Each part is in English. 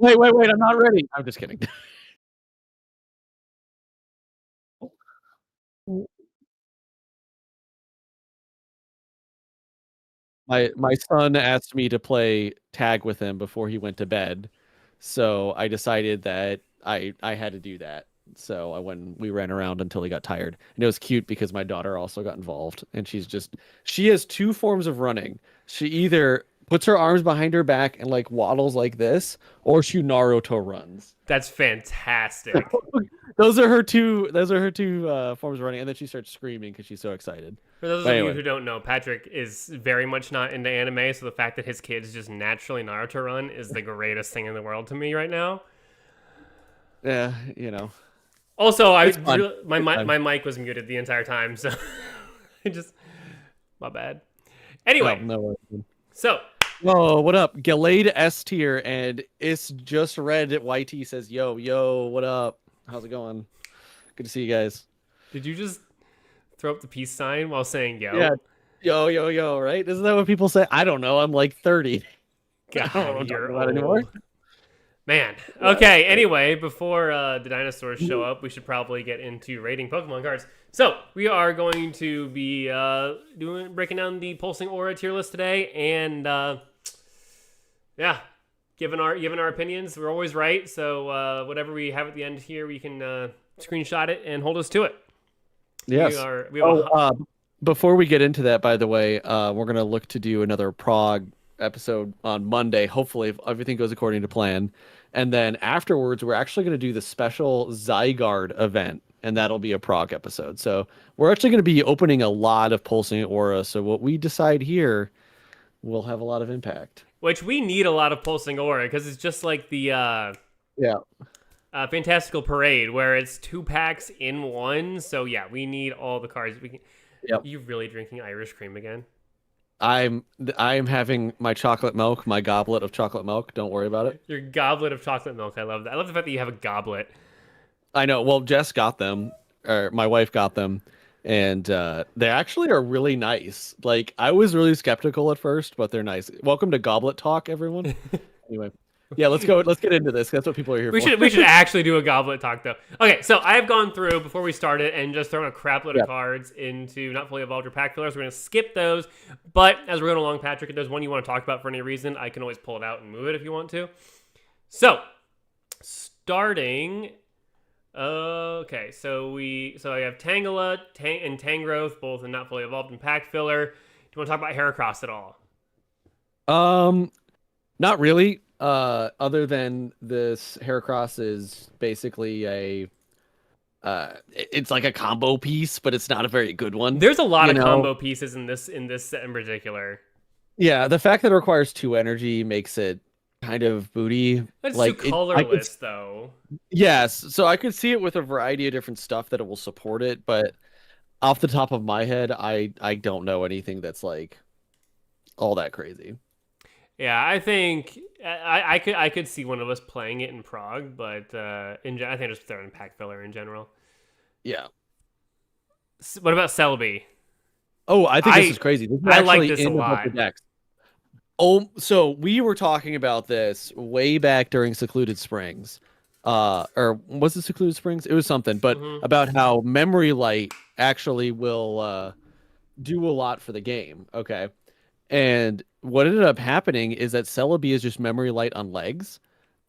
Wait, I'm not ready. I'm just kidding. My son asked me to play tag with him before he went to bed, so I decided that I had to do that. So we ran around until he got tired, and it was cute because my daughter also got involved, and she has two forms of running. She either puts her arms behind her back and like waddles like this, or she Naruto runs. That's fantastic. Those are her two forms of running, and then she starts screaming because she's so excited. For those But of you anyway, who don't know, Patrick is very much not into anime, so the fact that his kids just naturally Naruto run is the greatest thing in the world to me right now. yeah, Also, it's fun. my It's fun. my mic was muted the entire time, so I just my bad. Anyway, Oh, no. so Oh, what up? Gallade S tier, and it's just read that YT says, yo, what up? How's it going? Good to see you guys. did you just throw up the peace sign while saying Yeah. yo? Yo, right? Isn't that what people say? I don't know. I'm like 30. I don't know God, what I'm talking you're about anymore. old. Man. Yeah. Okay, anyway, before the dinosaurs show up, we should probably get into rating Pokemon cards. So, we are going to be breaking down the Pulsing Aura tier list today, and yeah, given our opinions, we're always right. So, whatever we have at the end here, we can screenshot it and hold us to it. Yes. We have Before we get into that, by the way, we're gonna look to do another prog episode on Monday, hopefully if everything goes according to plan. And then afterwards, we're actually gonna do the special Zygarde event, and that'll be a prog episode. So we're actually gonna be opening a lot of pulsing aura. So what we decide here will have a lot of impact. which we need a lot of Pulsing Aura because it's just like the Yeah. Fantastical Parade, where it's 2 packs in one. So yeah, we need all the cards we can. Yep. You really drinking Irish cream again? I'm having my chocolate milk, my goblet of chocolate milk. Don't worry about it. Your goblet of chocolate milk. I love that. I love the fact that you have a goblet. I know. Well, Jess got them, or my wife got them, and they actually are really nice. Like I was really skeptical at first, but they're nice. Welcome to Goblet Talk, everyone. Anyway, yeah, let's go. Let's get into this. That's what people are here for. We should actually do a goblet talk though. Okay, so I have gone through before we started and just thrown a crap load of cards into not fully evolved or pack fillers. We're gonna skip those, but as we're going along, Patrick, if there's one you want to talk about for any reason, I can always pull it out and move it if you want to. So, starting. Okay, so I have Tangela, and Tangrowth, both in not fully evolved and pack filler. Do you want to talk about Heracross at all? Not really. Other than this, Heracross is basically it's like a combo piece, but it's not a very good one. There's a lot of combo pieces in this set in particular. Yeah, the fact that it requires 2 energy makes it kind of booty. It's like too colorless, though. Yes, so I could see it with a variety of different stuff that it will support it, but off the top of my head, I don't know anything that's like all that crazy. Yeah, I think I could see one of us playing it in Prague, but I think just throwing pack filler in general. Yeah. What about Celebi? Oh, I think this is crazy. This is I like this a lot. Oh, so we were talking about this way back during Secluded Springs. Or was it Secluded Springs? It was something, but about how Memory Light actually will do a lot for the game. Okay. And what ended up happening is that Celebi is just Memory Light on legs,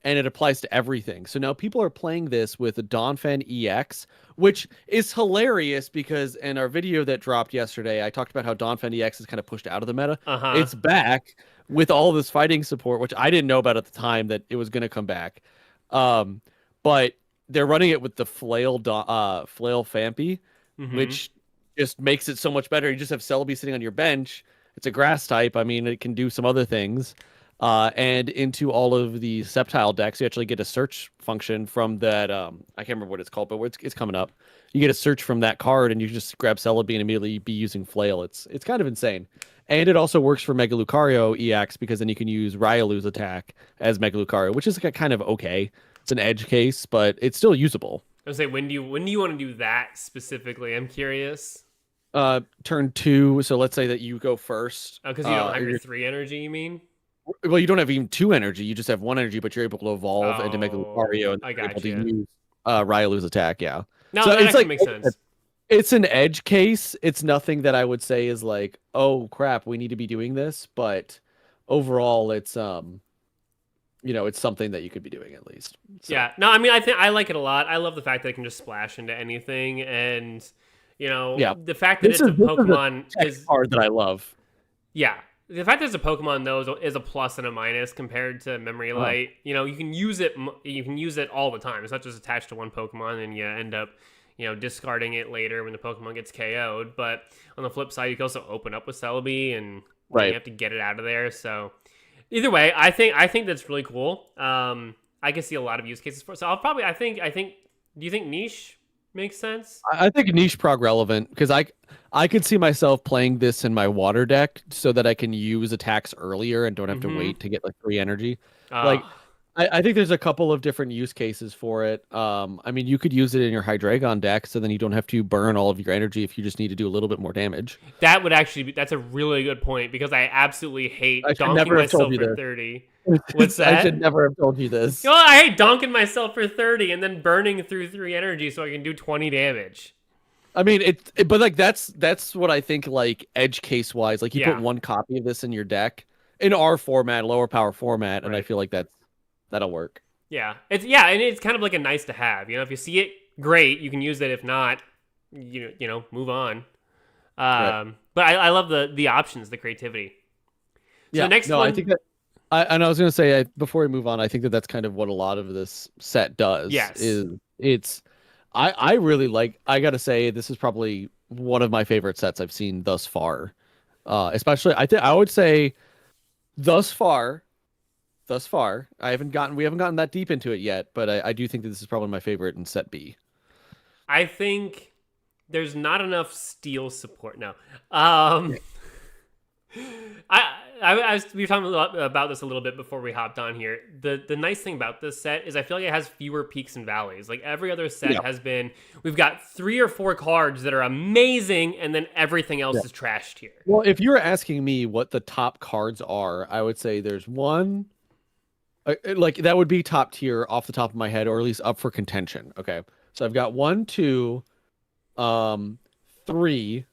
and it applies to everything. So now people are playing this with Donphan EX, which is hilarious because in our video that dropped yesterday, I talked about how Donphan EX is kind of pushed out of the meta. It's back with all this fighting support, which I didn't know about at the time that it was going to come back. But they're running it with the Flail Fampi, which just makes it so much better. You just have Celebi sitting on your bench. It's a grass type. I mean, it can do some other things. And into all of the Sceptile decks, you actually get a search function from that. I can't remember what it's called, but it's coming up. You get a search from that card, and you just grab Celebi and immediately be using Flail. It's kind of insane. And it also works for Mega Lucario EX because then you can use Riolu's attack as Mega Lucario, which is like kind of okay. It's an edge case, but it's still usable. I was say, when do you want to do that specifically? I'm curious. Turn 2. So let's say that you go first. Oh, because you don't have your 3 energy, you mean? Well, you don't have even 2 energy. You just have 1 energy, but you're able to evolve and to make a Oh, Lucario, and then I you're able got to you. use Rylu's attack. Yeah. No, So that it's actually like makes sense. it's an edge case. It's nothing that I would say is like, oh crap, we need to be doing this. But overall, it's it's something that you could be doing at least. So Yeah. No, I mean, I think I like it a lot. I love the fact that it can just splash into anything, and yeah, the fact that it's a this is a Pokemon tech is card that I love. yeah. The fact that it's a Pokemon though is a plus and a minus compared to Memory Uh, Light. You can use it. You can use it all the time. It's not just attached to one Pokemon, and you end up discarding it later when the Pokemon gets KO'd. But on the flip side, you can also open up with Celebi, and you right. have to get it out of there. So either way, I think that's really cool. I can see a lot of use cases for. So I'll probably I think. Do you think niche makes sense? I think niche prog relevant because I could see myself playing this in my water deck so that I can use attacks earlier and don't have to Mm-hmm. wait to get like 3 energy. Uh, Like I think there's a couple of different use cases for it. I mean, you could use it in your Hydreigon deck, so then you don't have to burn all of your energy if you just need to do a little bit more damage. that would actually be that's a really good point because I absolutely I hate should donking never have told myself you for this. 30. What's I that? should never have told you this. I hate donking myself for 30 and then burning through 3 energy so I can do 20 damage. I mean, but like that's what I think. Like edge case wise, like you put Yeah, one copy of this in your deck in our format, lower power format, and I right. feel like that'll work. And it's kind of like a nice to have. If you see it, great, you can use it. If not, move on. Right. But I love the options, the creativity. So the Yeah. next No, one, I think that. And I was gonna say before we move on, I think that that's kind of what a lot of this set does. yes, Is it's I really like. I gotta say this is probably one of my favorite sets I've seen thus far. Especially I would say thus far. Thus far, we haven't gotten that deep into it yet, but I do think that this is probably my favorite in set B. I think there's not enough steel support. No, Yeah. we were talking about this a little bit before we hopped on here. The nice thing about this set is I feel like it has fewer peaks and valleys. Like every other set Yeah. has been, we've got 3 or 4 cards that are amazing, and then everything else Yeah. is trashed here. Well, if you're asking me what the top cards are, I would say there's one. Like that would be top tier off the top of my head, or at least up for contention. Okay, so I've got 1, 2, 3,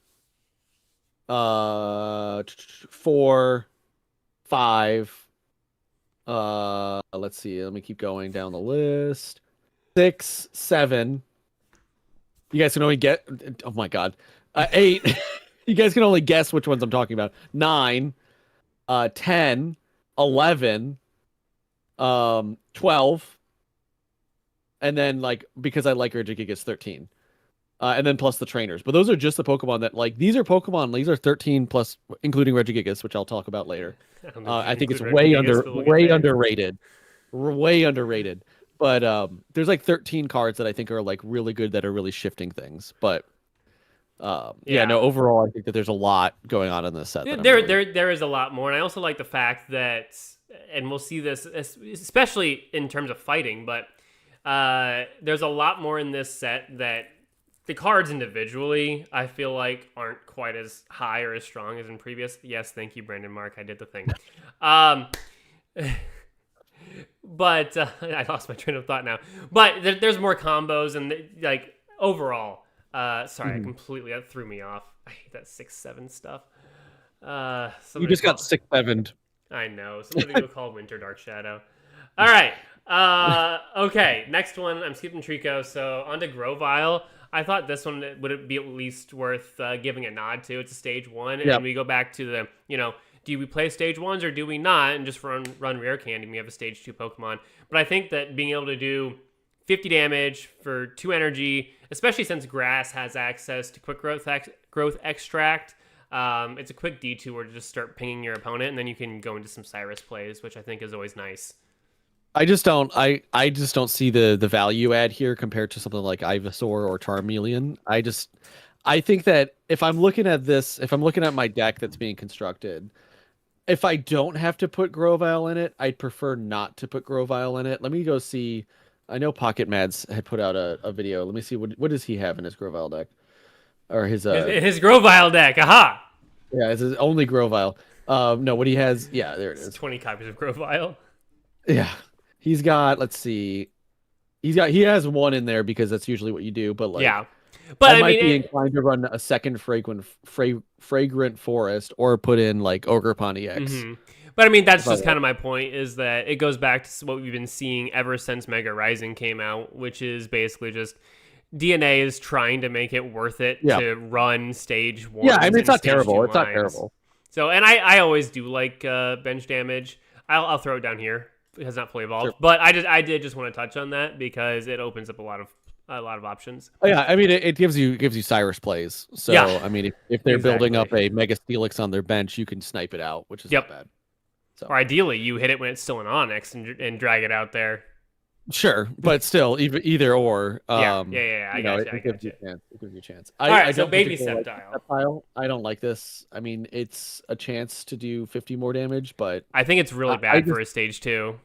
4, 5. Let's see. Let me keep going down the list. 6, 7. You guys can only get. Oh my god. 8. You guys can only guess which ones I'm talking about. 9, 10, 11. 12, and then like because I like Regigigas 13, and then plus the trainers. But those are just the Pokemon that like these are Pokemon. These are 13 plus, including Regigigas, which I'll talk about later. I don't know if you I think it's include way Regigigas, but we'll get way there. underrated, way underrated. But there's like 13 cards that I think are like really good that are really shifting things. But Yeah. no, overall I think that there's a lot going on in this set. that I'm There, really- there is a lot more, and I also like the fact that, and we'll see this, especially in terms of fighting, but there's a lot more in this set that the cards individually, I feel like, aren't quite as high or as strong as in previous. Yes, thank you, Brandon Mark. I did the thing. But I lost my train of thought now. But there's more combos, and like overall, sorry, that threw me off. I hate that 6-7 stuff. You just got 6, 7. I know. Somebody go call Winter Dark Shadow. All right. Okay. Next one. I'm skipping Trico. So on to Grovyle. I thought this one would be at least worth giving a nod to. It's a stage 1, Yep. and we go back to the do we play stage 1s or do we not, and just run rare candy? We have a stage 2 Pokemon. But I think that being able to do 50 damage for 2 energy, especially since Grass has access to quick growth extract. It's a quick detour to just start pinging your opponent, and then you can go into some Cyrus plays, which I think is always nice. I just don't see the value add here compared to something like Ivysaur or Charmeleon. I think that if I'm looking at my deck that's being constructed, if I don't have to put Grovyle in it, I'd prefer not to put Grovyle in it. Let me go see. I know Pocket Mads had put out a video. Let me see what does he have in his Grovyle deck, or his His Grovyle deck. Aha! yeah, it's his only Grovyle. No, what he has, yeah, there it It's is. 20 copies of Grovile. Yeah, he's got. Let's see, he has one in there because that's usually what you do. But like, Yeah. But I I mean, might be inclined to run a second fragrant forest or put in like Ogre Pony X. But I mean, that's If I just kind want. of my point is that it goes back to what we've been seeing ever since Mega Rising came out, which is basically just DNA is trying to make it worth it Yeah, to run stage yeah. I ones mean, it's and not stage two terrible. It's not lines. terrible. So, and I always do like bench damage. I'll throw it down here. It has not fully Sure. evolved, but I did just want to touch on that because it opens up a lot of options. Oh, yeah, I mean, it gives you Cyrus plays. Yeah, So I mean, if they're building exactly. up a Mega Steelix on their bench, you can snipe it out, which is not Yep. bad. So Or ideally, you hit it when it's still an Onyx and drag it out there. sure, but still, either or, Yeah. I got you. I it gives got you you. a chance. It gives you a chance. All right, I so don't baby particularly like Sceptile. Sceptile. I don't like this. I mean, it's a chance to do 50 more damage, but I think it's really bad for a stage 2.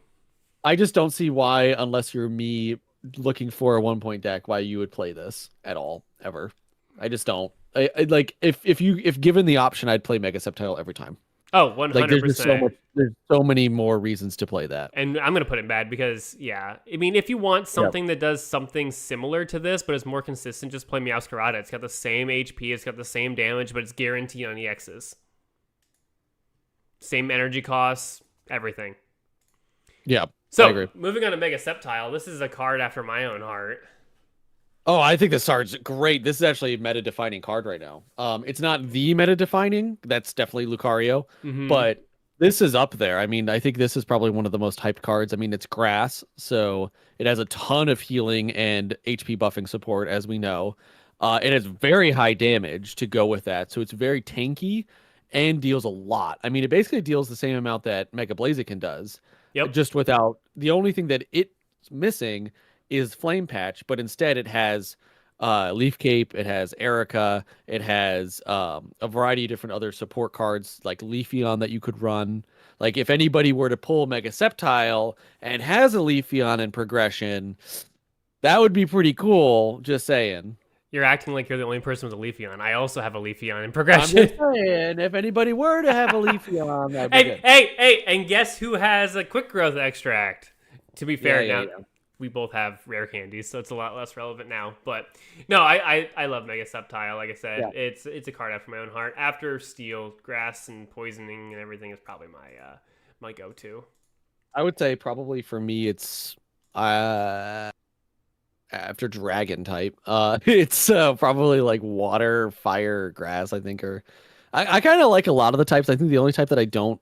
I just don't see why, unless you're me looking for a 1 point deck, why you would play this at all ever. I just don't. I like if given the option, I'd play Mega Sceptile every time. Oh, Like there's just 100%. there's so many more reasons to play that. And I'm going to put it bad because, yeah. I mean, if you want something that does something similar to this, but is more consistent, just play Meowscarada. It's got the same HP, it's got the same damage, but it's guaranteed on EXs. Same energy costs, everything. Yeah. I So, agree. moving on to Mega Sceptile, this is a card after my own heart. Oh, I think this card's great. This is actually a meta-defining card right now. It's not the meta-defining. That's definitely Lucario, but this is up there. I mean, I think this is probably one of the most hyped cards. I mean, it's grass, so it has a ton of healing and HP buffing support, as we know. It has very high damage to go with that, so it's very tanky and deals a lot. I mean, it basically deals the same amount that Mega Blaziken does, Yep. just without the only thing that it's missing is Flame Patch, but instead it has Leaf Cape, it has Erica, it has a variety of different other support cards like Leafeon that you could run. Like if anybody were to pull Mega Sceptile and has a Leafeon in progression, that would be pretty cool. Just saying. You're acting like you're the only person with a Leafeon. I also have a Leafeon in I'm progression. just saying, if anybody were to have a Leafeon, that'd be good. Hey, and guess who has a quick growth extract? To be fair, Yeah. we both have rare candies, so it's a lot less relevant now. But no, I love Mega Sceptile. Like I said, Yeah. it's a card after my own heart. After Steel, Grass, and Poisoning and everything is probably my go-to. I would say probably for me it's after dragon type. It's probably like water, fire, grass, I think, or I kind of like a lot of the types. I think the only type that I don't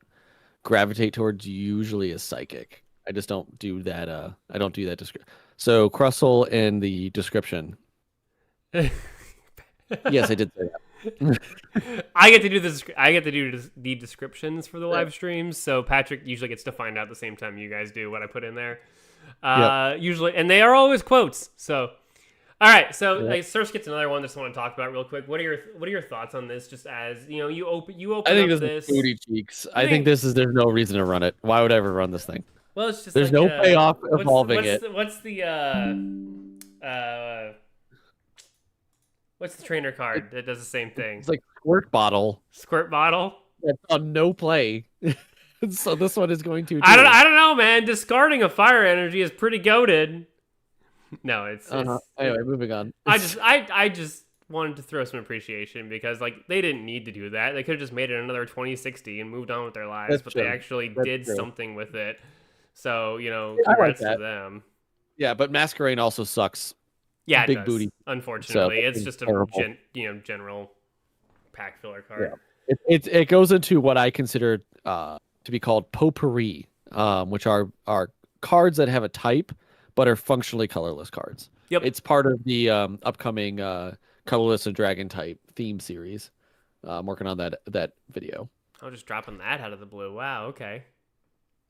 gravitate towards usually is psychic. I just don't do that. I don't do that description. So Crustle in the description. Yes, I did say that. I get to do this. I get to do the descriptions for the live streams. So Patrick usually gets to find out the same time you guys do what I put in there. Usually, and they are always quotes. So, all right. So Surf gets another one. Just want to talk about real quick. What are your thoughts on this? Just as you know, you open. I think up this is booty cheeks. I think this is. There's no reason to run it. Why would I ever run this thing? Well, it's just there's like, no payoff evolving it. What's the trainer card that does the same thing? It's like Squirt Bottle. Squirt Bottle. That's on no play. So this one is going to. I don't know, man. Discarding a fire energy is pretty goated. No, it's anyway. Moving on. I just wanted to throw some appreciation because like they didn't need to do that. They could have just made it another 2060 and moved on with their lives, but they actually did something with it. So congrats to them. Yeah, but Masquerain also sucks. Yeah, big booty. Unfortunately, it's just a general pack filler card. Yeah. It goes into what I consider to be called potpourri, which are cards that have a type but are functionally colorless cards. Yep. It's part of the upcoming colorless and dragon type theme series. I'm working on that video. Oh, just dropping that out of the blue. Wow. Okay.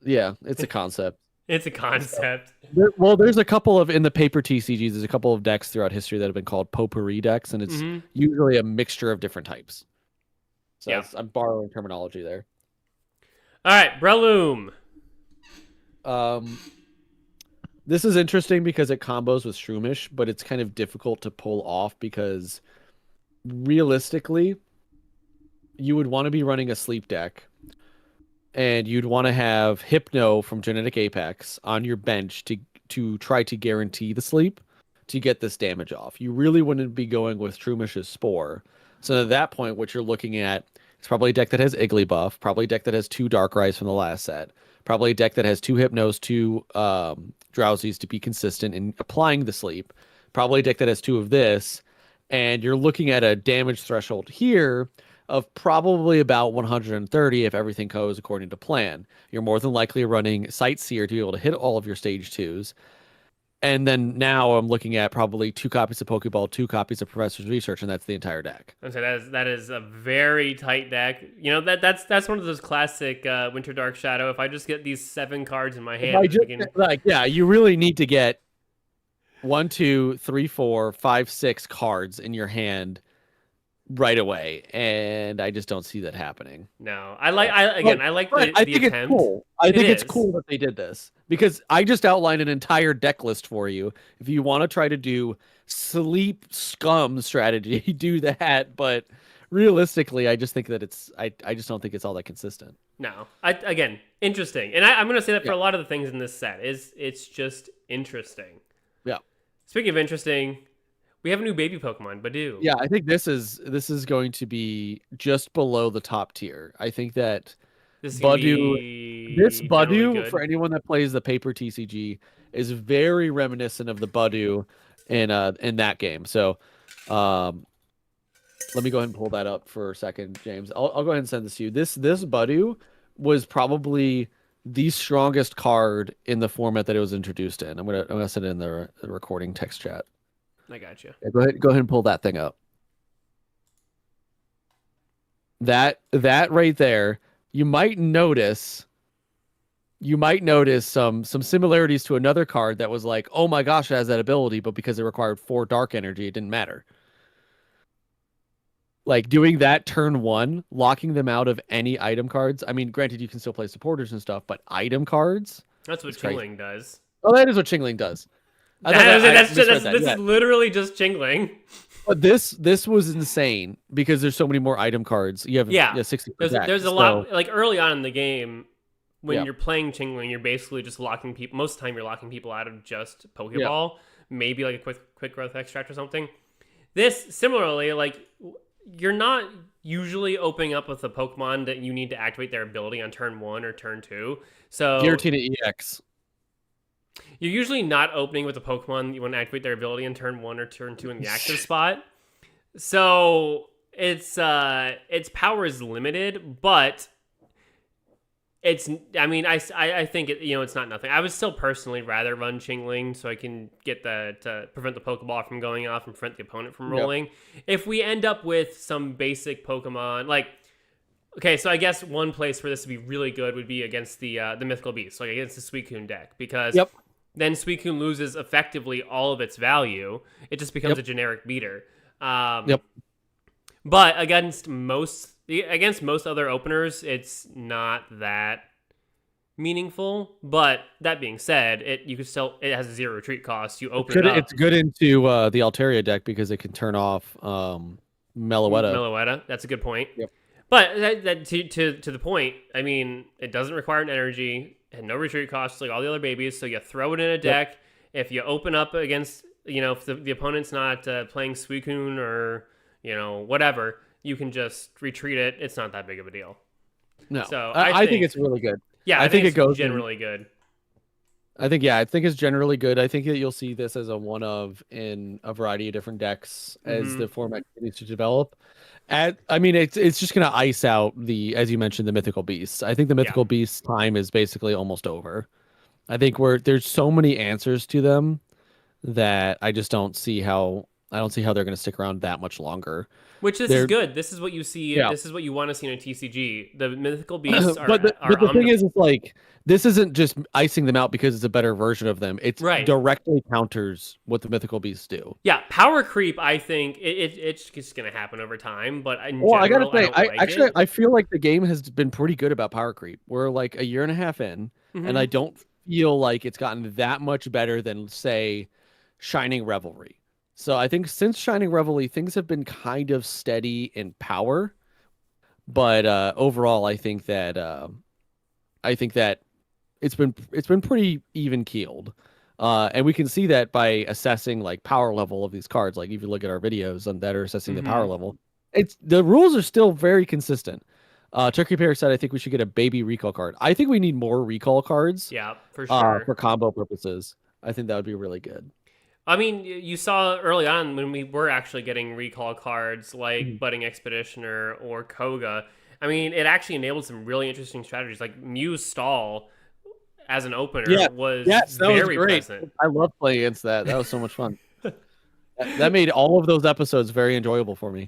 Yeah, it's a concept. It's a concept. There's a couple of in the paper TCGs. There's a couple of decks throughout history that have been called potpourri decks, and it's usually a mixture of different types. So I'm borrowing terminology there. All right, Breloom. This is interesting because it combos with Shroomish, but it's kind of difficult to pull off because realistically, you would want to be running a sleep deck and you'd want to have Hypno from Genetic Apex on your bench to try to guarantee the sleep to get this damage off. You really wouldn't be going with Trumish's Spore. So at that point, what you're looking at is probably a deck that has Igglybuff, probably a deck that has 2 Darkrai's from the last set, probably a deck that has 2 Hypnos, 2 Drowsies to be consistent in applying the sleep, probably a deck that has 2 of this, and you're looking at a damage threshold here of probably about 130 if everything goes according to plan. You're more than likely running Sightseer to be able to hit all of your stage 2s. And then now I'm looking at probably 2 copies of Pokeball, 2 copies of Professor's Research, and that's the entire deck. I'd say that is a very tight deck. You know, that's one of those classic Winter Dark Shadow. If I just get these 7 cards in my hand, you really need to get 1, 2, 3, 4, 5, 6 cards in your hand right away, and I just don't see that happening. No, I like the think attempt. It's cool. I think it's cool that they did this because I just outlined an entire deck list for you. If you want to try to do sleep scum strategy, do that. But realistically, I just think that I just don't think it's all that consistent. No, again, interesting, and I'm going to say that for a lot of the things in this set it's just interesting. Yeah. Speaking of interesting, we have a new baby Pokemon, Badoo. Yeah, I think this is going to be just below the top tier. I think that Badoo, for anyone that plays the paper TCG, is very reminiscent of the Badoo in that game. So, let me go ahead and pull that up for a second, James. I'll go ahead and send this to you. This Badoo was probably the strongest card in the format that it was introduced in. I'm gonna send it in the recording text chat. I got you. Yeah, go ahead and pull that thing up. That right there, you might notice some similarities to another card that was like, oh my gosh, it has that ability, but because it required 4 dark energy, it didn't matter. Like doing that turn 1, locking them out of any item cards. I mean, granted, you can still play supporters and stuff, but item cards. That's what Chingling does. Oh, that is what Chingling does. This is literally just Chingling. But this was insane because there's so many more item cards. You have 60. There's a lot. Like early on in the game, when you're playing Chingling, you're basically just locking people. Most of the time, you're locking people out of just Pokeball. Maybe like a quick growth extract or something. This similarly, like you're not usually opening up with a Pokemon that you need to activate their ability on turn 1 or turn 2. So Giratina EX. You're usually not opening with a Pokemon you want to activate their ability in turn 1 or turn 2 in the active spot. So its power is limited, but I think it's not nothing. I would still personally rather run Chingling so I can get to prevent the Pokeball from going off and prevent the opponent from rolling. Yep. If we end up with some basic Pokemon, like okay, so I guess one place for this to be really good would be against the Mythical Beast, like against the Suicune deck, because then Suicune loses effectively all of its value. It just becomes a generic beater. But against most other openers, it's not that meaningful. But that being said, it has 0 retreat cost. You open it up. It's good into the Altaria deck because it can turn off Meloetta. Meloetta, that's a good point. Yep. But that to the point, I mean, it doesn't require an energy and no retreat costs like all the other babies. So you throw it in a deck. Yep. If you open up against, if the opponent's not playing Suicune or, whatever, you can just retreat it. It's not that big of a deal. No, so I think it's really good. Yeah, I think it goes generally good. I think it's generally good. I think that you'll see this as a one of in a variety of different decks as the format continues to develop. It's just going to ice out as you mentioned, the Mythical Beasts. I think the Mythical Beasts time is basically almost over. I think there's so many answers to them that I just don't see how they're going to stick around that much longer. Which is good. This is what you see. Yeah. This is what you want to see in a TCG. The Mythical Beasts are. But the thing is, it's like this isn't just icing them out because it's a better version of them. It's directly counters what the Mythical Beasts do. Yeah, power creep. I think it's just going to happen over time. But I gotta say, I feel like the game has been pretty good about power creep. We're like a year and a half in, and I don't feel like it's gotten that much better than say Shining Revelry. So I think since Shining Revelry, things have been kind of steady in power, but overall, I think that I think that it's been pretty even keeled. And we can see that by assessing like power level of these cards. Like if you look at our videos on that are assessing the power level, it's the rules are still very consistent. Turkey Pear said, I think we should get a baby recall card. I think we need more recall cards. Yeah, for sure. For combo purposes. I think that would be really good. I mean, you saw early on when we were actually getting recall cards like Budding Expeditioner or Koga. I mean, it actually enabled some really interesting strategies. Like Muse Stall as an opener was very great. present. I love playing against that. That was so much fun. That made all of those episodes very enjoyable for me.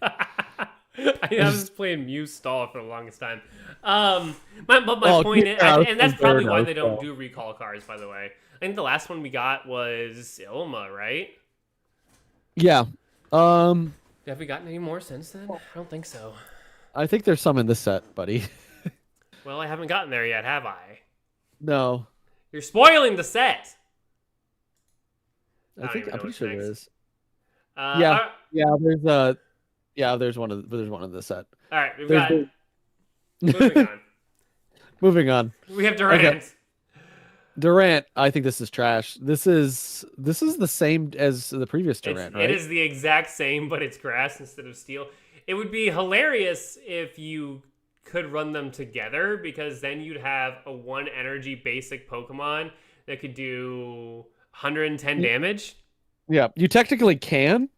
I was playing Muse Stall for the longest time. But my point is, and that's probably why they don't do recall cards, by the way. I think the last one we got was Ilma, right? Yeah. Have we gotten any more since then? I don't think so. I think there's some in this set, buddy. Well, I haven't gotten there yet, have I? No. You're spoiling the set. I'm pretty sure there is. Yeah. There's one in this set. All right, we've got. Moving on. Moving on. We have Durant. Okay. Durant, I think this is trash. This is the same as the previous Durant, right? It is the exact same, but it's grass instead of steel. It would be hilarious if you could run them together, because then you'd have a 1 energy basic Pokemon that could do 110 damage. Yeah, you technically can,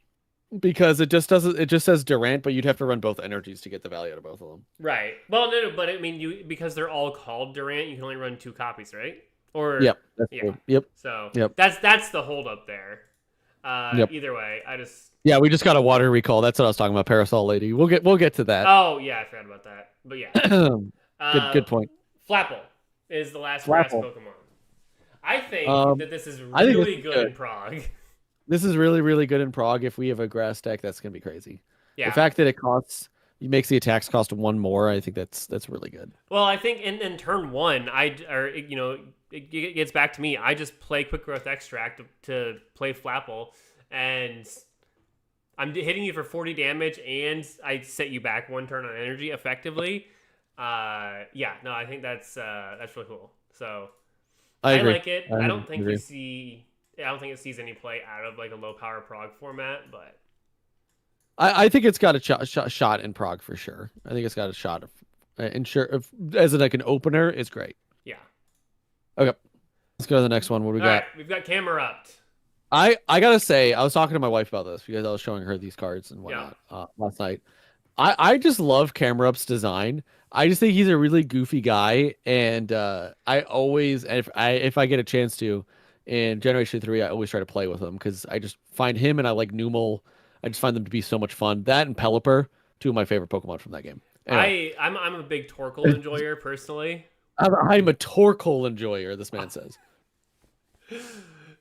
because it just says Durant, but you'd have to run both energies to get the value out of both of them. Right. Well, no, but I mean, because they're all called Durant, you can only run 2 copies, right? Or that's true. Yep. So yep. that's the holdup there. Yep. Either way, we just got a water recall. That's what I was talking about. Parasol Lady. We'll get to that. Oh yeah, I forgot about that. But yeah. Good point. Flapple is the last grass Pokemon. I think that this is really good in Prague. This is really, really good in Prague. If we have a grass deck, that's gonna be crazy. Yeah. The fact that it makes the attacks cost 1 more, I think that's really good. Well, I think in turn 1, it gets back to me. I just play Quick Growth Extract to play Flapple, and I'm hitting you for 40 damage, and I set you back 1 turn on energy effectively. I think that's really cool. So I like it. I don't think it sees any play out of like a low power Prague format, but I think it's got a shot in Prague for sure. I think it's got a shot of as like an opener, it's great. Yeah. Okay, let's go to the next one. What do we got? All right, we've got Camerupt. I gotta say, I was talking to my wife about this because I was showing her these cards and whatnot last night. I just love Camerupt's design. I just think he's a really goofy guy, and I always, if I get a chance to, in Generation 3, I always try to play with him because I just find him, and I like Numel. I just find them to be so much fun. That and Pelipper, 2 of my favorite Pokemon from that game. Anyway. I'm a big Torkoal enjoyer personally. I'm a Torkoal enjoyer, this man says.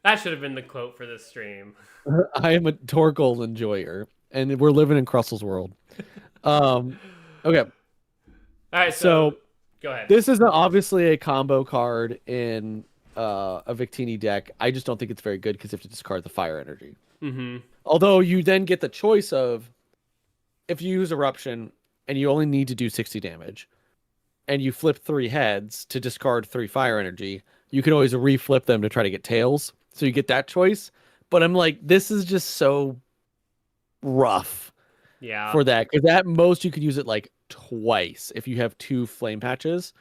That should have been the quote for this stream. I am a Torkoal enjoyer, and we're living in Crustle's world. Okay. All right, so go ahead. This is obviously a combo card in a Victini deck. I just don't think it's very good because you have to discard the fire energy. Mm-hmm. Although you then get the choice of, if you use Eruption and you only need to do 60 damage, and you flip 3 heads to discard 3 fire energy, you can always reflip them to try to get tails. So you get that choice. But I'm like, this is just so rough for that. Because at most you could use it like twice if you have 2 flame patches.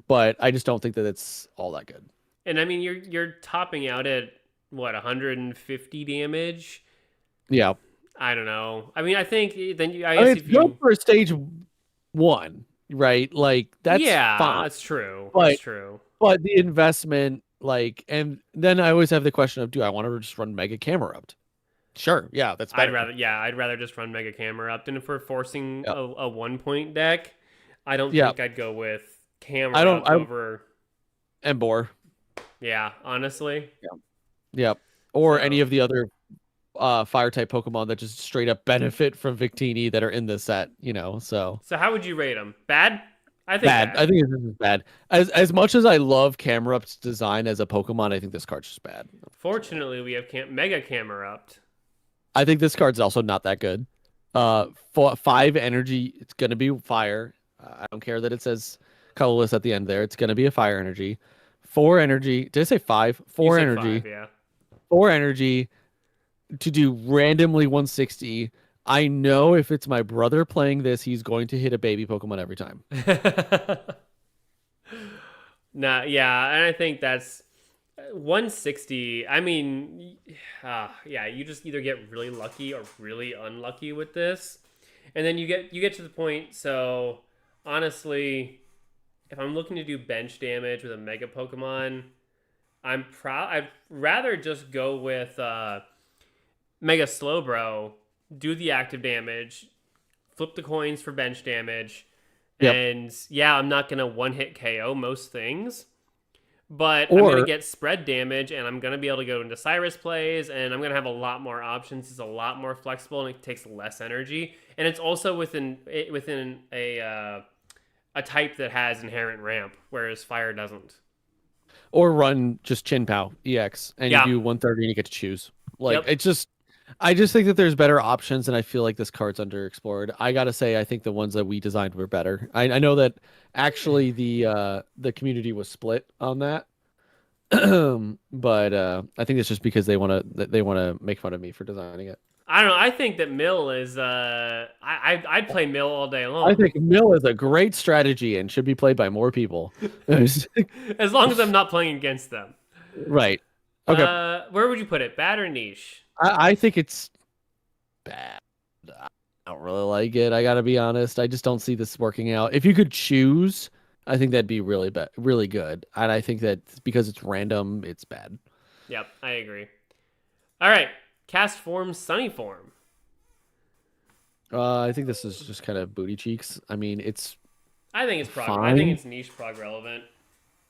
But I just don't think that it's all that good. And I mean, you're topping out at what, 150 damage? Yeah. I don't know. I mean, I think then if you go for stage 1, right? Like that's fine. That's true. That's true. But the investment, like, and then I always have the question of, do I want to just run Mega Camerupt? Sure, yeah, that's better. I'd rather just run Mega Camerupt. And if we're forcing a 1-point deck, I don't think I'd go with Camerupt over Emboar. Yeah, honestly. Yeah. Or any of the other fire type Pokemon that just straight up benefit from Victini that are in this set, so how would you rate them? Bad? I think bad. I think this is bad. As much as I love Camerupt's design as a Pokemon, I think this card's just bad. Fortunately, we have Mega Camerupt. I think this card's also not that good. For 5 energy, it's gonna be fire. I don't care that it says colorless at the end there. It's going to be a fire energy. 4 energy. Did I say 5? You 4 said energy. 5, yeah. 4 energy to do randomly 160. I know if it's my brother playing this, he's going to hit a baby Pokemon every time. Nah, yeah, and I think that's 160. I mean, yeah, you just either get really lucky or really unlucky with this, and then you get to the point. So honestly, if I'm looking to do bench damage with a Mega Pokemon, I'd rather just go with Mega Slowbro, do the active damage, flip the coins for bench damage, Yep. and yeah, I'm not gonna one hit KO most things, but I'm gonna get spread damage, and I'm gonna be able to go into Cyrus plays, and I'm gonna have a lot more options. It's a lot more flexible, and it takes less energy, and it's also within a type that has inherent ramp, whereas fire doesn't. Or run just Chin Pow EX and you Yeah. do 130 and you get to choose. Like Yep. it's just I just think that there's better options and I feel like this card's underexplored. I gotta say I think the ones that we designed were better. I know that actually the community was split on that. But I think it's just because they wanna make fun of me for designing it. I don't know. I think that Mill is. I'd play Mill all day long. I think Mill is a great strategy and should be played by more people. As long as I'm not playing against them. Right. Okay. Where would you put it? Bad or niche? I think it's bad. I don't really like it. I gotta be honest. I just don't see this working out. If you could choose, I think that'd be really bad, really good. And I think that because it's random, it's bad. Yep, I agree. All right, cast form, sunny form. I think this is just kind of booty cheeks. I mean, it's I think it's prog. I fine. think it's niche prog relevant.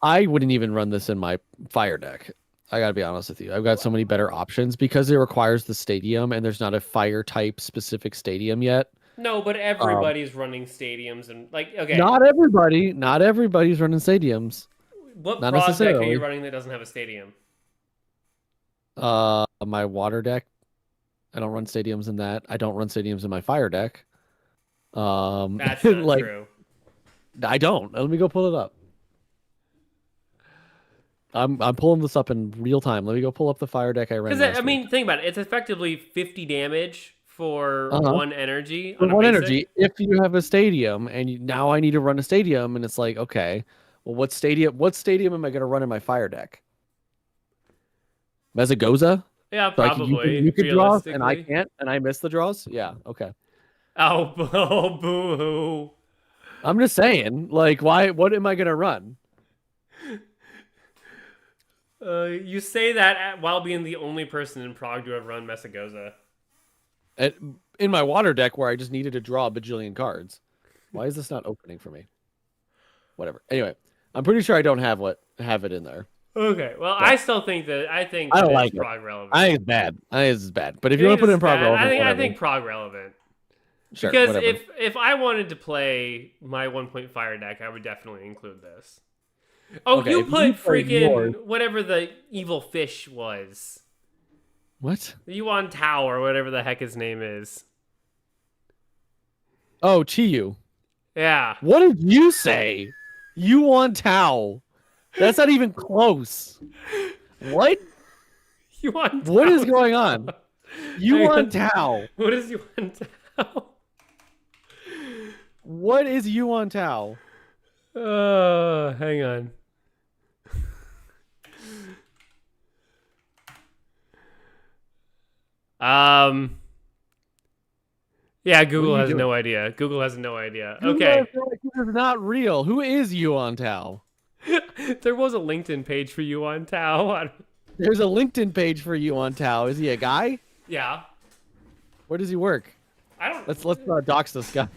I wouldn't even run this in my fire deck. I gotta be honest with you. I've got so many better options because it requires the stadium, and there's not a fire type specific stadium yet. No, but everybody's running stadiums and like okay. Not everybody. Not everybody's running stadiums. What Not prog deck are necessarily. you running that doesn't have a stadium? My water deck. I don't run stadiums in that. I don't run stadiums in my fire deck. That's not like true. I don't. Let me go pull it up. I'm pulling this up in real time. Let me go pull up the fire deck I ran. Because I mean, think about it. It's effectively 50 damage for one energy. For one energy, if you have a stadium, and now I need to run a stadium, and it's like, okay, well, what stadium am I going to run in my fire deck? Mesagoza? Yeah, So probably. you could draw, and I can't, and I miss the draws? Yeah, okay. Oh, boo-hoo. I'm just saying, like, why? What am I going to run? You say that while being the only person in Prague to have run Mesagoza. In my water deck where I just needed to draw a bajillion cards. Why is this not opening for me? Whatever. Anyway, I'm pretty sure I don't have it in there. Okay. Well, I still think that I don't like it. Prague relevant. I think it's bad. I think it's bad. But if you want to put it in Prague relevant, I think Prague relevant. Sure, because whatever. if I wanted to play my 1-point fire deck, I would definitely include this. Oh, Okay, you if put you played freaking whatever the evil fish was. What? Yuan Tao or whatever the heck his name is. Oh, Chiyu. Yeah. What did you say? Yuan Tao. That's not even close. What? Yuan Tao. What is going on? Yuan Tao. What is Yuan Tao? What is Yuan Tao? Hang on. Yeah, Google has no idea. Google has no idea. Okay. This is not real. Who is Yuan Tao? There was a LinkedIn page for Yuan Tao. There's a LinkedIn page for Yuan Tao. Is he a guy? Yeah. Where does he work? I don't. Let's dox this guy.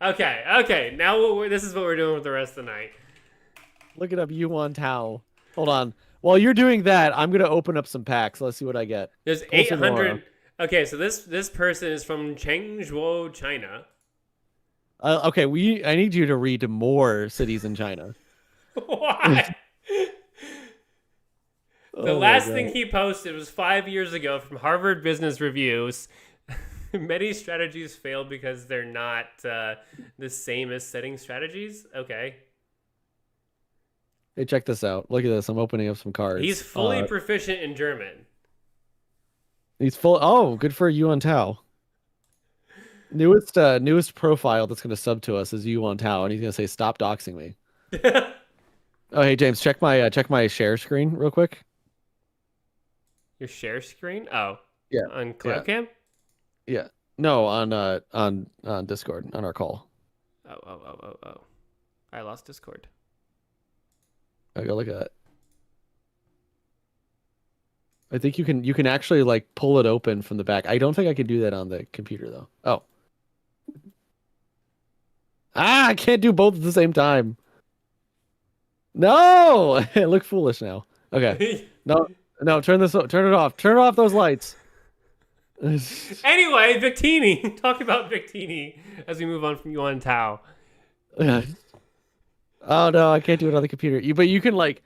Okay. Now this is what we're doing with the rest of the night. Look it up, Yuan Tao. Hold on. While you're doing that, I'm gonna open up some packs. Let's see what I get. There's 800. Okay, so this person is from Chengzhou, China. Okay, I need you to read more cities in China. Why? The last thing he posted was 5 years ago from Harvard Business Reviews. Many strategies fail because they're not the same as setting strategies. Okay. Hey, check this out. Look at this. I'm opening up some He's cards. fully proficient in German. He's full. Oh, good for Yuan Tao. Newest profile that's gonna sub to us is Yuan Tao, and he's gonna say, "Stop doxing me." Oh, hey James, check my share screen real quick. Your share screen? Oh, Yeah, on yeah, Cloudcam? yeah. No, on Discord on our call. Oh. I lost Discord. I go look at that. I think you can actually like pull it open from the back. I don't think I can do that on the computer though. Oh. I can't do both at the same time. No, it look foolish now. Okay. No, no, turn it off. Turn off those lights. Anyway, Victini. Talk about Victini as we move on from Yuan Tao. Oh no, I can't do it on the computer. But you can like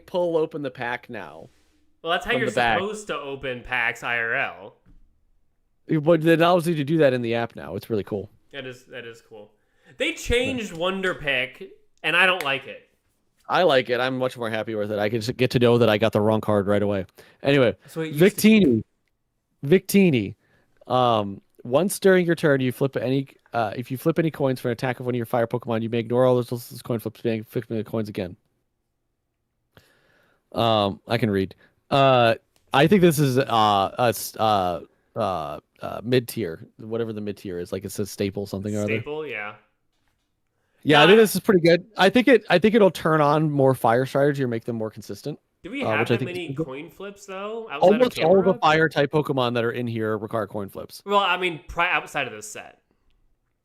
pull open the pack now. Well, that's how From you're the back. supposed to open packs IRL. But it allows you to do that in the app now. It's really cool. That is cool. They changed Wonder Pick, and I don't like it. I like it. I'm much more happy with it. I can just get to know that I got the wrong card right away. Anyway, So it used to be. Victini. Once during your turn, you flip any. If you flip any coins for an attack of one of your fire Pokemon, you may ignore all those coin flips, flipping the coins again. I can read. I think this is mid tier, whatever the mid tier is. Like it says staple something or other. Staple, yeah. Yeah, I think this is pretty good. I think it'll turn on more fire strategy or make them more consistent. Do we have which I that think many is good. coin flips though? Outside of Almost all of the Camera? fire type Pokemon that are in here require coin flips. Well, I mean, outside of this set,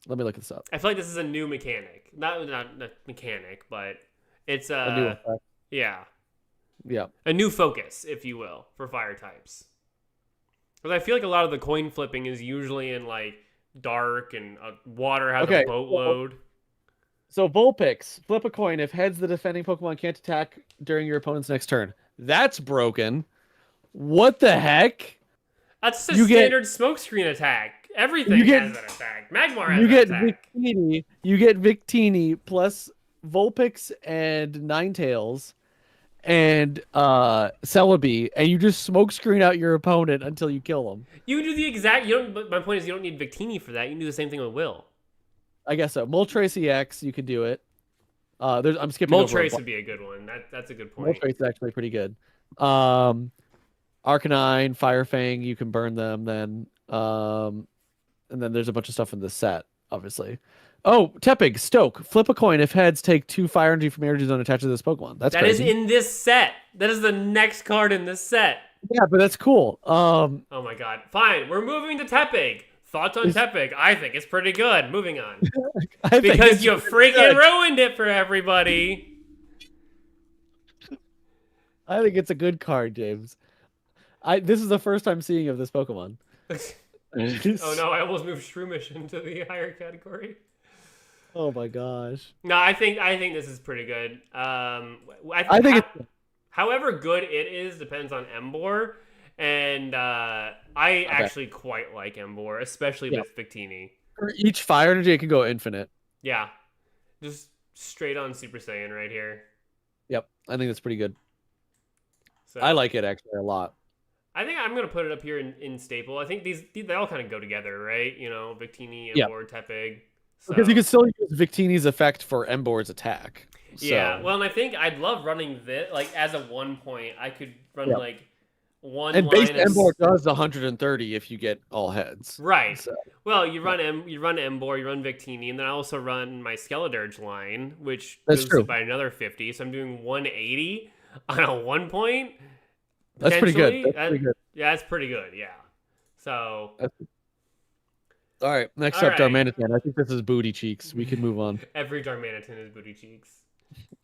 Let me look this up. I feel like this is a new mechanic. Not mechanic, but it's A new effect. yeah, Yeah. a new focus, if you will, for fire types. Because I feel like a lot of the coin flipping is usually in like dark and water has Okay, a boatload. So Vulpix, flip a coin. If heads, the defending Pokemon can't attack during your opponent's next turn. That's broken. What the heck? That's a You get- standard smokescreen attack. Everything You get- has that attack. Magmar has You that get attack. Victini. You get Victini plus Vulpix and Ninetales and Celebi, and you just smoke screen out your opponent until you kill them. You do the exact. You don't. But my point is, you don't need Victini for that. You can do the same thing with Will. I guess so. Moltres EX, you could do it. I'm skipping over. Moltres would be a good one. That's a good point. Moltres is actually pretty good. Arcanine, Firefang, you can burn them then. And then there's a bunch of stuff in this set, obviously. Oh, Tepig, Stoke, flip a coin. If heads, take 2 fire energy from energy zone attached to this Pokemon. That's That is crazy. in this set. That is the next card in this set. Yeah, but that's cool. Oh my god. Fine. We're moving to Tepig. Thoughts on Tepig? I think it's pretty good. Moving on. I think Because it's you pretty freaking good. ruined it for everybody. I think it's a good card, James. This is the first time seeing of this Pokemon. Oh no, I almost moved Shroomish into the higher category. Oh my gosh. No, I think this is pretty good. I think it's however good it is depends on Embor, and I actually quite like Embor, especially with Victini. for each fire energy, it can go infinite. Yeah, just straight on Super Saiyan right here. Yep, I think that's pretty good. So I like it actually a lot. I think I'm gonna put it up here in staple. I think they all kind of go together, right? You know, Victini, Yeah. Embor, Tepig. So. Because you can still use Victini's effect for Embor's attack. So. Yeah, well, and I think I'd love running this. Like, as a 1 point, I could run, like, one and line base of... Embor does 130 if you get all heads. Right. So. Well, you run Embor, you run Victini, and then I also run my Skeledirge line, which That's goes true. up by another 50, so I'm doing 180 on a 1 point. That's pretty good. potentially. That's pretty good. Yeah, that's pretty good, yeah. So... All right, next All up, right. Darmanitan. I think this is booty cheeks. We can move on. Every Darmanitan is booty cheeks.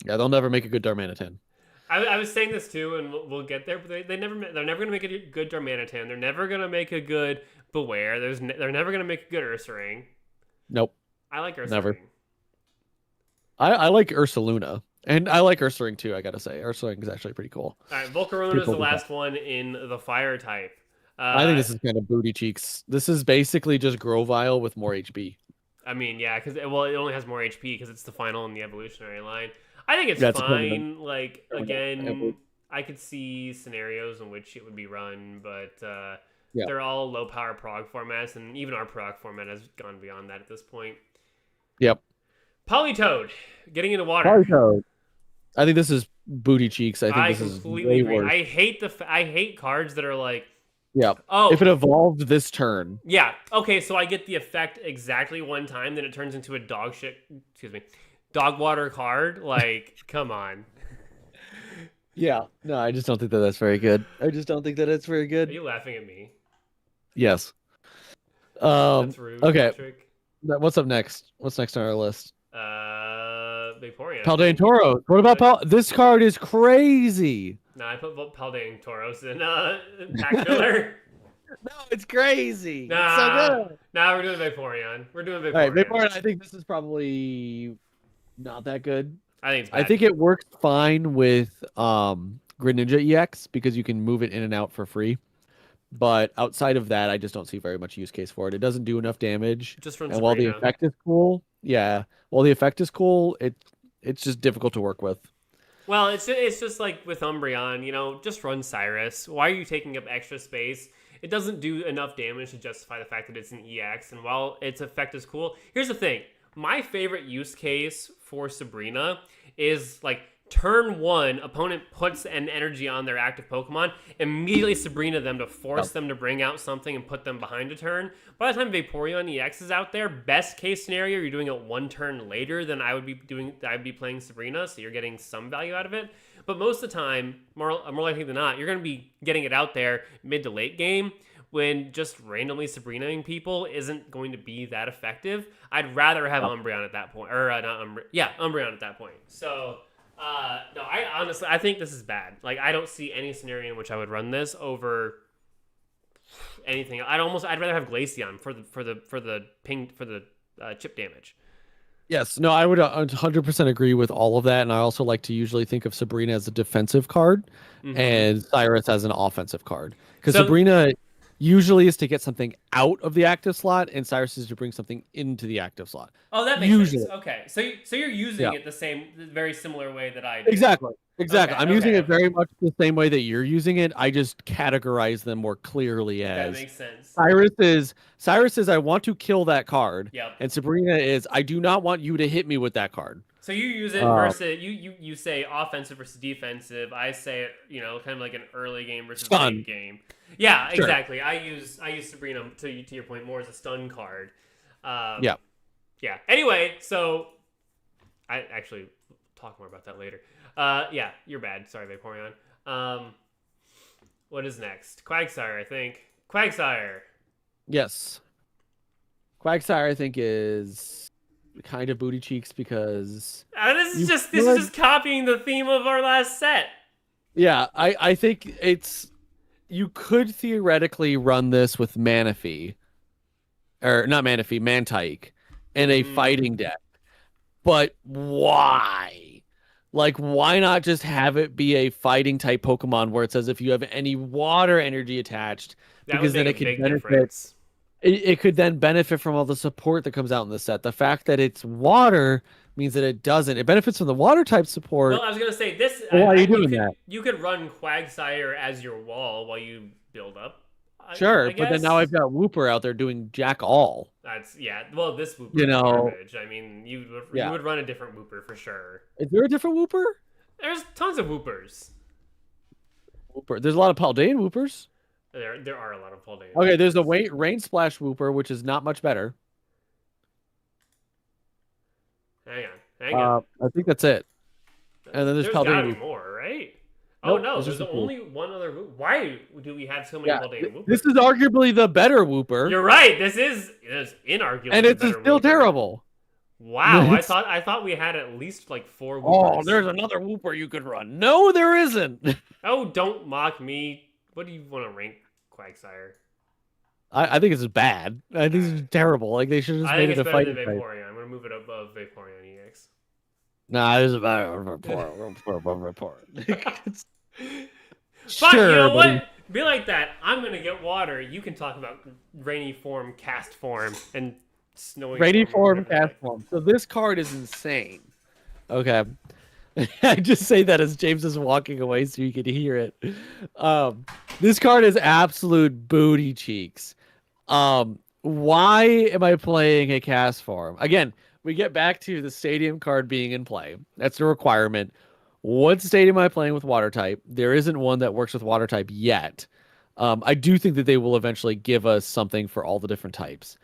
Yeah, they'll never make a good Darmanitan. I was saying this too, and we'll get there, but they're never going to make a good Darmanitan. They're never going to make a good Beware. They're never going to make a good Ursaring. Nope. I like Ursaring. Never. I like Ursaluna. And I like Ursaring too, I gotta say. Ursaring is actually pretty cool. All right, Volcarona is the last one in the fire type. I think this is kind of booty cheeks. This is basically just Grovyle with more HP. I mean, yeah, because it only has more HP because it's the final in the evolutionary line. I think it's That's a permanent. fine. Like, again, I could see scenarios in which it would be run, but Yeah. they're all low power prog formats, and even our prog format has gone beyond that at this point. Yep. Polytoad, getting into water. Polytoad. I think this is booty cheeks. I think I this is completely way agree. worse. I hate cards that are like, Yeah. oh, If it evolved this turn. yeah, okay, so I get the effect exactly one time, then it turns into a dog water card. Like, come on. Yeah. No, I just don't think that that's very good. I just don't think that it's very Are good. you laughing at me? Yes. That's rude, Okay. Patrick. What's up next? What's next on our list? Vaporeon. Paldean Tauros. What about This card is crazy. No, I put Paldean Tauros in pack filler. No, it's crazy. Nah, It's so good. Nah, we're doing Vaporeon. We're doing Vaporeon. All right, Vaporeon. I think this is probably not that good. I think it's bad. I think it works fine with Greninja EX because you can move it in and out for free. But outside of that, I just don't see very much use case for it. It doesn't do enough damage. Just run And while the Sabrina. effect is cool, it's just difficult to work with. Well, it's just like with Umbreon, just run Cyrus. Why are you taking up extra space? It doesn't do enough damage to justify the fact that it's an EX. And while its effect is cool, here's the thing. My favorite use case for Sabrina is like turn 1, opponent puts an energy on their active Pokemon, immediately Sabrina them to force them to bring out something and put them behind a turn. By the time Vaporeon EX is out there, best case scenario, you're doing it 1 turn later than I would be playing Sabrina, so you're getting some value out of it. But most of the time, more likely than not, you're going to be getting it out there mid to late game, when just randomly Sabrinaing people isn't going to be that effective. I'd rather have Umbreon at that point. Or, Umbreon at that point. So, no, I think this is bad. Like, I don't see any scenario in which I would run this over anything. I'd rather have Glaceon for the chip damage. Yes, no, I would 100% agree with all of that, and I also like to usually think of Sabrina as a defensive card and Cyrus as an offensive card. Because Sabrina usually is to get something out of the active slot, and Cyrus is to bring something into the active slot. Oh, that makes sense. Okay, so you're using it the very similar way that I do. Exactly. Okay, I'm using it very okay. much the same way that you're using it. I just categorize them more clearly as that makes sense. Cyrus is I want to kill that card. Yep. And Sabrina is I do not want you to hit me with that card. So you use it versus you say offensive versus defensive. I say it, kind of like an early game versus late game. Yeah, Sure. exactly. I use Sabrina to your point more as a stun card. Yeah. Yeah. Anyway, so I actually talk more about that later. Yeah, you're bad. Sorry, Vaporeon. What is next? Quagsire, I think. Quagsire. Yes. Quagsire, I think, is kind of booty cheeks because this is just copying the theme of our last set. Yeah, I think you could theoretically run this with Manaphy. Or not Manaphy, Mantike in a fighting deck. But why? Like, why not just have it be a fighting type Pokemon where it says if you have any water energy attached, because then it could benefit. It could then benefit from all the support that comes out in the set. The fact that it's water means that it doesn't. It benefits from the water type support. Well, I was gonna say this. Why are you doing that? You could run Quagsire as your wall while you build up. Sure, but then now I've got Wooper out there doing jack all. Well, this Wooper is garbage. I mean, you would run a different Wooper for sure. Is there a different Wooper? There's tons of Woopers. There's a lot of Paldean Woopers. There are a lot of Paldean. Okay, there's a Rain Splash Wooper, which is not much better. Hang on. I think that's it. And then there's Paldean. Gotta be more, right? Nope, oh no, there's only one other. Why do we have so many Paldean Woopers? This is arguably the better Wooper. You're right. This is inarguably, and it's still Wooper. Terrible. Wow, I thought we had at least like 4 Woopers. Oh, there's another Wooper you could run. No, there isn't. Oh, don't mock me. What do you want to rank Quagsire? I think it's bad. I think it's terrible. Like, they should have just made it a fight. Vaporeon. I'm gonna move it above Vaporeon EX. Nah, this is a better report. But you know what? Be like that. I'm gonna get water. You can talk about rainy form, cast form, and snowy rainy form, cast form. So this card is insane. Okay. I just say that as James is walking away so you can hear it. Um, this card is absolute booty cheeks. Why am I playing a cast form? Again, we get back to the stadium card being in play. That's a requirement. What stadium am I playing with water type? There isn't one that works with water type yet. I do think that they will eventually give us something for all the different types.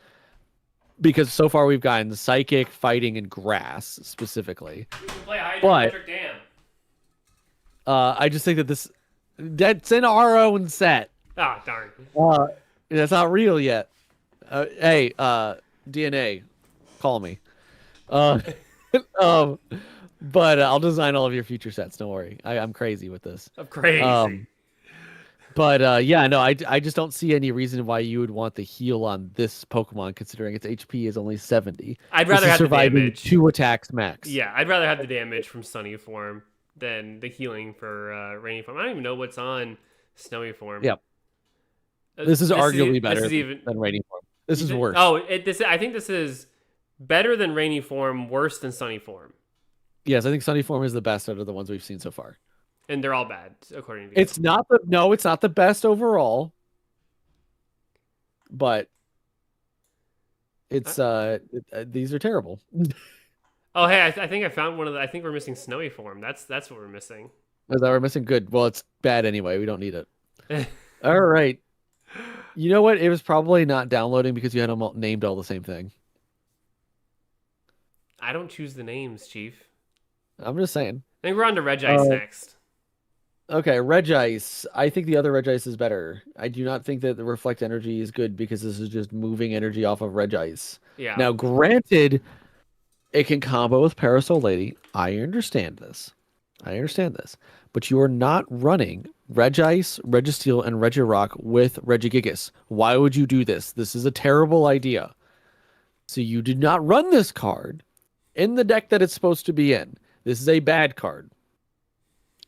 Because so far we've gotten psychic, fighting, and grass specifically. You can play But Hydroelectric Dam. I just think that that's in our own set. Ah, darn. That's not real yet. Hey, DNA, call me. Uh, um, but I'll design all of your future sets. Don't worry. I'm crazy with this. I'm crazy. But yeah, no, I just don't see any reason why you would want the heal on this Pokemon, considering its HP is only 70. I'd rather have the damage. 2 attacks max. Yeah, I'd rather have the damage from Sunny form than the healing for Rainy form. I don't even know what's on Snowy form. Yep. This is arguably better than Rainy form. This is worse. Oh, I think this is better than Rainy form, worse than Sunny form. Yes, I think Sunny form is the best out of the ones we've seen so far. And they're all bad, according to you. It's not the best overall, but it's these are terrible. Oh, hey, I think I found one of the. I think we're missing Snowy form. That's what we're missing. Is that we're missing? Good. Well, it's bad anyway. We don't need it. All right. You know what? It was probably not downloading because you had them all named all the same thing. I don't choose the names, Chief. I'm just saying. I think we're on to Regice next. Okay, Regice. I think the other Regice is better. I do not think that the Reflect Energy is good because this is just moving energy off of Regice. Yeah. Now, granted, it can combo with Parasol Lady. I understand this. But you are not running Regice, Registeel, and Regirock with Regigigas. Why would you do this? This is a terrible idea. So you did not run this card in the deck that it's supposed to be in. This is a bad card.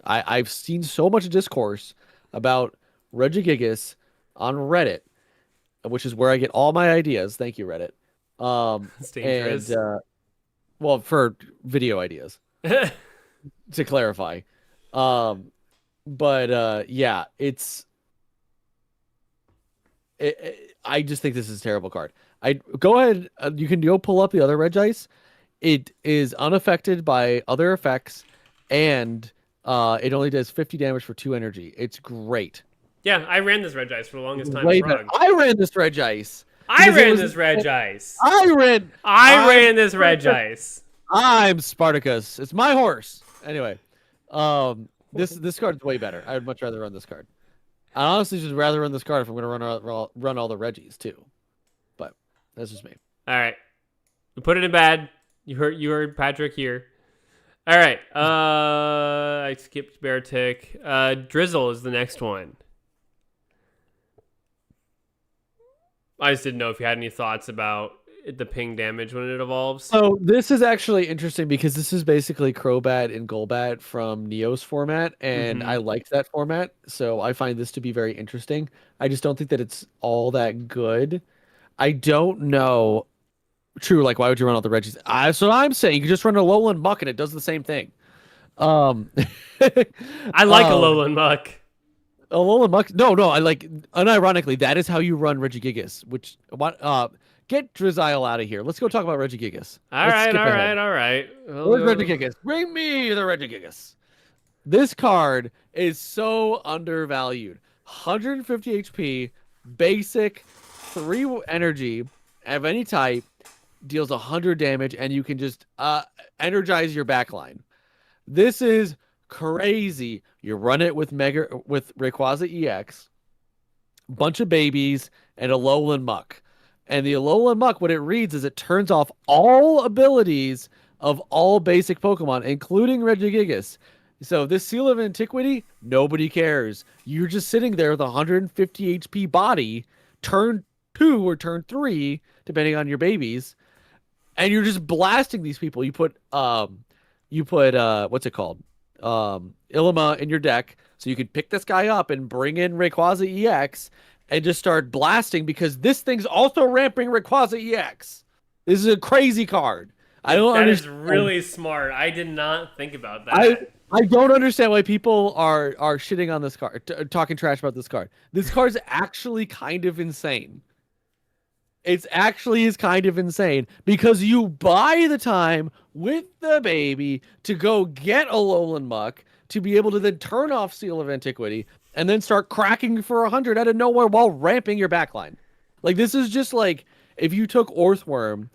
I've seen so much discourse about Regigigas on Reddit, which is where I get all my ideas. Thank you, Reddit. It's dangerous. And, well, for video ideas, to clarify. But yeah, I just think this is a terrible card. I go ahead. You can go pull up the other Regice. It is unaffected by other effects, and it only does 50 damage for 2 energy. It's great. Yeah, I ran this Regice for the longest time. I ran this Regice. I ran this Regice. I ran this Regice. I'm Spartacus. It's my horse. Anyway, this card is way better. I would much rather run this card. I honestly just rather run this card if I'm going to run all the Reggies too. But that's just me. All right, we put it in bad. You heard Patrick here. All right. I skipped Beartic. Drizzle is the next one. I just didn't know if you had any thoughts about the ping damage when it evolves. So this is actually interesting because this is basically Crobat and Golbat from Neo's format, and I liked that format, so I find this to be very interesting. I just don't think that it's all that good. I don't know. True, like why would you run all the Reggies? So I'm saying you can just run a Lowland Muck and it does the same thing. I like a Lowland Muck. A Lowland Muck? No, I like. Unironically, that is how you run Regigigas. Which get Drizzile out of here. Let's go talk about Regigigas. All right. Where's Regigigas? Bring me the Regigigas. This card is so undervalued. 150 HP, basic, 3 energy of any type, deals 100 damage, and you can just energize your backline. This is crazy. You run it with Rayquaza EX, bunch of babies, and a Alolan Muck. And the Alolan Muck, what it reads is it turns off all abilities of all basic Pokemon, including Regigigas. So this Seal of Antiquity, nobody cares. You're just sitting there with a 150 HP body, turn 2 or turn 3, depending on your babies, and you're just blasting these people. You put what's it called? Ilima in your deck, so you could pick this guy up and bring in Rayquaza EX and just start blasting because this thing's also ramping Rayquaza EX. This is a crazy card. I don't That is understand. really smart. I did not think about I that. I don't understand why people are shitting on this card, talking trash about this card. This card's actually kind of insane. It's actually is kind of insane because you buy the time with the baby to go get a Alolan Muck to be able to then turn off Seal of Antiquity and then start cracking for 100 out of nowhere while ramping your backline. Like this is just like if you took Orthworm,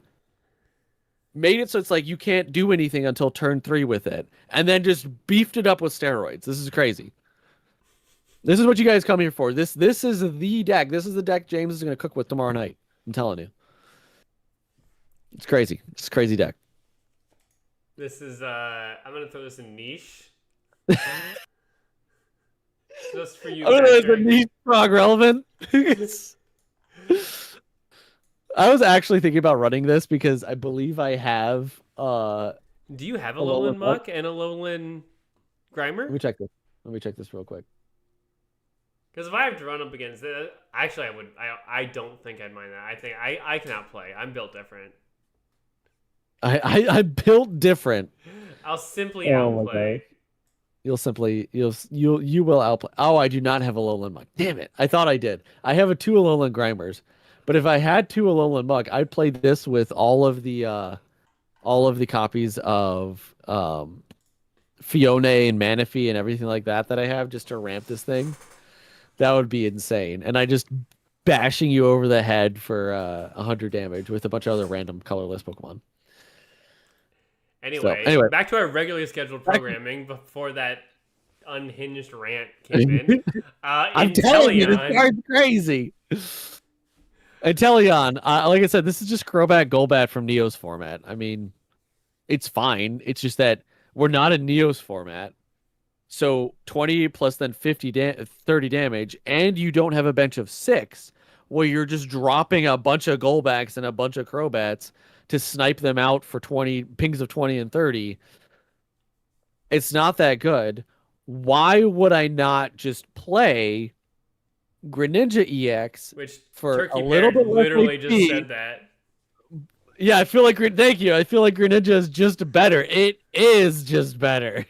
made it so it's like you can't do anything until turn 3 with it, and then just beefed it up with steroids. This is crazy. This is what you guys come here for. This is the deck. This is the deck James is going to cook with tomorrow night. I'm telling you. It's crazy. It's a crazy deck. This is I'm gonna throw this in niche. Just for you, I don't know if the Patrick. niche frog relevant. I was actually thinking about running this because I believe I have Do you have a a Alolan Alolan Muck. Muck and a Alolan Let Grimer? me check this. Let me check this real quick. Because if I have to run up against it, actually, I would. I don't think I'd mind that. I think I can outplay. I'm built different. I built different. I'll simply Oh my outplay. god. You will outplay. Oh, I do not have a Alolan Muck. Damn it. I thought I did. I have a 2 Alolan Grimers. But if I had 2 Alolan Muck, I'd play this with all of the copies of Fiona and Manaphy and everything like that I have just to ramp this thing. That would be insane. And I just bashing you over the head for 100 damage with a bunch of other random colorless Pokemon. So Anyway, anyway, back to our regularly scheduled programming before that unhinged rant came in. I'm telling you, this card's crazy. Inteleon, like I said, this is just Crobat Golbat from Neo's format. I mean, it's fine. It's just that we're not in Neo's format. So 20 plus then 30 damage, and you don't have a bench of 6 where you're just dropping a bunch of Golbats and a bunch of Crobats to snipe them out for 20 pings of 20 and 30. It's not that good. Why would I not just play Greninja EX Which for Turkey a little Parrot bit less literally just HP? said that. Yeah, I feel like thank you. I feel like Greninja is just better. It is just better.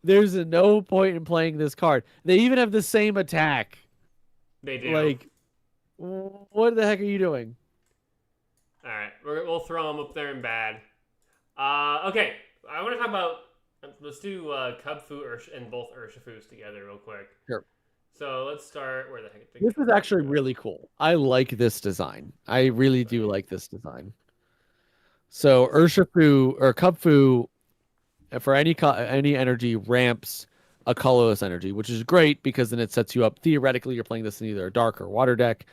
There's no point in playing this card. They even have the same attack. They do. Like, what the heck are you doing? All right, we'll throw them up there in bad. Okay, I want to talk about. Let's do Cubfu and both Urshifus together real quick. Sure. So let's start. Where the heck? This is actually really cool. I like this design. I really do like this design. So Urshifu or Cubfu, for any energy ramps a colorless energy, which is great because then it sets you up. Theoretically, you're playing this in either a dark or water deck,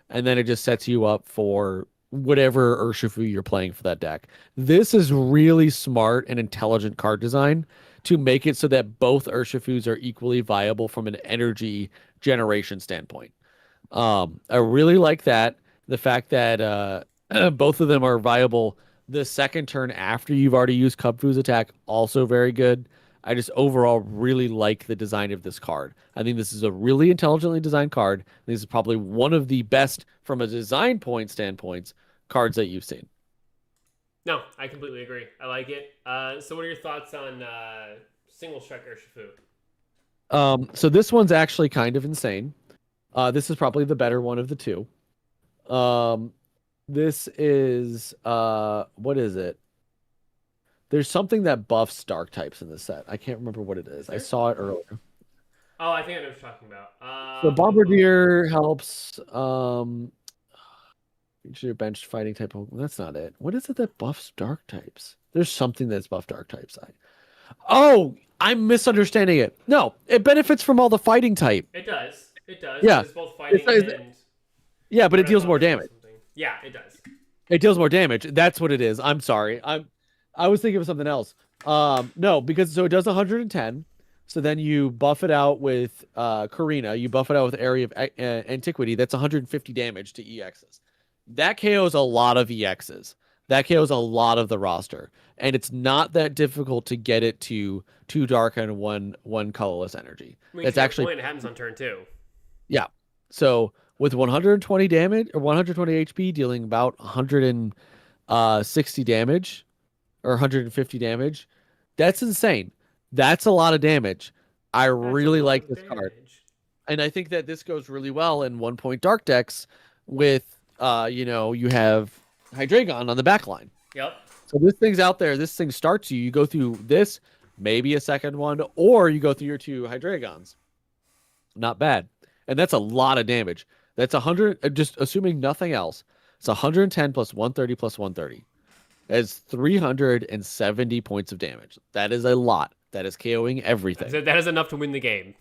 and then it just sets you up for whatever Urshifu you're playing for that deck. This is really smart and intelligent card design to make it so that both Urshifus are equally viable from an energy generation standpoint. I really like that. The fact that both of them are viable the second turn after you've already used Cubfu's attack, also very good. I just overall really like the design of this card. I think this is a really intelligently designed card. This is probably one of the best, from a design point standpoints, cards that you've seen. No, I completely agree. I like it. So what are your thoughts on single strike Urshifu? So this one's actually kind of insane. This is probably the better one of the two. This is what is it? There's something that buffs dark types in this set. I can't remember what it is. I saw it earlier. Oh, I think I know what you're talking about. So Bombardier helps feature bench fighting type of, that's not it. What is it that buffs dark types? There's something that's buff dark types. Oh, I'm misunderstanding it. No, it benefits from all the fighting type. It does. It does. Yeah. It's both fighting and yeah, but it deals more damage. Yeah, it does. It deals more damage. That's what it is. I'm sorry. I was thinking of something else. No, because so it does 110. So then you buff it out with Karina. You buff it out with Area of Antiquity. That's 150 damage to EXs. That KOs a lot of EXs. That KOs a lot of the roster. And it's not that difficult to get it to 2 dark and one colorless energy. I mean, That's actually it happens on turn 2. Yeah. So with 120 damage or 120 HP, dealing about 160 damage, or 150 damage. That's insane. That's a lot of damage. I That's a really lot like of this card. damage. And I think that this goes really well in 1 point dark decks with you have Hydreigon on the back line. Yep. So this thing's out there, this thing starts you. You go through this, maybe a second one, or you go through your 2 Hydreigons. Not bad. And that's a lot of damage. That's 100, just assuming nothing else. It's 110 plus 130 plus 130. That's 370 points of damage. That is a lot. That is KOing everything. That is enough to win the game.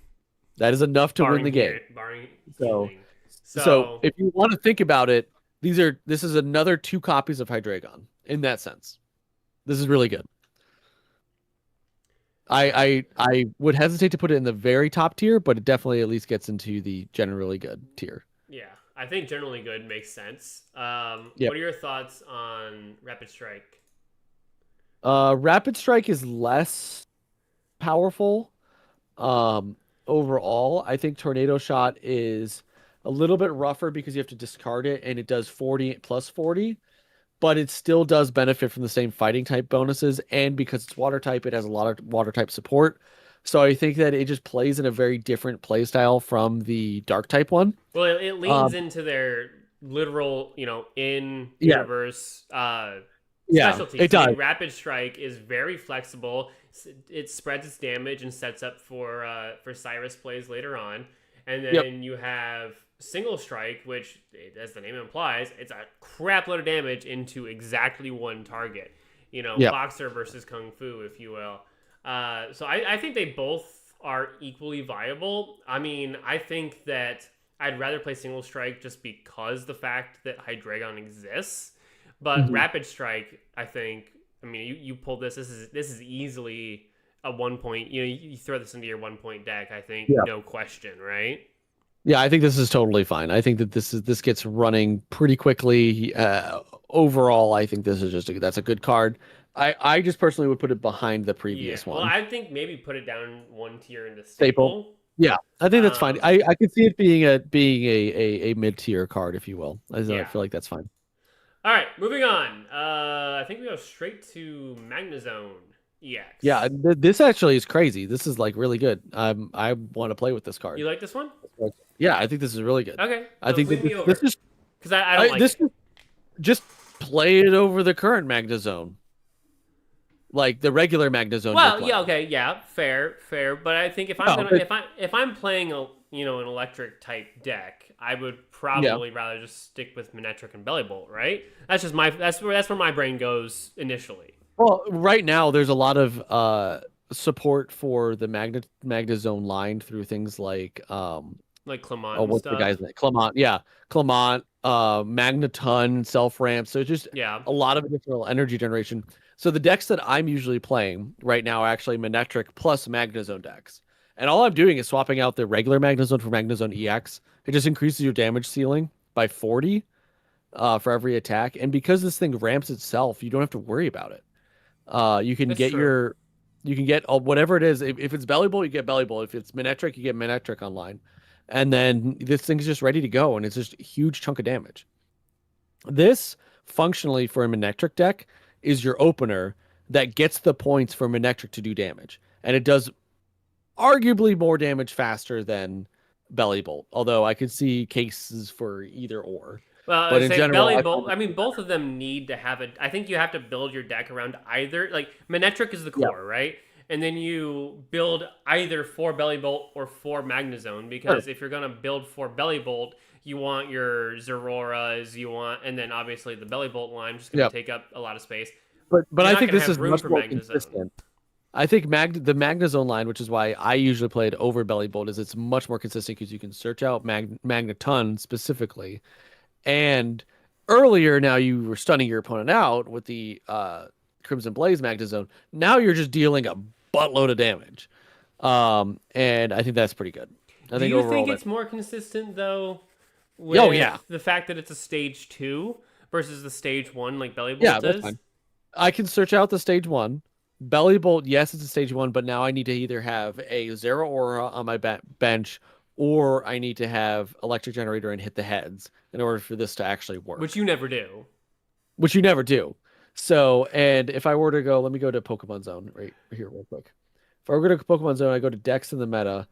That is enough to win the game. Barring So, healing. so if you want to think about it, this is another 2 copies of Hydreigon in that sense. This is really good. I would hesitate to put it in the very top tier, but it definitely at least gets into the generally good tier. Yeah, I think generally good makes sense. Yep. What are your thoughts on Rapid Strike? Rapid Strike is less powerful. Overall, I think Tornado Shot is a little bit rougher because you have to discard it, and it does 40 plus 40. But it still does benefit from the same fighting type bonuses, and because it's water type, it has a lot of water type support. So I think that it just plays in a very different play style from the dark type one. Well, it leans into their literal, in universe specialties. It does. Rapid Strike is very flexible. It spreads its damage and sets up for Cyrus plays later on, and then you have Single Strike, which, as the name implies, it's a crap load of damage into exactly one target. Boxer versus Kung Fu, if you will. So I think they both are equally viable. I mean, I think that I'd rather play Single Strike just because the fact that Hydreigon exists. But Rapid Strike, I think, you pulled this. This is easily a 1 point. You throw this into your 1 point deck. I think no question, right? Yeah, I think this is totally fine. I think that this gets running pretty quickly. Overall, I think this is that's a good card. I just personally would put it behind the previous one. Well, I think maybe put it down one tier into staple. Yeah, I think that's fine. I could see it being a mid tier card, if you will. I feel like that's fine. All right, moving on. I think we go straight to Magnezone EX. Yeah, this actually is crazy. This is like really good. I want to play with this card. You like this one? Yeah, I think this is really good. Okay, I think this is because I don't like this. Just play it over the current Magnezone, like the regular Magnezone. Well, yeah, okay, yeah, fair. But I think if I'm playing an electric type deck, I would probably rather just stick with Manectric and Bellibolt, right? That's where my brain goes initially. Well, right now there's a lot of support for the Magnezone line through things like Clement. what's the guy's name? Clement, yeah, Clement, Magneton, self ramp. So just a lot of additional energy generation. So the decks that I'm usually playing right now are actually Manectric plus Magnezone decks. And all I'm doing is swapping out the regular Magnezone for Magnezone EX. It just increases your damage ceiling by 40 for every attack. And because this thing ramps itself, you don't have to worry about it. You can get whatever it is. If it's Bellibolt, you get Bellibolt. If it's Manectric, you get Manectric online. And then this thing's just ready to go, and it's just a huge chunk of damage. This, functionally, for a Manectric deck, is your opener that gets the points for Manectric to do damage. And it does arguably more damage faster than Bellibolt, although I could see cases for either or. Well, but in general, Bellibolt, both of them need to have I think you have to build your deck around either. Like, Manectric is the core, right? And then you build either for Bellibolt or for Magnezone, because if you're going to build for Bellibolt, you want your Zeroras, and then obviously the Bellibolt line, just going to take up a lot of space. But I think this is much more consistent. I think the Magnezone line, which is why I usually play it over Bellibolt, is it's much more consistent because you can search out Magneton specifically. And earlier, now you were stunning your opponent out with the Crimson Blaze Magnezone. Now you're just dealing a buttload of damage. And I think that's pretty good. Do you think it's more consistent, though, with the fact that it's a stage 2 versus the stage 1 like Bellibolt does? That's fine. I can search out the stage 1. Bellibolt, yes, it's a stage 1, but now I need to either have a Zero Aura on my bench, or I need to have Electric Generator and hit the heads in order for this to actually work. Which you never do. So, and if I were to go, let me go to Pokemon Zone right here real quick. If I were to go to Pokemon Zone, I go to Dex in the meta.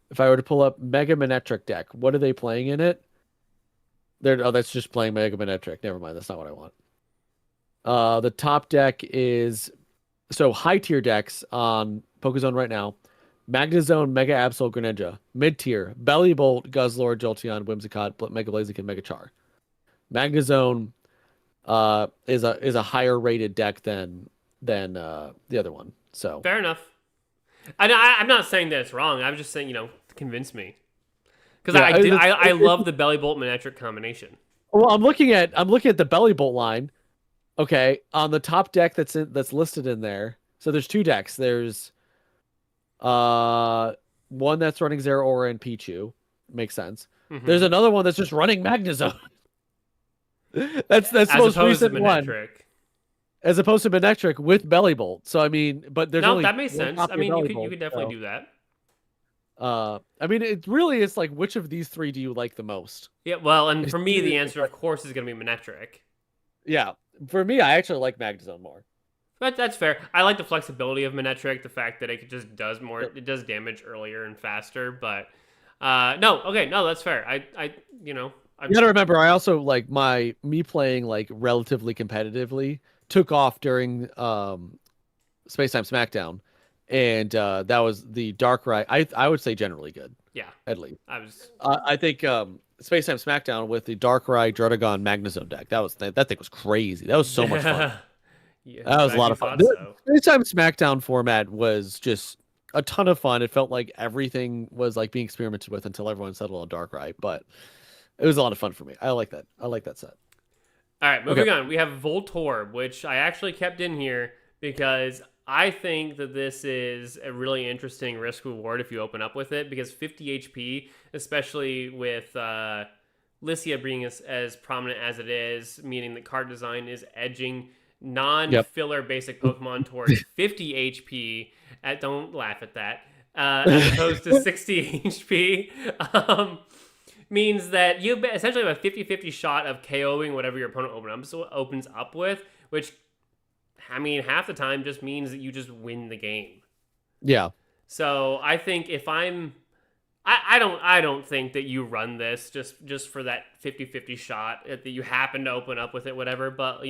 If I were to pull up Mega Manectric deck, what are they playing in it? That's just playing Mega Manectric. Never mind, that's not what I want. The top deck is so high tier decks on Pokezone right now. Magnezone, Mega Absol, Greninja. Mid tier, Bellibolt, Guzzlord, Jolteon, Whimsicott, Mega Blaziken, Mega Char. Magnezone is a higher rated deck than the other one. So Fair enough. I'm not saying that it's wrong. I'm just saying, convince me. Because yeah, I love the Belly Bolt Manectric combination. well, I'm looking at the Bellibolt line. Okay, on the top deck that's listed in there. So there's two decks. There's one that's running Zeraora and Pichu. Makes sense. There's another one that's just running Magnezone. that's the most recent one. As opposed to Manectric with Bellibolt. So I mean, but there's only that makes one sense. copy I of mean, you Bellibolt, could definitely so, do that. I mean, it really is like, which of these three do you like the most? Yeah, well, and It's for me, the really answer, of course, is going to be Manectric. Yeah, for me, I actually like Magnezone more. But that's fair. I like the flexibility of Manectric, the fact that it just does more, it does damage earlier and faster. But no, that's fair. You gotta remember, I also like me playing like relatively competitively took off during Space Time Smackdown, and that was the Darkrai. I would say generally good. Yeah, at least I I think Space Time Smackdown with the Darkrai Druddigon Magnezone deck. That thing was crazy. That was so much fun. Yeah, That was a lot of fun. The Space Time Smackdown format was just a ton of fun. It felt like everything was like being experimented with until everyone settled on Darkrai, but it was a lot of fun for me. I like that. I like that set. All right, moving on. We have Voltorb, which I actually kept in here because I think that this is a really interesting risk reward if you open up with it, because 50 HP, especially with Lycia being as prominent as it is, meaning that card design is edging non-filler basic Pokemon towards 50 HP. Don't laugh at that. As opposed to 60 HP. Means that you essentially have a 50-50 shot of KOing whatever your opponent opens up with, which, I mean, half the time just means that you just win the game. Yeah. So I think if I don't think that you run this just for that 50-50 shot that you happen to open up with it, whatever. But,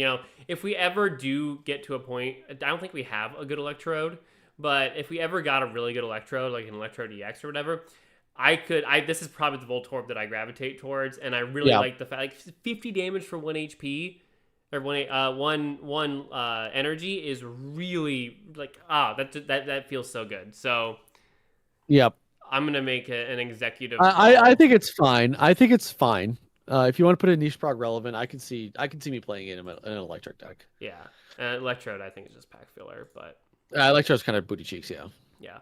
if we ever do get to a point, I don't think we have a good Electrode, but if we ever got a really good Electrode, like an Electrode EX or whatever, this is probably the Voltorb that I gravitate towards, and I really like the fact, like, 50 damage for 1 HP or one energy is really like that feels so good. So yep, I'm gonna make an executive. I think it's fine. I think it's fine. If you want to put a niche prog relevant, I can see me playing it in an electric deck. Yeah, Electrode I think is just pack filler, but Electrode's kind of booty cheeks. Yeah.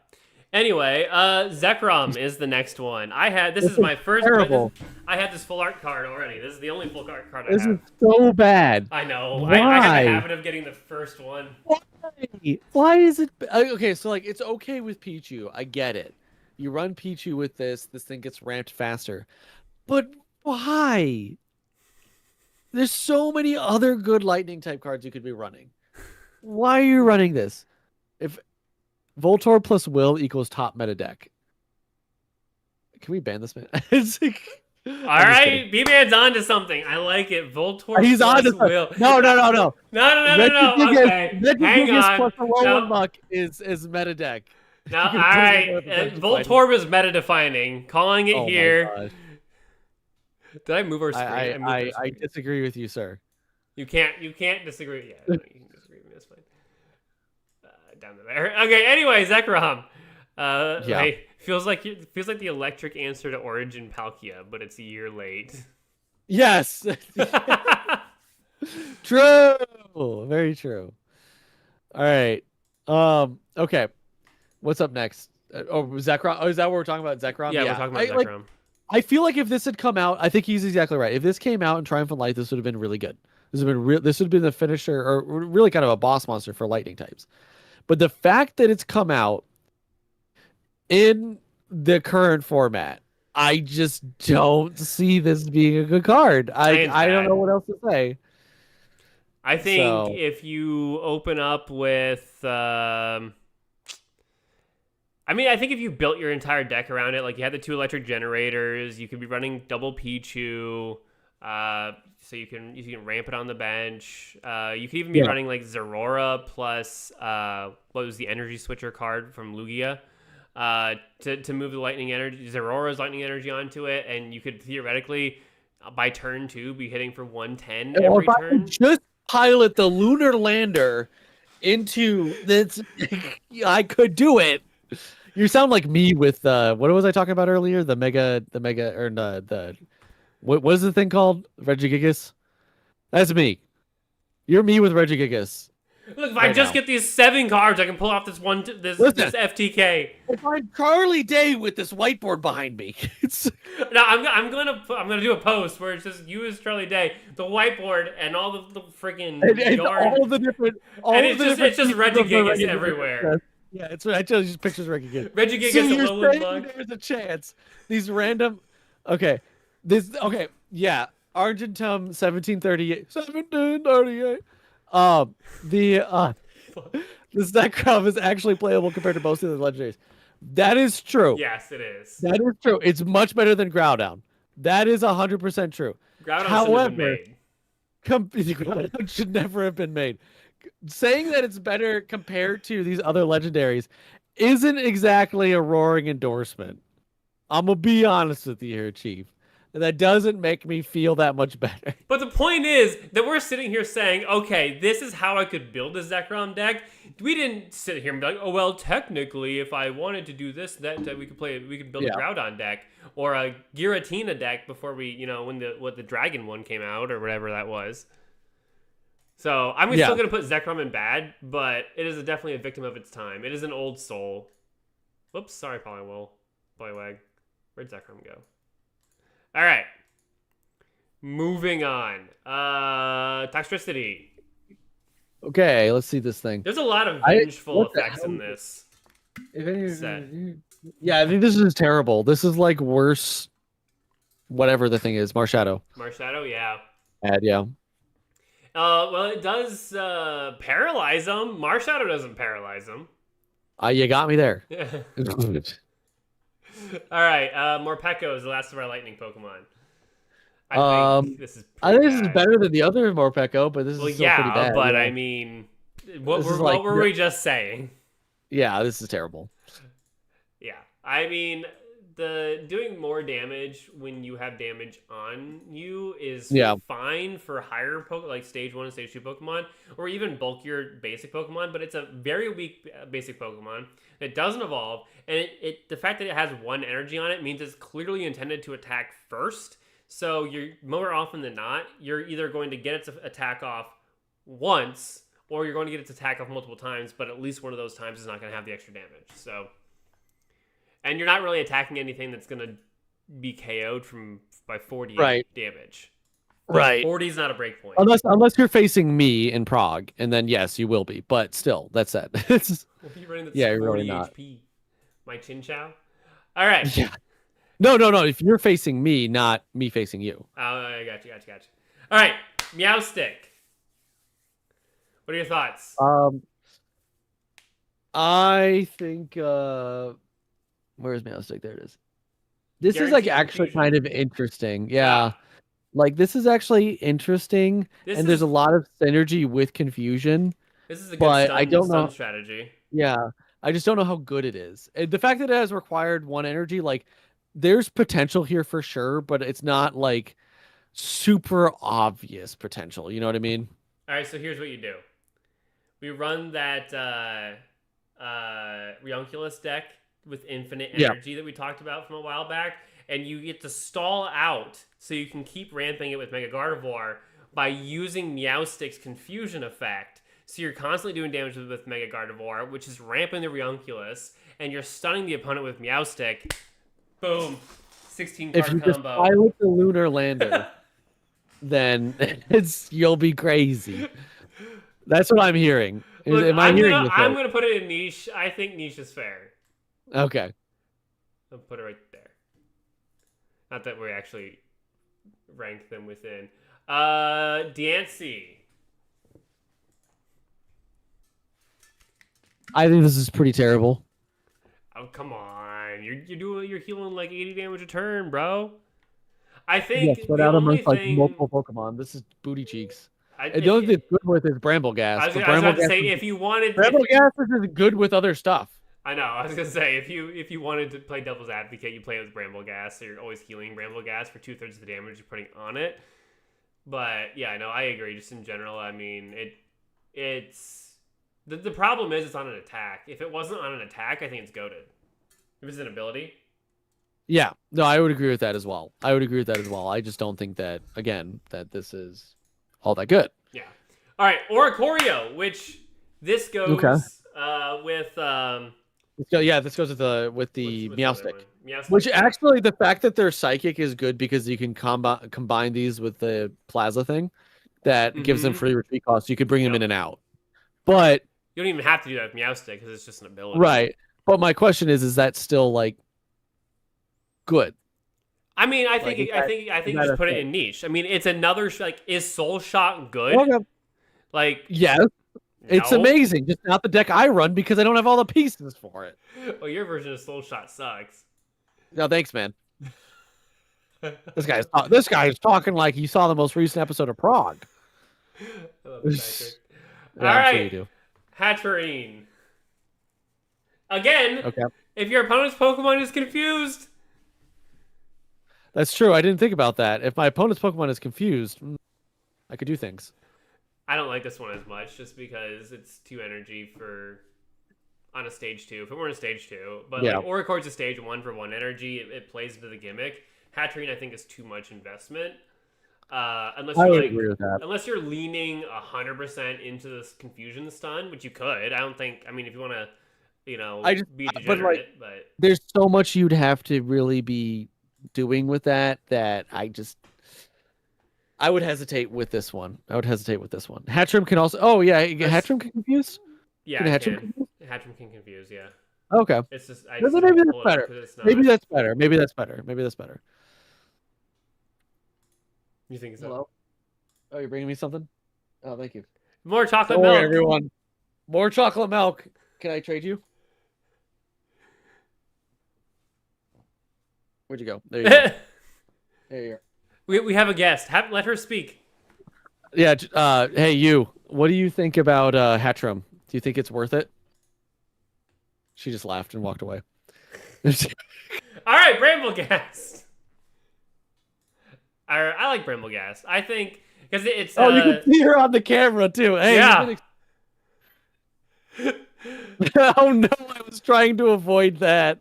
Anyway, Zekrom is the next one. This is my first. Terrible. I had this full art card already. This is the only full art card I have. This is so bad. I know. Why? I have the habit of getting the first one. Why is it okay? So like, it's okay with Pichu. I get it. You run Pichu with this thing gets ramped faster. But why? There's so many other good lightning type cards you could be running. Why are you running this? If Voltorb plus Will equals top meta deck. Can we ban this man? All right, B-Man's on to something. I like it. Voltorb He's plus on to Will. No. No. Okay, hang on. Plus the Muck is meta deck. Now, all right. Voltorb is meta defining. Calling it here. Did I move our screen? I disagree with you, sir. You can't disagree. Yeah, you can disagree with me. That's fine. Down there. Okay. Anyway, Zekrom. Feels like the electric answer to Origin Palkia, but it's a year late. Yes. True. Very true. All right. Okay. What's up next? Zekrom. Oh, is that what we're talking about? Zekrom? Yeah, we're talking about Zekrom. I feel like if this had come out, I think he's exactly right. If this came out in Triumphant Light, this would have been really good. This would have been the finisher, or really kind of a boss monster for lightning types. But the fact that it's come out in the current format, I just don't see this being a good card. I don't know what else to say. I think So if you open up with, I think if you built your entire deck around it, like you had the 2 electric generators, you could be running double Pichu, so you can ramp it on the bench. You could even be yeah. running like Zerora plus what was the energy switcher card from Lugia, to move the lightning energy, Zerora's lightning energy onto it, and you could theoretically by turn 2 be hitting for 110 Or every if I could turn. just pilot the lunar lander into this, I could do it. You sound like me with what was I talking about earlier? The mega, or the what is the thing called? Regigigas? That's me. You're me with Regigigas Look, if I right just now. get these 7 cards, I can pull off this Listen, FTK. if I'm Charlie Day with this whiteboard behind me, it's No, I'm gonna do a post where it's just you as Charlie Day, the whiteboard, and all the freaking and yarn, and all of the it's different just pieces of the Regigigas Regigigas. everywhere. Yeah, it's I chose just pictures of Regigigas. So Regigigas you're Alolan saying Mug. there's a chance these random, okay, yeah, Argentum 1738. The this Zekrom is actually playable compared to most of the legendaries. That is true. Yes, it is. That is true. It's much better than Groudon. That is 100% true. Groudon shouldn't have been However, made. Groudon should never have been made. Saying that it's better compared to these other legendaries isn't exactly a roaring endorsement. I'm gonna be honest with you here, Chief. That doesn't make me feel that much better. But the point is that we're sitting here saying, okay, this is how I could build a Zekrom deck. We didn't sit here and be like, oh well, technically, if I wanted to do this, that we could build a Groudon deck or a Giratina deck before we, when the Dragon one came out or whatever that was. So I'm still gonna put Zekrom in bad, but it is definitely a victim of its time. It is an old soul. Whoops, sorry, Poliwag. Where'd Zekrom go? All right. Moving on. Toxicity. Okay, let's see this thing. There's a lot of vengeful effects in this set. Yeah, I think this is terrible. This is like worse. Whatever the thing is, Marshadow. Marshadow, yeah. Yeah. Well, it does paralyze them. Marshadow doesn't paralyze them. You got me there. All right, Morpeko is the last of our lightning Pokemon. I think this is this is better than the other Morpeko, but this is still pretty bad. But yeah. I mean, what were we just saying? Yeah, this is terrible. Yeah, I mean, the doing more damage when you have damage on you is fine for higher like stage 1 and stage 2 Pokemon, or even bulkier basic Pokemon, but it's a very weak basic Pokemon. It doesn't evolve, and the fact that it has 1 energy on it means it's clearly intended to attack first. So you're more often than not, you're either going to get its attack off once, or you're going to get its attack off multiple times, but at least one of those times is not going to have the extra damage. So, and you're not really attacking anything that's going to be KO'd by 40 damage. Right. 40 is not a break point. Unless you're facing me in Prague, and then yes, you will be. But still, that's it. You're running that's you're 40 really not. HP. My Chinchou? All right. Yeah. No. If you're facing me, not me facing you. Oh, I got you. All right, Meowstic. What are your thoughts? I think where's Meowstic? There it is. This is like actually kind of interesting. Yeah. Like this is actually interesting, and there's a lot of synergy with confusion. This is a good stun strategy. Yeah. I just don't know how good it is. And the fact that it has required 1 energy, like there's potential here for sure, but it's not like super obvious potential. You know what I mean? All right, so here's what you do. We run that Rionculus deck with infinite energy that we talked about from a while back, and you get to stall out so you can keep ramping it with Mega Gardevoir by using Meowstic's confusion effect. So you're constantly doing damage with Mega Gardevoir, which is ramping the Rionculus, and you're stunning the opponent with Meowstic. Boom. 16 card combo. If you just pilot the lunar lander, then you'll be crazy. That's what I'm hearing. Look, Am I hearing this? I'm going to put it in niche. I think niche is fair. Okay. I'll put it right there. Not that we actually rank them within. Diancie. I think this is pretty terrible. Oh, come on. You're healing like 80 damage a turn, bro. I Yeah, think spread the out only amongst like thing multiple Pokemon. This is booty cheeks. And the if only you, thing it's good with is Bramble Gas, but I was Bramble about to Gas, say if you wanted if Bramble Gas is good with other stuff. I know, I was gonna say if you wanted to play devil's advocate, you play it with Bramble Gas, so you're always healing Bramble Gas for 2/3 of the damage you're putting on it. But yeah, no, I agree. Just in general, I mean, it's the problem is it's on an attack. If it wasn't on an attack, I think it's goated. If it's an ability, Yeah, no, I would agree with that as well. I just don't think that again that this is all that good. yeah. All right, Oricorio, which this Okay. goes with Yeah, this goes with the what's the other one? Meowstic. Which Meowstic, yeah. actually, the fact that they're psychic is good because you can combine these with the Plaza thing, that gives them Mm-hmm. free retreat costs. You could bring them Yep. in and out. But You don't even have to do that with Meowstic because it's just an ability. right. But my question is that still like good? I mean, I Like, think is you that just a put it thing? in niche. I mean, it's another like is Soul Shot good? Okay. Like Yes, it's no. amazing. Just not the deck I run because I don't have all the pieces for it. Well, your version of Soul Shot sucks. No, thanks, man. This guy is talking like he saw the most recent episode of Prague. I love this actor. Yeah, All I'm sure you right, do. Hatterene. Again, Okay. if your opponent's Pokemon is confused, That's true. I didn't think about that. If my opponent's Pokemon is confused, I could do things. I don't like this one as much just because it's 2 energy for on a stage 2. If it weren't a stage 2, but Yeah. like Oricore's a stage 1 for 1 energy, it plays into the gimmick. Hatterene, I think, is too much investment. Unless I you're would like, agree with that. unless you're leaning 100% into this confusion stun, which you could. I don't think. I mean, if you want to, be But like, degenerate, but there's so much you'd have to really be doing with that I would hesitate with this one. Hatchrim can also. Oh yeah, Hatchrim can confuse. yeah, Can it Hatchrim can. confuse? Hatchrim can confuse. Yeah, Okay. it's just I Maybe just have to that's pull it up better. because it's not. Maybe that's better. Maybe that's better. Maybe that's better. You think so? Hello. Oh, you're bringing me something? Oh, thank you. More chocolate Don't worry, milk. everyone. More chocolate milk. Can I trade you? Where'd you go? There you go. There you go. we have a guest. Let her speak. Yeah. Hey, you. What do you think about Hatchrim? Do you think it's worth it? She just laughed and walked away. All right, Brambleghast. I like Brambleghast. I think because it's Oh, you can see her on the camera too. Hey, yeah. Oh no, I was trying to avoid that.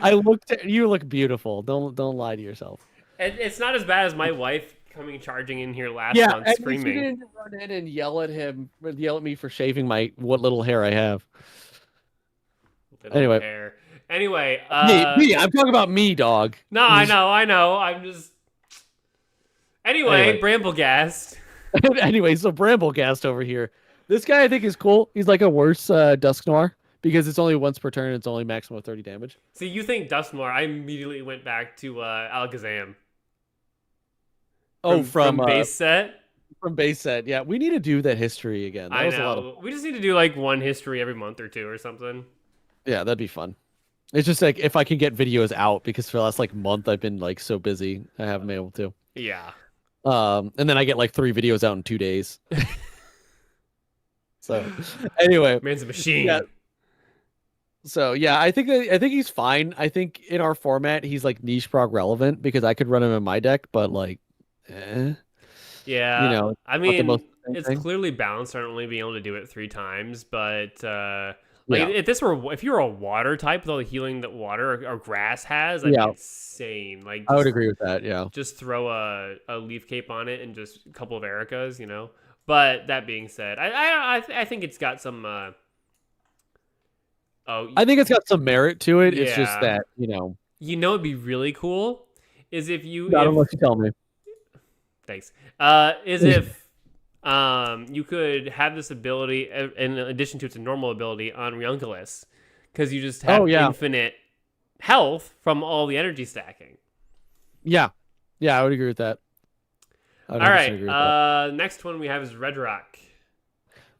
I looked at you. Look beautiful. Don't lie to yourself. It's not as bad as my wife coming charging in here last Yeah, month and screaming. she didn't run in and yell at me for shaving what little hair I have. Anyway. Hair. Anyway, me. I'm talking about me, dog. No, I know. I'm just. Anyway. Brambleghast. Anyway, so Bramblegast over here. This guy I think is cool. He's like a worse Dusknoir because it's only once per turn. It's only maximum of 30 damage. See, you think Dusknoir? I immediately went back to Alakazam. From base set. From base set, yeah. We need to do that history again. That I was know. a lot of... We just need to do like one history every month or two or something. Yeah, that'd be fun. It's just like if I can get videos out because for the last like month I've been like so busy I haven't been able to. Yeah. And then I get like 3 videos out in 2 days. So anyway, Man's a machine. Yeah. So yeah, I think he's fine. I think in our format he's like niche prog relevant because I could run him in my deck, but like, yeah. I mean, it's thing. clearly balanced on only being able to do it 3 times, but if you were a water type, with all the healing that water or grass has, that'd be insane. Like I would agree with that. Yeah, just throw a leaf cape on it and just a couple of Ericas, But that being said, I think it's got some. I think it's got some merit to it. It's just that it'd be really cool is if you. Not unless you tell me. Thanks. If you could have this ability in addition to its normal ability on Ryunculus, because you just have infinite health from all the energy stacking. Yeah, I would agree with that. All right. Next one we have is Red Rock.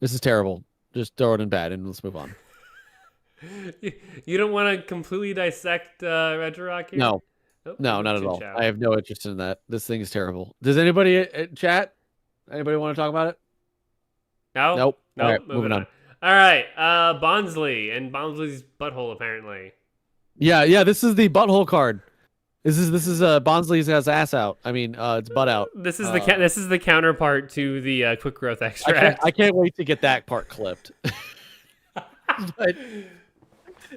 This is terrible. Just throw it in bed and let's move on. You don't want to completely dissect Regirock here? No, Oh, no, not at all. I have no interest in that. This thing is terrible. Does anybody chat? Anybody want to talk about it? No? Nope. All Nope. right, Moving moving on. on. All right. Bonsley and Bonsley's butthole, apparently. Yeah. This is the butthole card. This is Bonsley's has ass out. I mean, it's butt out. This is the counterpart to the quick growth extract. I can't wait to get that part clipped. But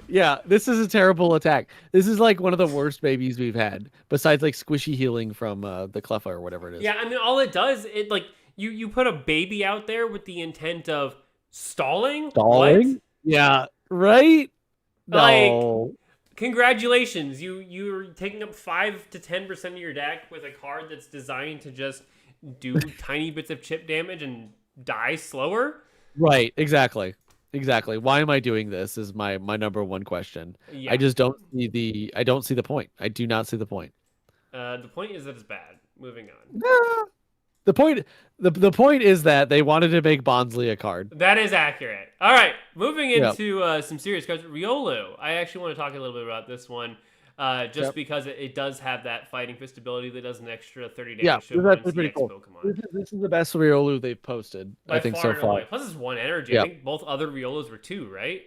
yeah, this is a terrible attack. This is like one of the worst babies we've had, besides like squishy healing from the Cleffa or whatever it is. Yeah, I mean, all it does, it like you put a baby out there with the intent of stalling. Stalling? What? Yeah, right? Like, No. congratulations, you're taking up 5 to 10% of your deck with a card that's designed to just do tiny bits of chip damage and die slower. Right, exactly. Why am I doing this is my number one question. Yeah. I just don't see the point. I do not see the point. The point is that it's bad. Moving on. The point is that they wanted to make Bonsly a card. That is accurate. All right, moving into some serious cards. Riolu. I actually want to talk a little bit about this one, just because it does have that fighting fist ability that does an extra 30 damage. Yeah, that's pretty cool. Pokemon. This is the best Riolu they've posted, I think, so far. Plus, it's 1 energy. I think both other Riolos were 2, right?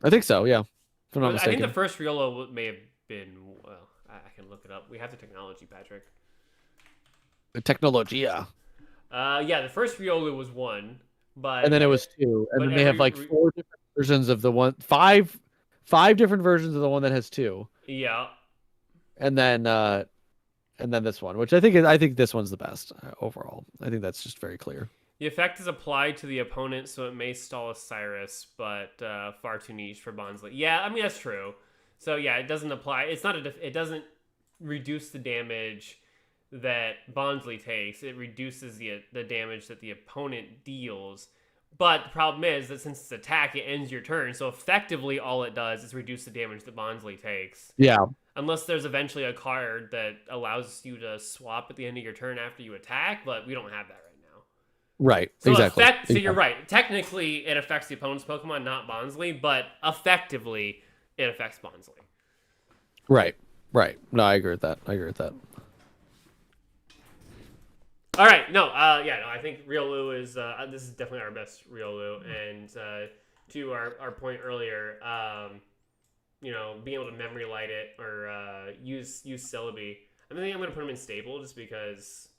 I think so. Yeah, if I'm not mistaken. I think the first Riolo may have been. Well, I can look it up. We have the technology, Patrick. The Technologia. Yeah, the first Riolu was 1, and then it was 2, and then they have like 4 different versions of the one, five different versions of the one that has 2. Yeah. And then this one, which I think this one's the best overall. I think that's just very clear. The effect is applied to the opponent, so it may stall a Cyrus, but far too niche for Bonsly. Yeah, I mean that's true. So yeah, it doesn't apply. It's not it doesn't reduce the damage that Bonsly takes. It reduces the damage that the opponent deals. But the problem is that since it's attack, it ends your turn. So effectively, all it does is reduce the damage that Bonsly takes. Yeah. Unless there's eventually a card that allows you to swap at the end of your turn after you attack, but we don't have that right now. Right. So exactly. So you're right. Technically, it affects the opponent's Pokemon, not Bonsly, but effectively, it affects Bonsly. Right. No, I agree with that. All right, no, I think Riolu is this is definitely our best Riolu, and to our point earlier, being able to memory light it or use Celebi. I think I'm gonna put him in stable just because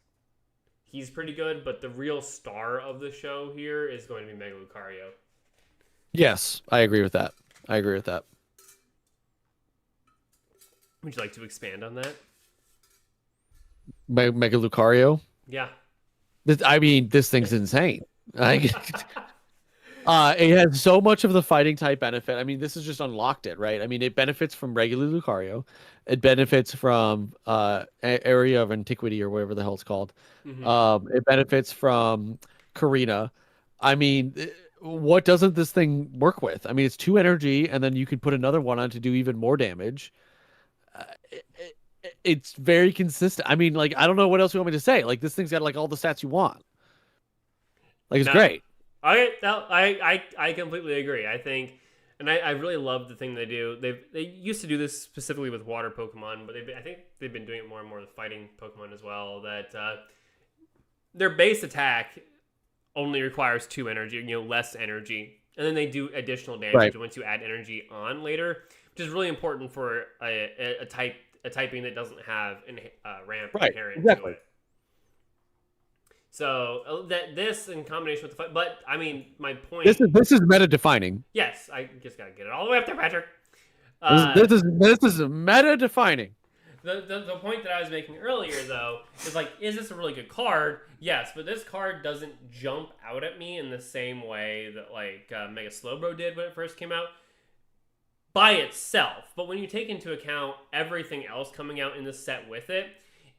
he's pretty good, but the real star of the show here is going to be Mega Lucario. Yes, I agree with that. Would you like to expand on that? Mega Lucario? Yeah. This thing's insane. Like, it has so much of the fighting type benefit. I mean, this has just unlocked it, right? I mean, it benefits from regular Lucario. It benefits from Area of Antiquity or whatever the hell it's called. Mm-hmm. It benefits from Karina. I mean, what doesn't this thing work with? I mean, it's 2 energy, and then you could put another one on to do even more damage. It's very consistent. I mean, like, I don't know what else you want me to say. Like, this thing's got like all the stats you want. Like, it's great. I completely agree. I think, and I really love the thing they do. They used to do this specifically with water Pokemon, but I think they've been doing it more and more with fighting Pokemon as well. That their base attack only requires 2 energy, less energy, and then they do additional damage once you add energy on later, which is really important for a typing that doesn't have ramp inherent to it. So this in combination with the fight, but I mean, my point. This is meta defining. Yes, I just gotta get it all the way up there, Patrick. This is meta defining. The point that I was making earlier, though, is like, is this a really good card? Yes, but this card doesn't jump out at me in the same way that like Mega Slowbro did when it first came out. By itself, but when you take into account everything else coming out in the set with it,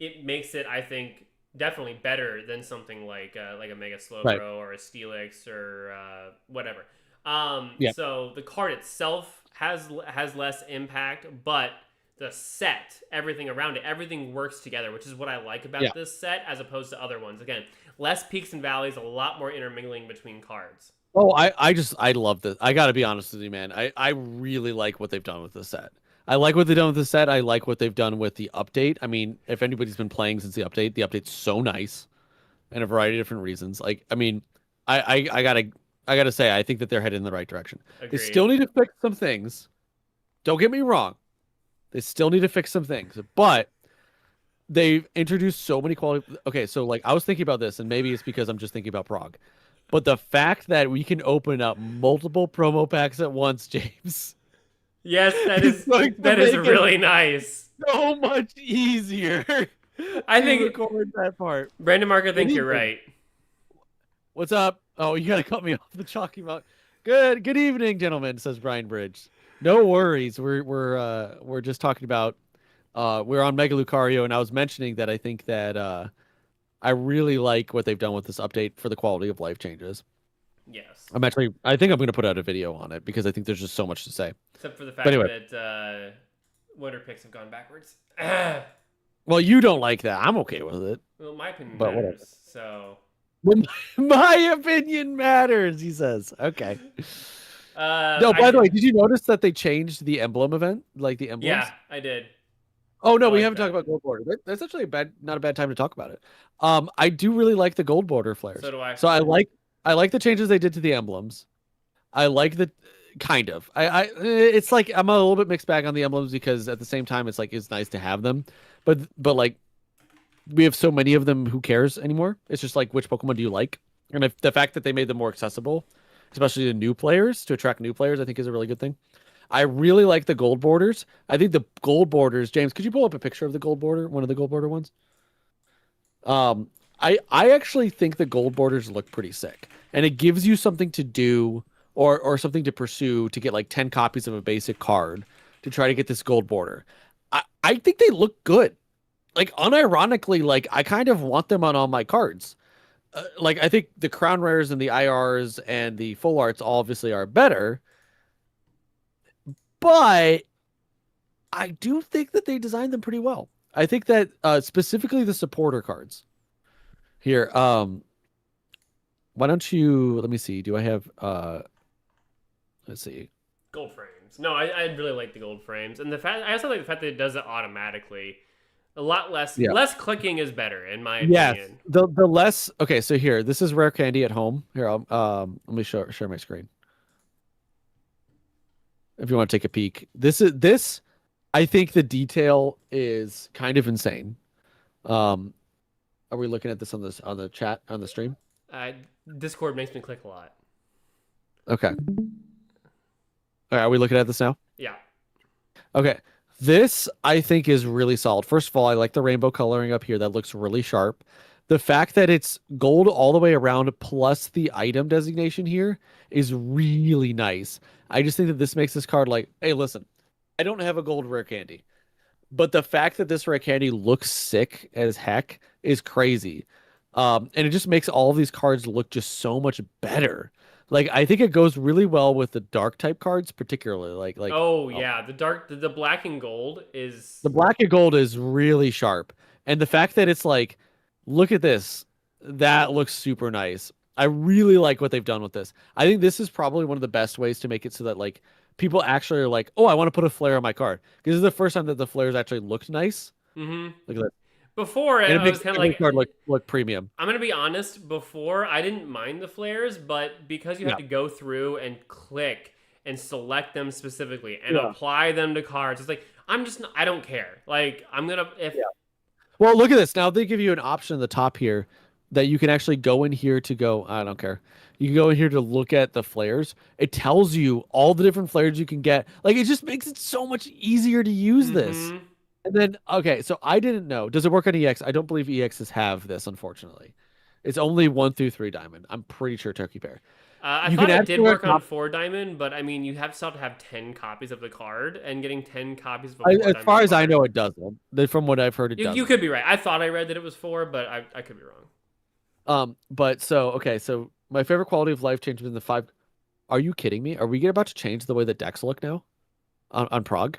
it makes it, I think, definitely better than something like a Mega Slowbro or a Steelix or whatever. So the card itself has less impact, but the set, everything around it, everything works together, which is what I like about this set as opposed to other ones. Again, less peaks and valleys, a lot more intermingling between cards. Oh, I love this. I gotta be honest with you, man. I really like what they've done with this set. I like what they've done with the set. I like what they've done with the update. I mean, if anybody's been playing since the update's so nice, and a variety of different reasons. Like, I mean, I gotta say, I think that they're headed in the right direction. They Agreed. still need to fix some things. Don't get me wrong. They still need to fix some things, but they've introduced so many quality. Okay, so like I was thinking about this, and maybe it's because I'm just thinking about Prague, but the fact that we can open up multiple promo packs at once, James, Yes, is going to that is make it really nice. so much easier I to think record that part. Brandon Mark, I What think do you you're think? right. What's up? Oh, you gotta cut me off the chalky mouth. Good evening, gentlemen, says Brian Bridge. No worries. We're just talking about we're on Mega Lucario, and I was mentioning that I think that I really like what they've done with this update for the quality of life changes. Yes. I think I'm gonna put out a video on it because I think there's just so much to say. Except for the But fact anyway, that Wonder Picks have gone backwards. well, you don't like that. I'm okay with it. Well, my opinion But whatever. matters. So. When my opinion matters, he says. Okay. No, I by the way, did. did you notice that they changed the emblem event? Like the emblems? Yeah, I did. Oh no, I we like haven't talked that. about gold border. That's actually not a bad time to talk about it. I do really like the gold border flares. So do I. So I like the changes they did to the emblems. I like the kind of. It's like I'm a little bit mixed bag on the emblems because at the same time it's like it's nice to have them, but like we have so many of them, who cares anymore? It's just like which Pokemon do you like? And if the fact that they made them more accessible, especially to new players, to attract new players, I think is a really good thing. I really like the gold borders. I think the gold borders, James, could you pull up a picture of the gold border, one of the gold border ones? Um, I actually think the gold borders look pretty sick, and it gives you something to do or something to pursue to get like 10 copies of a basic card to try to get this gold border. I think they look good. Like unironically, like I kind of want them on all my cards. Like I think the crown rares and the IRs and the full arts obviously are better, but I do think that they designed them pretty well. I think that specifically the supporter cards here. Why don't you let me see? Do I have let's see. Gold frames. No, I really like the gold frames, and the fact I also like the fact that it does it automatically. A lot Yeah. less clicking is better in my Yes. opinion. The less okay, so here, this is rare candy at home. Here, let me share my screen. If you want to take a peek. This I think the detail is kind of insane. Um are we looking at this on the chat on the stream? Discord makes me click a lot. Okay. All right, are we looking at this now? Yeah. Okay. This I think is really solid. First of all, I like the rainbow coloring up here. That looks really sharp. The fact that it's gold all the way around plus the item designation here is really nice. I just think that this makes this card like, hey, listen, I don't have a gold rare candy, but the fact that this rare candy looks sick as heck is crazy. And it just makes all of these cards look just so much better. Like I think it goes really well with the dark type cards, particularly Oh yeah, the black and gold is the black and gold is really sharp. And the fact that it's like, look at this, that looks super nice. I really like what they've done with this. I think this is probably one of the best ways to make it so that like people actually are like, oh, I want to put a flare on my card. Because this is the first time that the flares actually looked nice. Mm-hmm. Look at that. Before And it I was makes kind of every like card look premium. I'm gonna be honest. Before I didn't mind the flares, but because you have Yeah. to go through and click and select them specifically and Yeah. apply them to cards, it's like I don't care. Like I'm gonna if Yeah. Well, look at this. Now they give you an option at the top here that you can actually go in here to go. I don't care. You can go in here to look at the flares. It tells you all the different flares you can get. Like it just makes it so much easier to use this. Mhm. And then okay, so I didn't know. Does it work on EX? I don't believe EXs have this, unfortunately. It's only 1 through 3 diamond. I'm pretty sure Turkey Bear. I You thought can it add did for a work on cop. 4 diamond, but I mean you have still have to have 10 copies of the card, and getting 10 copies of a 4 As diamond far as I card. know, it doesn't. From what I've heard, it You doesn't. could be right. I thought I read that it was 4, but I could be wrong. But so okay, so my favorite quality of life change within the 5. Are you kidding me? Are we about to change the way that decks look now on Prague?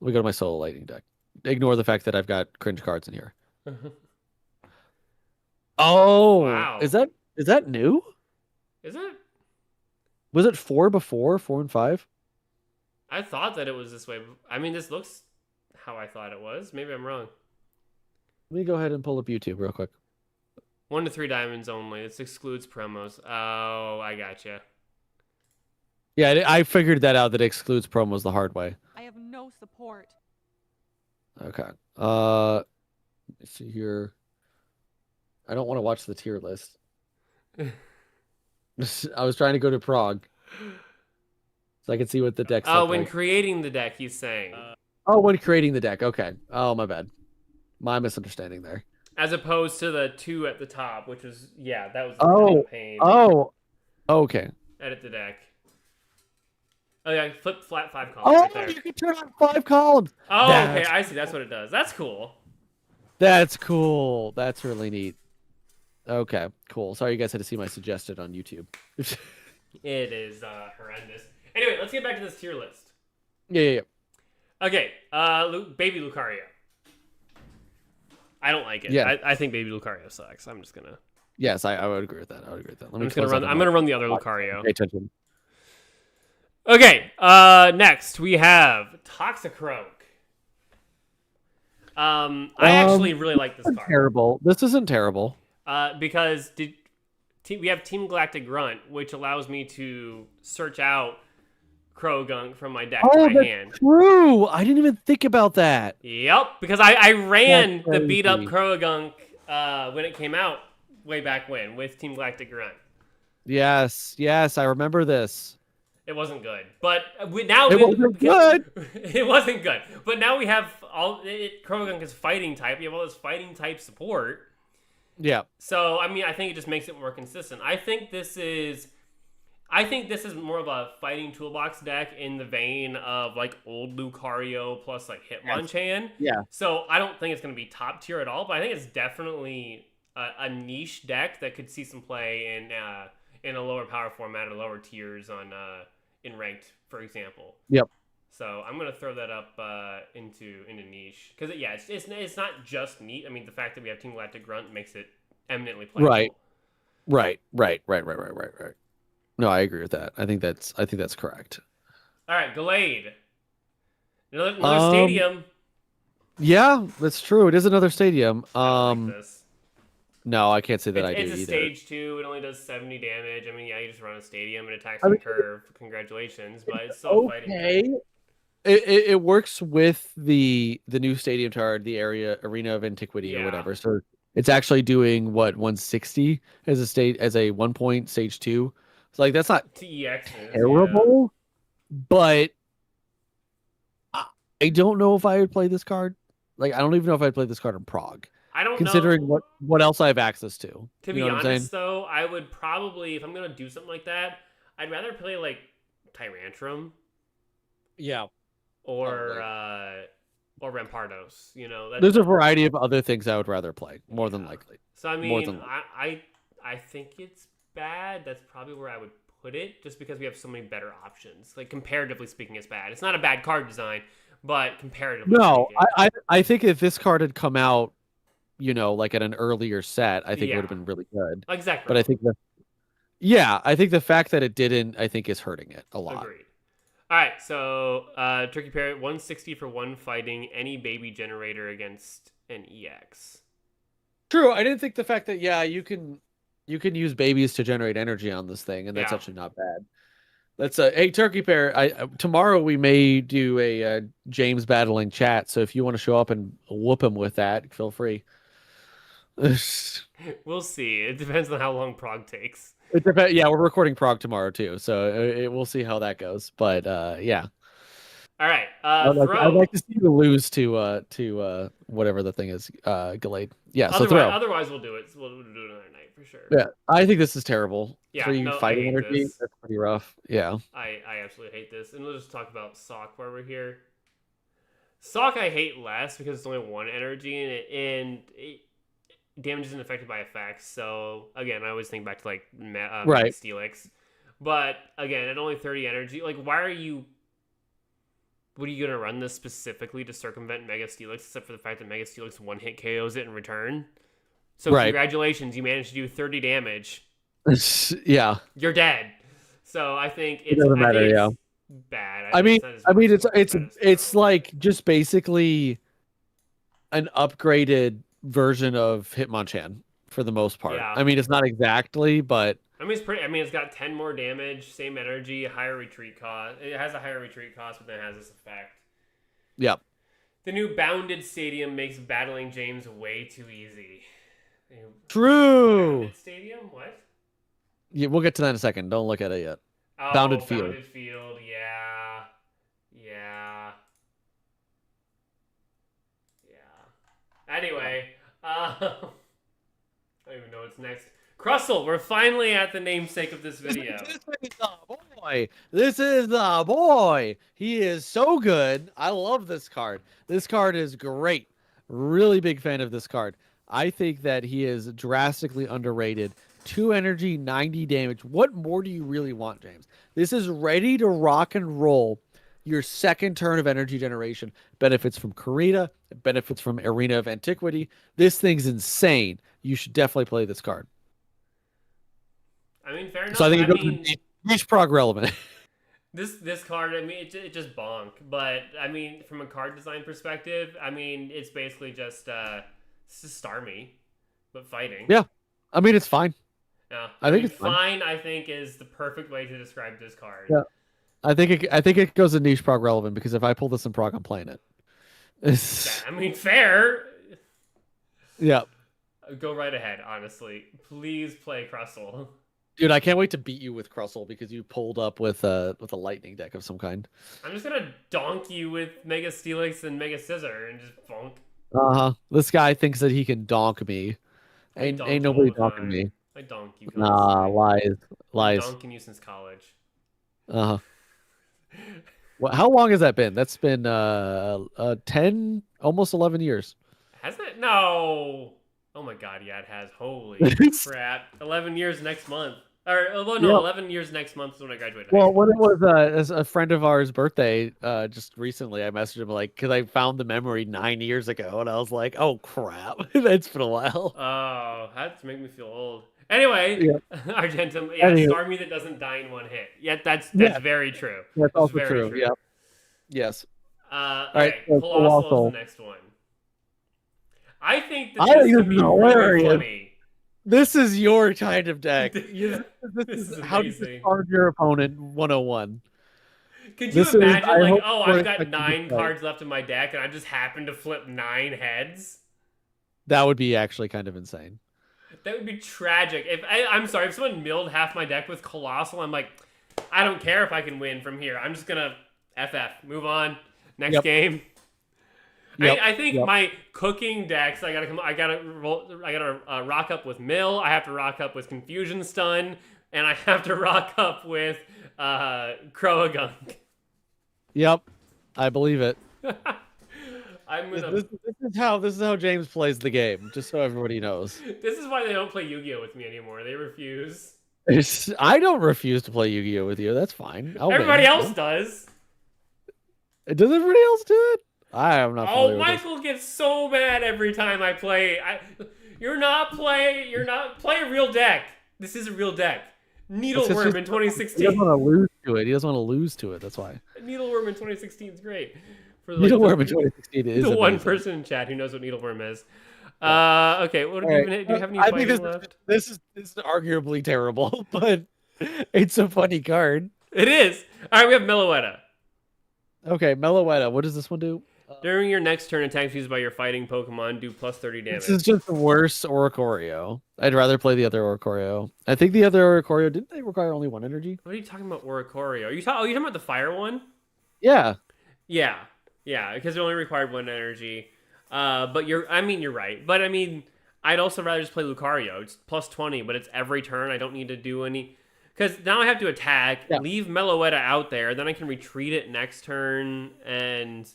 Let me go to my solo lightning deck. Ignore the fact that I've got cringe cards in here. Oh, Wow. is that new? Is it? Was it 4 before? 4 and 5? I thought that it was this way. I mean, this looks how I thought it was. Maybe I'm wrong. Let me go ahead and pull up YouTube real quick. 1 to 3 diamonds only. This excludes promos. Oh, I gotcha. Yeah, I figured that out. That excludes promos the hard way. I have no support. Okay. Let's see here. I don't want to watch the tier list. I was trying to go to Prague so I could see what the decks. Oh, look when like. creating the deck, he's saying. Oh, when creating the deck. Okay. Oh, my bad. My misunderstanding there. As opposed to the 2 at the top, which was that was Oh. pain. Oh. Okay. Edit the deck. Oh yeah, flip flat 5 columns Oh, right there. you can turn on 5 columns. Oh, okay, I see. That's what it does. That's cool. That's cool. That's really neat. Okay, cool. Sorry you guys had to see my suggested on YouTube. It is horrendous. Anyway, let's get back to this tier list. Yeah. Okay, Baby Lucario. I don't like it. Yeah. I think Baby Lucario sucks. I'm just gonna. Yes, I would agree with that. Let me I'm gonna run the other Lucario. Pay attention. Okay. Next we have Toxicroak. I actually really like this card. Terrible. This isn't terrible. Because we have Team Galactic Grunt, which allows me to search out Croagunk from my deck Oh, by that's hand. true. I didn't even think about that. Yep, because I ran That's the beat up crazy. Croagunk when it came out way back when with Team Galactic Grunt. Yes, I remember this. It wasn't good, but It wasn't good. It wasn't good, but now we have Croagunk is fighting type. You have all this fighting type support. Yeah. So I mean, I think it just makes it more consistent. I think this is more of a fighting toolbox deck in the vein of like old Lucario plus like Hitmonchan. Yeah. So I don't think it's going to be top tier at all, but I think it's definitely a niche deck that could see some play in a lower power format or lower tiers on in ranked, for example. Yep. So I'm gonna throw that up into niche because it's not just neat. I mean, the fact that we have Team Galactic Grunt makes it eminently playable. Right. No, I agree with that. I think that's correct. All right, Gallade. Another stadium. Yeah, that's true. It is another stadium. I don't like this. No, I can't say that I do It's a either. stage 2. It only does 70 damage. I mean, yeah, you just run a stadium and attacks on curve. Congratulations, but it's still fighting. It works with the new stadium card, the arena of antiquity or whatever. So it's actually doing what 160 as a 1 point stage 2. So like that's not terrible, but I don't know if I would play this card. Like I don't even know if I'd play this card in Prague. I don't considering know. what else I have access to. To be honest, though, I would probably, if I'm gonna do something like that, I'd rather play like Tyrantrum. Yeah. Or Rampardos. You know, there's a variety of other things I would rather play, more than likely. So I mean, I think it's bad. That's probably where I would put it, just because we have so many better options. Like comparatively speaking, it's bad. It's not a bad card design, but comparatively. No, speaking, I think if this card had come out, like at an earlier set, I think it would have been really good. Exactly. But I think the fact that it didn't, I think is hurting it a lot. Agreed. All right, so Turkey Parrot, 160 for 1 fighting any baby generator against an EX. True, I didn't think the fact that you can use babies to generate energy on this thing, and that's actually not bad. Let's hey Turkey Parrot, tomorrow we may do a James battling chat, so if you want to show up and whoop him with that, feel free. We'll see. It depends on how long Prague takes. It depends. Yeah, we're recording Prague tomorrow too, so we'll see how that goes. But yeah. All right. I'd like to see you lose to whatever the thing is, Gallade. Yeah. So throw. Otherwise, we'll do it. We'll do it another night for sure. Yeah, I think this is terrible. Yeah, 3 fighting energy. That's pretty rough. Yeah. I absolutely hate this, and we'll just talk about Sock while we're here. Sock I hate less because it's only 1 energy, and it damage isn't affected by effects. So again, I always think back to like Mega Steelix, but again, at only 30 energy, like why are you? What are you gonna run this specifically to circumvent Mega Steelix, except for the fact that Mega Steelix 1-hit KOs it in return? So congratulations, you managed to do 30 damage. Yeah, you're dead. So I think It doesn't matter. Yeah. it's bad. I mean, It's not as I mean, much as bad as it's Crow. like just basically an upgraded version of Hitmonchan for the most part. Yeah. I mean, it's not exactly, but I mean, it's pretty. I mean, it's got 10 more damage, same energy, higher retreat cost. It has a higher retreat cost, but then it has this effect. yeah. The new bounded stadium makes battling James way too easy. True. Bounded stadium? What? Yeah, we'll get to that in a second. Don't look at it yet. Oh, Bounded field. bounded field. Yeah. Yeah. Yeah. Anyway, I don't even know what's next. Crustle, we're finally at the namesake of this video. This is the boy. This is the boy. He is so good. I love this card. This card is great. Really big fan of this card. I think that he is drastically underrated. 2 energy, 90 damage. What more do you really want, James? This is ready to rock and roll your second turn of energy generation. Benefits from Karina, benefits from Arena of Antiquity. This thing's insane. You should definitely play this card. I mean, fair enough. So I think I it mean, goes niche prog relevant. this card, I mean, it just bonk. But I mean, from a card design perspective, I mean, it's basically just Starmie, but fighting. Yeah, I mean it's fine. Yeah, I think mean, it's fine. I think is the perfect way to describe this card. Yeah, I think it goes in niche prog relevant because if I pull this in prog, I'm playing it. I mean, fair. Yeah, Go right ahead. Honestly, please play Crustle. dude, I can't wait to beat you with Crustle because you pulled up with a lightning deck of some kind. I'm just gonna donk you with Mega Steelix and Mega Scissor and just bonk. Uh-huh. This guy thinks that he can donk me. Ain't You all nobody the donking time. me. I donk you Nah, constantly. lies, I've been lies. donking you since college. Uh-huh. Well, how long has that been? That's been 10, almost 11 years. Hasn't it? No. Oh my god, yeah, it has. Holy crap. 11 years next month. Or, well, no, Yep. 11 years next month is when I graduated. High Well, school. when it was as a friend of ours' birthday, just recently, I messaged him like, because I found the memory 9 years ago, and I was like, oh crap, that's been a while. Oh, that's make me feel old. Anyway, Yeah. Argentum, yeah, Anywho. Starmie that doesn't die in one hit. Yeah, that's Yeah. very true. That's also very true. Yeah. Yes. Okay, so Colossal Colossal. is the next one. I think that I this think could this be is really hilarious. funny. This is your kind of deck. This is how do you amazing. discard your opponent 101. Could you This is- imagine, I like, hope oh, we're I've got expecting to 9 play. cards left in my deck, and I just happen to flip 9 heads? That would be actually kind of insane. That would be tragic. I'm sorry, if someone milled half my deck with Colossal, I'm like, I don't care if I can win from here. I'm just gonna FF, move on, next Yep. game. Yep. I think Yep. my cooking decks, I gotta rock up with Mill. I have to rock up with Confusion Stun, and I have to rock up with Croagunk. Yep. I believe it. I'm gonna. This is how James plays the game, just so everybody knows. This is why they don't play Yu-Gi-Oh with me anymore. They refuse. I don't refuse to play Yu-Gi-Oh with you. That's fine. Everybody else does. Does everybody else do it? I am not. Oh, familiar with this. Michael gets so mad every time I play. You're not play a real deck. This is a real deck. Needleworm in He 2016. doesn't want to lose to it. He doesn't want to lose to it. That's why. Needleworm in 2016 is great. For Needleworm in 2016 is the one amazing. person in chat who knows what Needleworm is. Okay, what do you have any I think fighting left? this is arguably terrible, but it's a funny card. It is. All right, we have Meloetta. Okay, Meloetta. What does this one do? During your next turn, attacks used by your fighting Pokemon do plus 30 damage. This is just the worst Oricorio. I'd rather play the other Oricorio. I think the other Oricorio, didn't they require only 1 energy? What are you talking about, Oricorio? Are you talking about the fire one? Yeah. Yeah, because it only required 1 energy. But you're right. But I mean, I'd also rather just play Lucario. It's plus 20, but it's every turn. I don't need to do any. Because now I have to attack, leave Meloetta out there, then I can retreat it next turn, and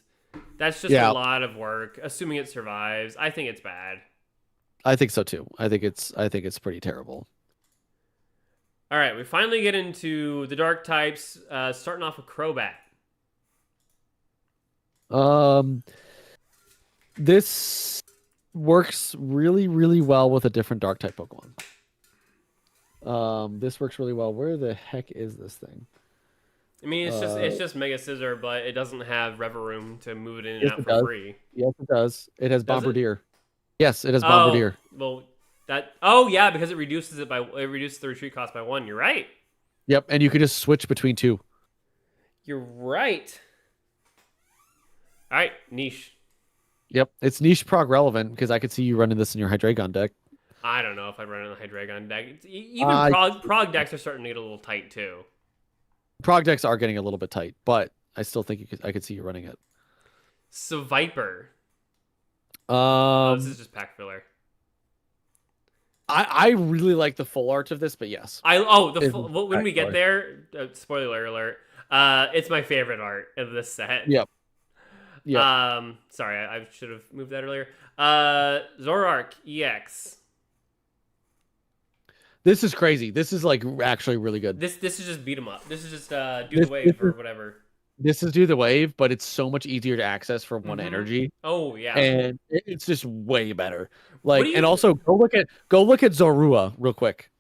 that's just a lot of work. Assuming it survives, I think it's bad. I think so too. I think it's pretty terrible. All right, we finally get into the dark types, starting off with Crobat. This works really, really well with a different dark type Pokemon. This works really well. Where the heck is this thing? I mean, Uh, it's just Mega Scissor, but it doesn't have Reverum to move it in and yes, out it for does. free. Yes, it does. It has Does it? Bombardier. Yes, it has Oh, Bombardier. well, that. Oh yeah, because it reduces the retreat cost by 1. You're right. Yep, and you could just switch between two. You're right. All right, niche. Yep, it's niche prog relevant because I could see you running this in your Hydreigon deck. I don't know if I'd run in the Hydreigon deck. Even Uh, prog decks are starting to get a little tight too. Prog decks are getting a little bit tight, but I still think I could see you running it. So Viper. Oh, this is Um, just pack filler. I really like the full art of this, but yes, When we get there, spoiler alert. It's my favorite art of this set. Yep. Yep. Sorry, I should have moved that earlier. Zoroark EX. This is crazy. This is like actually really good. This is just beat 'em up. This is just do the wave or whatever. This is do the wave, but it's so much easier to access from one energy, Oh yeah. and it's just way better. What Like, do you and also go look at Zorua real quick.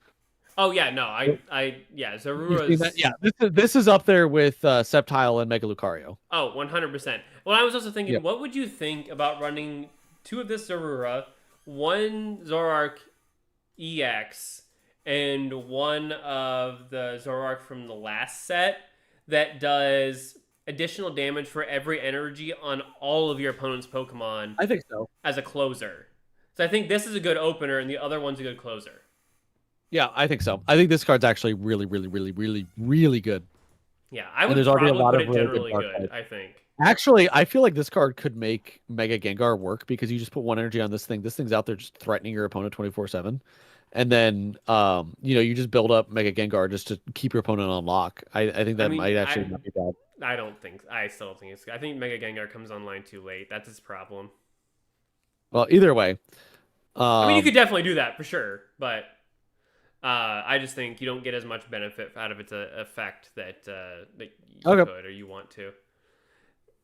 Oh yeah, no, yeah, You've Zorua seen that? Yeah, this is up there with Sceptile and Mega Lucario. Oh, 100%. Well, I was also thinking, Yep. what would you think about running 2 of this Zorua, 1 Zoroark EX, and 1 of the Zoroark from the last set that does additional damage for every energy on all of your opponent's Pokemon I think so. as a closer? So I think this is a good opener, and the other one's a good closer. Yeah, I think so. I think this card's actually really, really, really, really, really good. Yeah, I would there's already a probably lot put of it really generally good good, dark types. I think. Actually, I feel like this card could make Mega Gengar work because you just put one energy on this thing. This thing's out there just threatening your opponent 24/7. And then you just build up Mega Gengar just to keep your opponent on lock. I think that might actually not be bad. I still don't think it's good. I think Mega Gengar comes online too late. That's his problem. Well, either way. I mean, you could definitely do that for sure, but I just think you don't get as much benefit out of its effect that you could or you want to.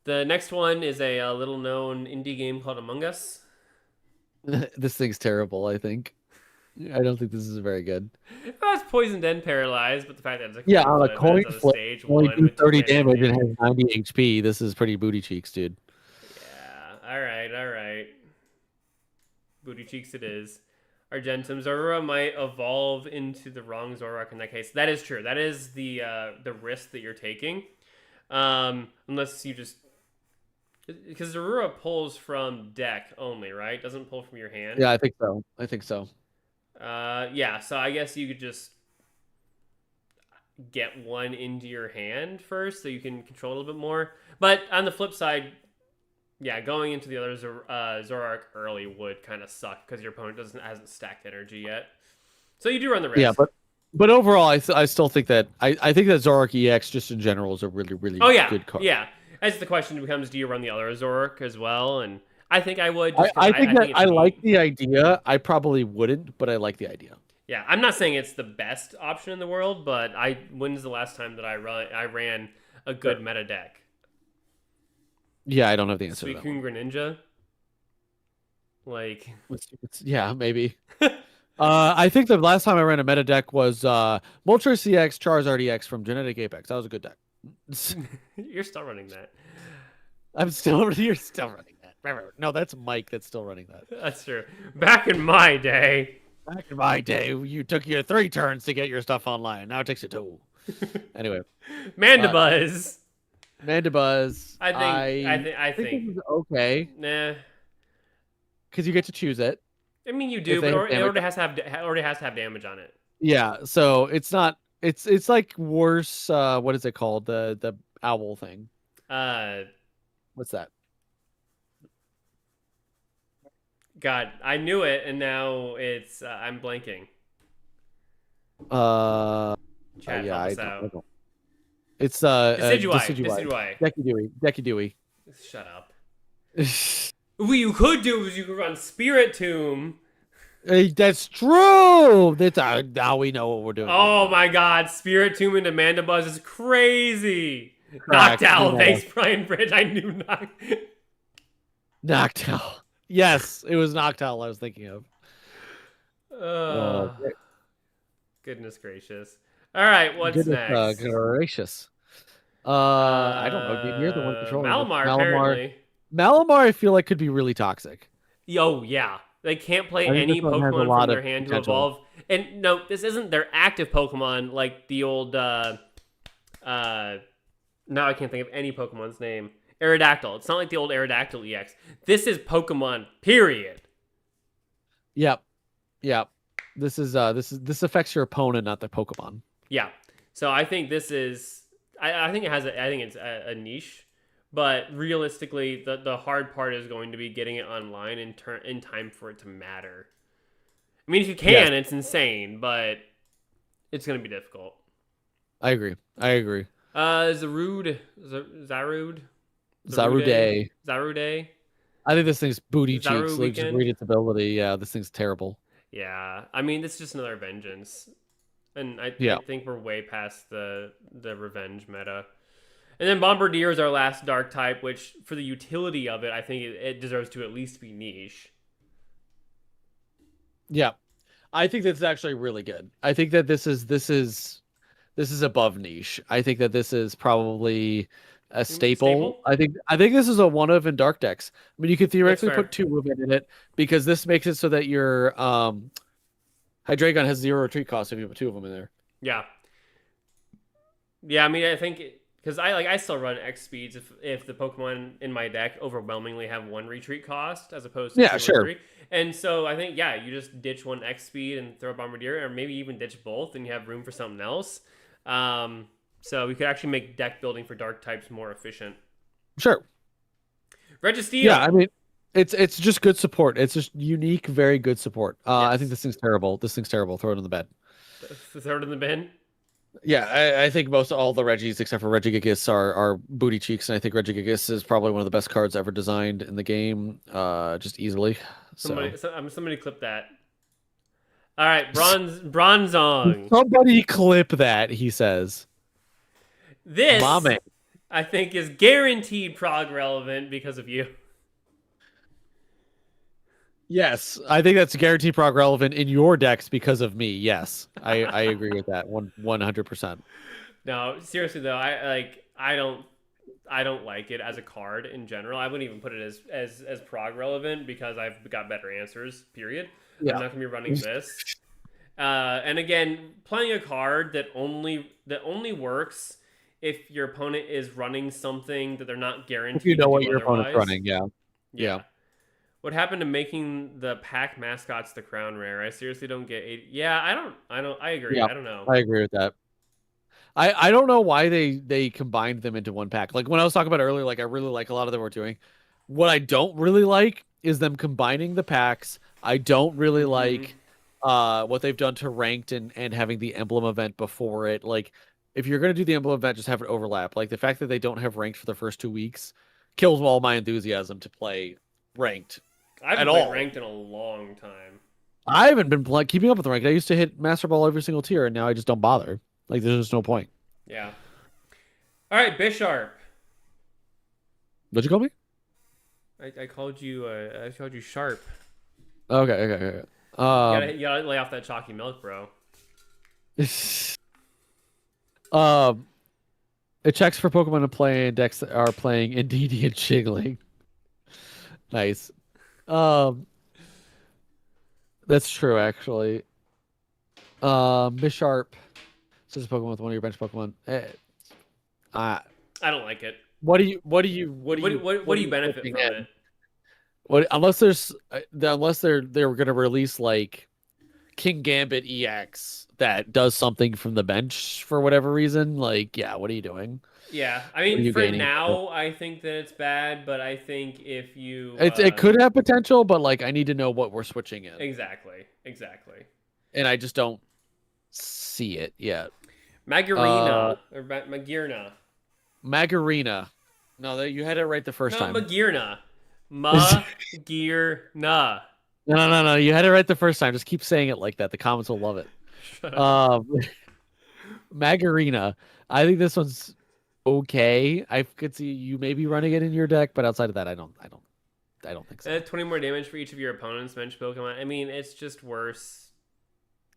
The next one is a little-known indie game called Among Us. This thing's terrible, I think. I don't think this is very good. That's poisoned and paralyzed, but the fact that it's on a coin flip, stage only do 30 damage energy. and has 90 HP. This is pretty booty cheeks, dude. Yeah, all right. Booty cheeks it is. Argentum Zorua might evolve into the wrong Zoroark in that case. That is true. That is the risk that you're taking. Unless you just... Because Zorua pulls from deck only, right? Doesn't pull from your hand. Yeah, I think so. Yeah, so I guess you could just get one into your hand first so you can control a little bit more. But on the flip side, yeah, going into the other Zoroark early would kind of suck because your opponent hasn't stacked energy yet. So you do run the risk. Yeah, but overall, I still think that I think that Zoroark EX just in general is a really really good card. Yeah, as the question becomes, do you run the other Zoroark as well? And I think I would. I think I like the idea. I probably wouldn't, but I like the idea. Yeah, I'm not saying it's the best option in the world, but when's the last time that I ran a good meta deck? Yeah, I don't have the answer to that one. Greninja? Like... Yeah, maybe. I think the last time I ran a meta deck was Moltres CX Charizard EX from Genetic Apex. That was a good deck. You're still running that. You're still running that. No, that's Mike that's still running that. That's true. Back in my day, you took your 3 turns to get your stuff online. Now it takes you 2. Anyway. Mandibuzz. Mandibuzz. I think this is okay. Nah. Because you get to choose it. I mean, you do, but it already has to have damage on it. Yeah, so it's not. It's like worse. What is it called? The owl thing. What's that? God, I knew it, and now it's I'm blanking. Chat, yeah, help us out. It's Decidueye. Decky Dewey. Shut up. What you could do is you could run Spirit Tomb. That's true. That's now we know what we're doing. Oh my God, Spirit Tomb into Mandibuzz is crazy. Noctowl, thanks, Brian Bridge. I knew Noctowl. Yes, it was Noctowl I was thinking of. Goodness gracious. All right, what's Goodness next? gracious. I don't know, dude. You're the one controlling this. Malamar Malamar. apparently. Malamar, I feel like could be really toxic. Yo, yeah. They can't play I think this any one has a Pokemon from lot their of hand to potential. evolve. And no, this isn't their active Pokemon like the old now I can't think of any Pokemon's name. Aerodactyl. It's not like the old Aerodactyl EX. This is Pokemon, period. Yep. Yep. This affects your opponent, not the Pokemon. Yeah. So I think this is I think it's a niche, but realistically the hard part is going to be getting it online in time for it to matter. I mean, if you can, it's insane, but it's going to be difficult. I agree. Zarude. Zarude. I think this thing's booty Zaru cheeks. Like, just Weekend. read its ability. Yeah, this thing's terrible. Yeah, I mean, it's just another vengeance, and I think we're way past the revenge meta. And then Bombardier is our last dark type, which for the utility of it, I think it deserves to at least be niche. Yeah, I think that's actually really good. I think that this is above niche. I think that this is probably a staple. I think this is a one of in dark decks. I mean, you could theoretically put 2 Ruben in it because this makes it so that your Hydreigon has 0 retreat cost if you put 2 of them in there. Yeah. Yeah, I mean, I think because I still run X speeds if the Pokemon in my deck overwhelmingly have 1 retreat cost as opposed to 2 or 3. And so I think you just ditch 1 X speed and throw a Bombardier, or maybe even ditch both, and you have room for something else. So we could actually make deck building for dark types more efficient. Sure. Registeel. Yeah, I mean, it's just good support. It's just unique, very good support. Yes. I think this thing's terrible. Throw it in the bed. Throw it in the bin? Yeah, I think most all the Regis except for Regigigas are booty cheeks, and I think Regigigas is probably one of the best cards ever designed in the game, just easily. Somebody clip that. All right, Bronzong. Somebody clip that, he says. This, Mame. I think, is guaranteed prog relevant because of you. Yes, I think that's guaranteed prog relevant in your decks because of me. Yes, I agree with that 100%. No, seriously though, I don't like it as a card in general. I wouldn't even put it as prog relevant because I've got better answers. Period. Yeah. I'm not gonna be running this. And again, playing a card that only works if your opponent is running something that they're not guaranteed. If you know what your opponent's running, yeah. What happened to making the pack mascots the crown rare? I seriously don't get it. Yeah, I agree. Yeah, I don't know. I agree with that. I don't know why they combined them into one pack. Like when I was talking about earlier, like I really like a lot of them were doing. What I don't really like is them combining the packs. I don't really like what they've done to ranked and having the emblem event before it. Like if you're gonna do the emblem event, just have it overlap. Like the fact that they don't have ranked for the first 2 weeks kills all my enthusiasm to play ranked. I haven't played ranked in a long time. I haven't been keeping up with the ranked. I used to hit Master Ball every single tier, and now I just don't bother. Like, there's just no point. Yeah. All right, Bisharp. What'd you call me? I called you. I called you Sharp. Okay. You gotta lay off that chalky milk, bro. It checks for Pokemon to play in decks that are playing Indeedee and Shigling. Nice. That's true, actually. Bisharp says a Pokemon with one of your bench Pokemon. I don't like it. What do you benefit from it? What unless they're gonna release like King Gambit EX that does something from the bench for whatever reason? Like, yeah, what are you doing? Yeah, I mean, for now, I think that it's bad, but I think if you... It could have potential, but, like, I need to know what we're switching in. Exactly. And I just don't see it yet. Magirina. Or Magirna. Magirina. No, you had it right the first time. Magirna. Magirna. No. You had it right the first time. Just keep saying it like that. The comments will love it. Magirina. I think this one's... okay, I could see you maybe running it in your deck, but outside of that, I don't think so. 20 more damage for each of your opponent's bench Pokemon. I mean, it's just worse.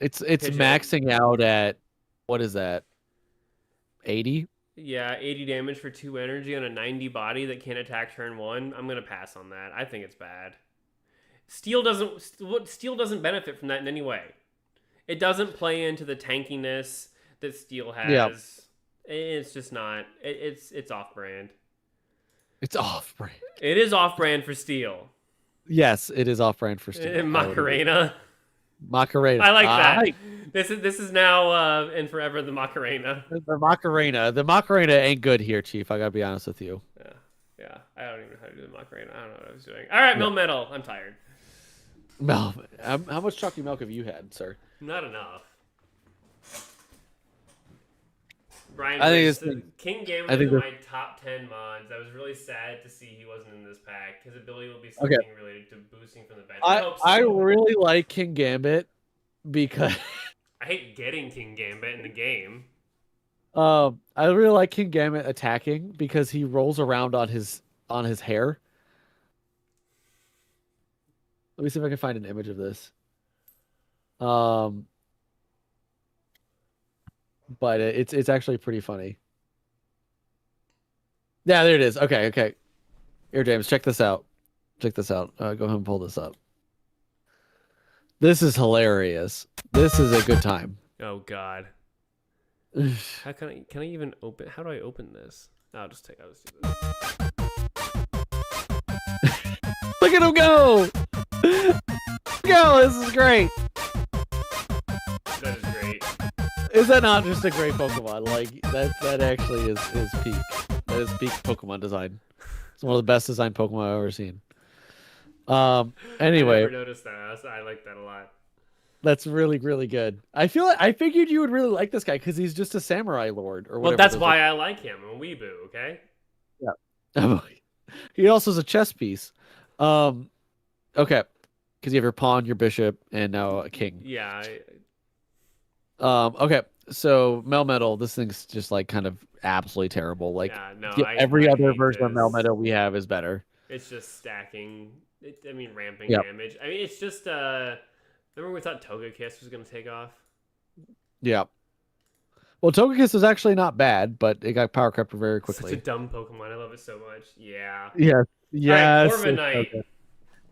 It's Pitch it. maxing out at what is that? 80? Yeah, 80 damage for 2 energy on a 90 body that can't attack turn 1. I'm going to pass on that. I think it's bad. Steel doesn't benefit from that in any way. It doesn't play into the tankiness that Steel Yeah. has. It's just not. It's off brand. It's off brand. It is off brand for Steel. Yes, it is off brand for Steel. Macarena. Macarena. I like that. This is now and forever the Macarena. The Macarena. The Macarena ain't good here, Chief. I gotta be honest with you. Yeah. I don't even know how to do the Macarena. I don't know what I was doing. All right, Mill Metal. I'm tired. Mel, how much chalky milk have you had, sir? Not enough. Brian, I think King Gambit is my top 10 mods. I was really sad to see he wasn't in this pack. His ability will be something related to boosting from the bench. I really like King Gambit because I hate getting King Gambit in the game. I really like King Gambit attacking because he rolls around on his hair. Let me see if I can find an image of this. But it's actually pretty funny. Yeah, there it is. Okay. Here, James, check this out. Check this out. Go ahead and pull this up. This is hilarious. This is a good time. Oh God. How can I even open? How do I open this? I'll just do this. Look at him go! Go! This is great. That is great. Is that not just a great Pokemon? Like that actually is peak. That is peak Pokemon design. It's one of the best designed Pokemon I've ever seen. Anyway, I never noticed that. I like that a lot. That's really, really good. I figured you would really like this guy because he's just a samurai lord or whatever. Well, that's why I like him. I'm a weeboo, okay? Yeah. He also is a chess piece. Okay. Because you have your pawn, your bishop, and now a king. Yeah. Okay. So Melmetal, this thing's just like kind of absolutely terrible. Like every other version of Melmetal we have is better. It's just stacking. Ramping damage. It's just remember we thought Togekiss was gonna take off? Yeah. Well, Togekiss is actually not bad, but it got power crept very quickly. Such a dumb Pokemon. I love it so much. Yeah. Yes. Yes. Right, Corviknight. Okay.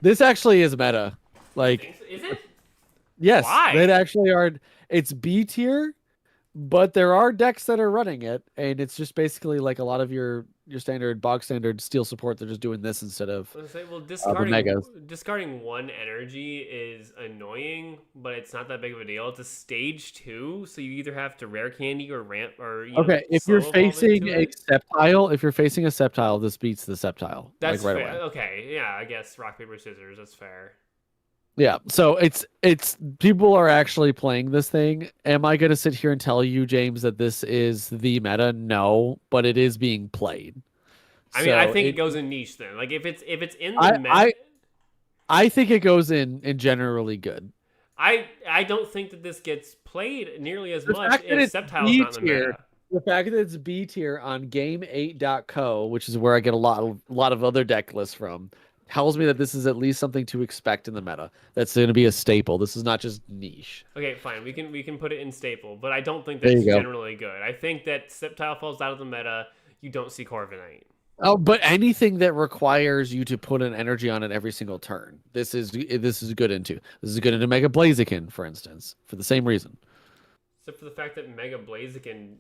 This actually is meta. Like, is it? Yes. Why? It actually are. It's B tier, but there are decks that are running it, and it's just basically like a lot of your standard bog standard steel support. They're just doing this instead of. Discarding 1 energy is annoying, but it's not that big of a deal. It's a stage 2, so you either have to rare candy or ramp or if you're facing a Sceptile, this beats the Sceptile. That's like, right fair. Away. Okay, yeah, I guess rock paper scissors. That's fair. Yeah, so it's people are actually playing this thing. Am I gonna sit here and tell you, James, that this is the meta? No, but it is being played. I think it goes in niche then. Like if it's in the meta, I think it goes in generally good. I don't think that this gets played nearly as much if Sceptile's not in the meta. The fact that it's B tier on Game8.co, which is where I get a lot of other deck lists from, tells me that this is at least something to expect in the meta. That's going to be a staple. This is not just niche. Okay, fine. We can put it in staple, but I don't think that's generally good. I think that Sceptile falls out of the meta. You don't see Corviknight. Oh, but anything that requires you to put an energy on it every single turn, this is good into. This is good into Mega Blaziken, for instance, for the same reason. Except for the fact that Mega Blaziken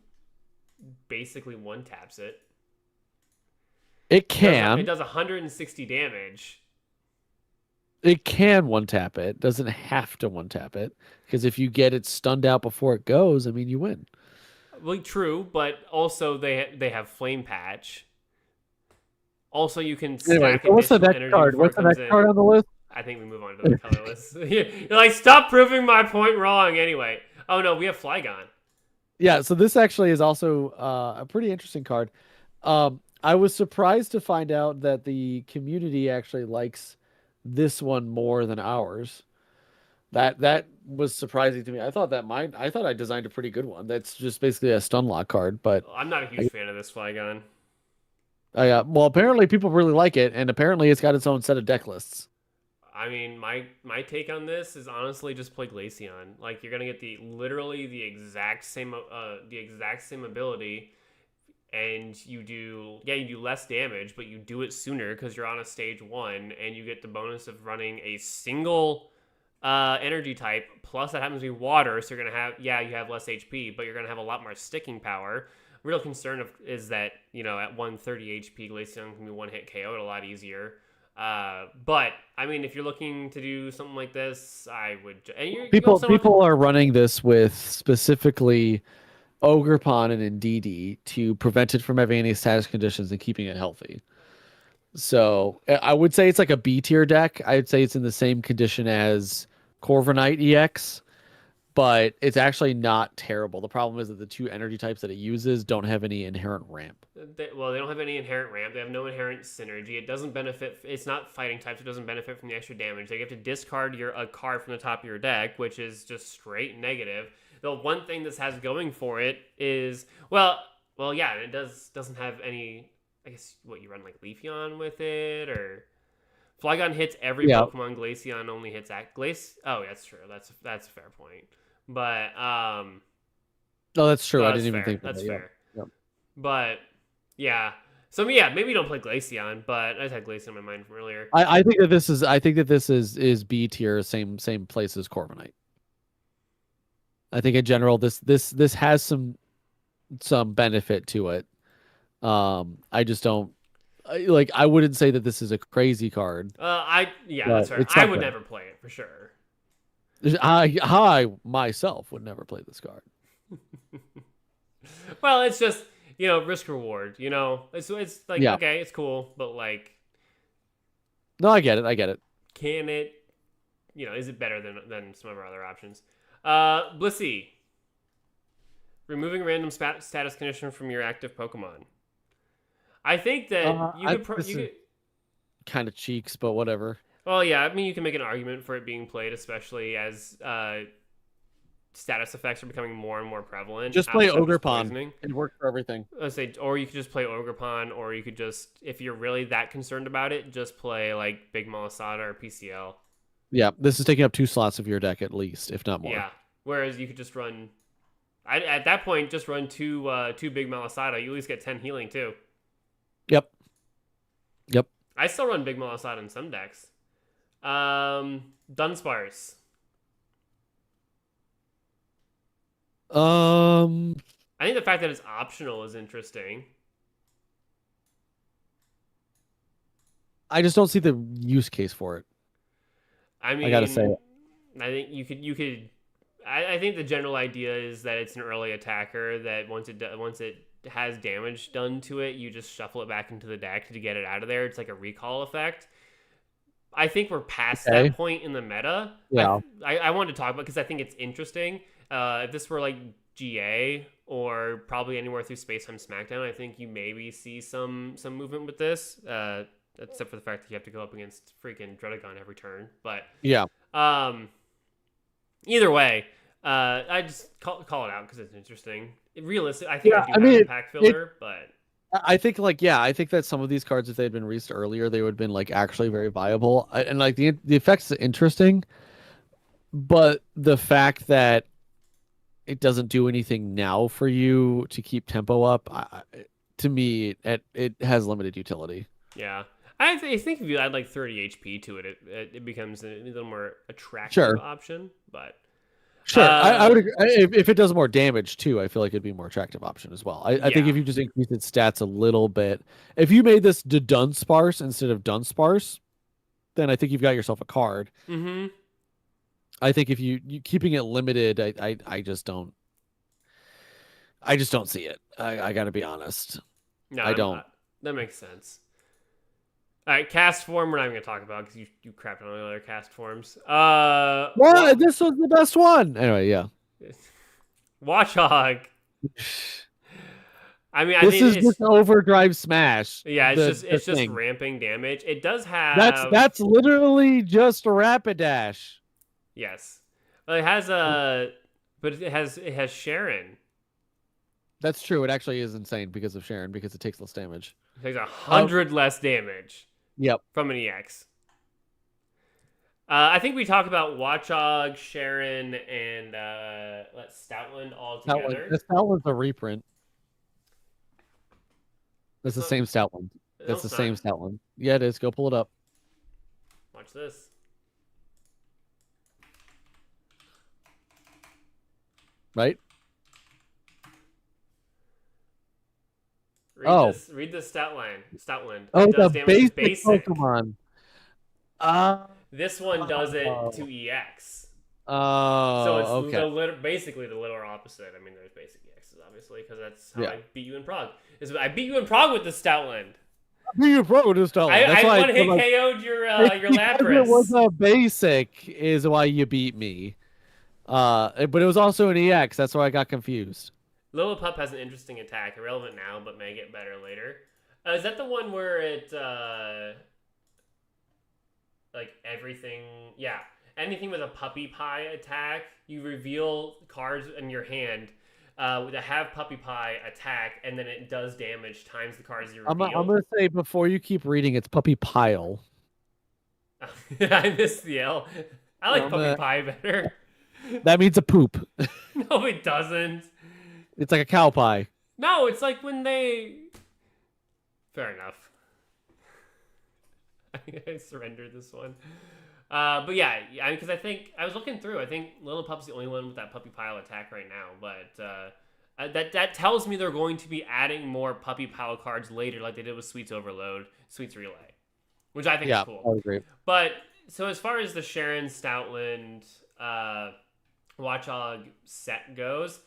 basically one taps it. It can. It does 160 damage. It can one tap it. Doesn't have to one tap it, because if you get it stunned out before it goes, I mean, you win. Well, true, but also they have Flame Patch. Also, you can stack what's the next card? What's the next card on the list? I think we move on to the colorless. You're like, stop proving my point wrong. Anyway, oh no, we have Flygon. Yeah, so this actually is also a pretty interesting card. I was surprised to find out that the community actually likes this one more than ours. That was surprising to me. I thought I designed a pretty good one. That's just basically a stun lock card, but I'm not a huge fan of this Flygon. Well, apparently people really like it, and apparently it's got its own set of deck lists. I mean, my take on this is honestly just play Glaceon. Like you're gonna get literally the exact same ability, and you do less damage, but you do it sooner because you're on a stage 1, and you get the bonus of running a single energy type. Plus that happens to be water, so you're gonna have you have less HP, but you're gonna have a lot more sticking power. Real concern is that at 130 HP, Glaceon can be one hit KO'd a lot easier. But I mean, if you're looking to do something like this, I would. And people are running this with specifically Ogerpon and Indeedee to prevent it from having any status conditions and keeping it healthy. So I would say it's like a B tier deck. I'd say it's in the same condition as Corviknight EX, but it's actually not terrible. The problem is that the 2 energy types that it uses don't have any inherent ramp. They don't have any inherent ramp. They have no inherent synergy. It doesn't benefit. It's not fighting types. It doesn't benefit from the extra damage. They have to discard a card from the top of your deck, which is just straight negative. The one thing this has going for it is yeah, it doesn't have any. I guess you run like Leafeon with it, or Flygon hits every Pokemon. Glaceon only hits at Glace. Oh, that's true. That's a fair point. But no, that's true. No, I didn't even think that's that. fair. Yep. But yeah, so yeah, maybe don't play Glaceon, but I just had Glaceon in my mind from earlier. I think that this is B tier, same place as Corviknight. I think in general this has some benefit to it. I just don't I wouldn't say that this is a crazy card. That's fair. I would never play it for sure. I myself would never play this card. Well, it's just risk reward. It's like okay, it's cool, but like, no, I get it. Can it? Is it better than some of our other options? Blissey, removing random status condition from your active Pokemon. I think that you could kind of cheeks, but whatever. Well, yeah, I mean, you can make an argument for it being played, especially as status effects are becoming more and more prevalent. Just play Ogerpon. It works for everything. Or you could just play Ogerpon, or you could just, if you're really that concerned about it, just play like Big Malasada or PCL. Yeah, this is taking up 2 slots of your deck at least, if not more. Yeah, whereas you could just run, at that point, just run two Big Malasada. You at least get 10 healing too. Yep. I still run Big Malasada in some decks. Dunsparce. I think the fact that it's optional is interesting. I just don't see the use case for it. I mean, I gotta say it. I think you could. I think the general idea is that it's an early attacker that once it has damage done to it, you just shuffle it back into the deck to get it out of there. It's like a recall effect. I think we're past that point in the meta. Yeah. I wanted to talk about because I think it's interesting. If this were like GA or probably anywhere through Space Time SmackDown, I think you maybe see some movement with this. Except for the fact that you have to go up against freaking Dredagon every turn. But yeah. Either way, I just call it out because it's interesting. Realistic, I think I do have a pack filler, but I think I think that some of these cards, if they had been released earlier, they would have been like actually very viable. And like the effects are interesting, but the fact that it doesn't do anything now for you to keep tempo up, to me, it has limited utility. Yeah. I think if you add like 30 HP to it, it becomes a little more attractive option. But sure, I would agree. If it does more damage too, I feel like it'd be a more attractive option as well. I think if you just increase its stats a little bit, if you made this to Dunsparce instead of Dunsparce, then I think you've got yourself a card. Mm-hmm. I think if you keeping it limited, I just don't see it. I got to be honest. No, I don't. That makes sense. All right, cast form we're not even going to talk about because you crapped on all the other cast forms. Well, this was the best one. Anyway, yeah. Watchog. I mean, this is just overdrive smash. Yeah, it's just ramping damage. It does have that's literally just a Rapidash. Yes, well, it has but it has Sharon. That's true. It actually is insane because of Sharon, because it takes less damage. It takes 100 less damage. Yep. From an EX. I think we talked about Watchog, Sharon, and let's Stoutland all together. Stoutland's a reprint. That's It's the not. same Stoutland. No, That's the it's not. same Stoutland. Yeah, it is. Go pull it up. Watch this. Right? Read Oh. this. Read this Stoutland. Stoutland. Oh, It does the damage to basic basic. Pokemon. Uh, This one does it to EX. So it's okay. basically the literal opposite. I mean, there's basic EXs, obviously, because that's how Yeah. I beat you in Prague. I beat you in Prague with the Stoutland. You pro to Stoutland. That's I why one hit like, KO'd your because Lapras. it was a basic is why you beat me. But it was also an EX. That's why I got confused. Lillipup has an interesting attack, irrelevant now, but may get better later. Is that the one where it like everything? Yeah, anything with a puppy pie attack, you reveal cards in your hand that have puppy pie attack, and then it does damage times the cards you reveal. I'm gonna say before you keep reading, it's puppy pile. I missed the L. I like puppy pie better. That means a poop. No, it doesn't. It's like a cow pie. No, it's like when they. Fair enough. I surrendered this one. But yeah, because I think I was looking through. I think Lillipup's the only one with that puppy pile attack right now. But that tells me they're going to be adding more puppy pile cards later, like they did with Sweets Overload, Sweets Relay, which I think is cool. I agree. But so as far as the Sharon Stoutland Watchog set goes,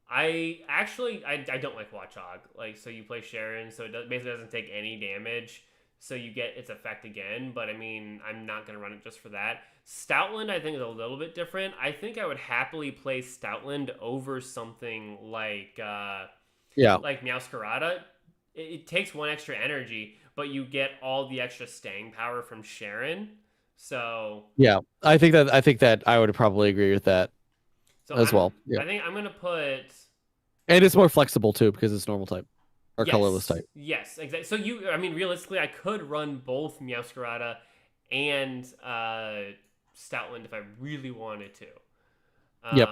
I don't like Watchog. Like, so you play Sharon, so it basically doesn't take any damage. So you get its effect again, but I mean, I'm not going to run it just for that. Stoutland, I think, is a little bit different. I think I would happily play Stoutland over something like Meowscarada. It takes one extra energy, but you get all the extra staying power from Sharon. So yeah, I think that I would probably agree with that well. Yeah. I think I'm going to put, and it's more flexible too because it's normal type. Or colorless type. Yes, exactly. So realistically, I could run both Meowscarada and Stoutland if I really wanted to. Yep.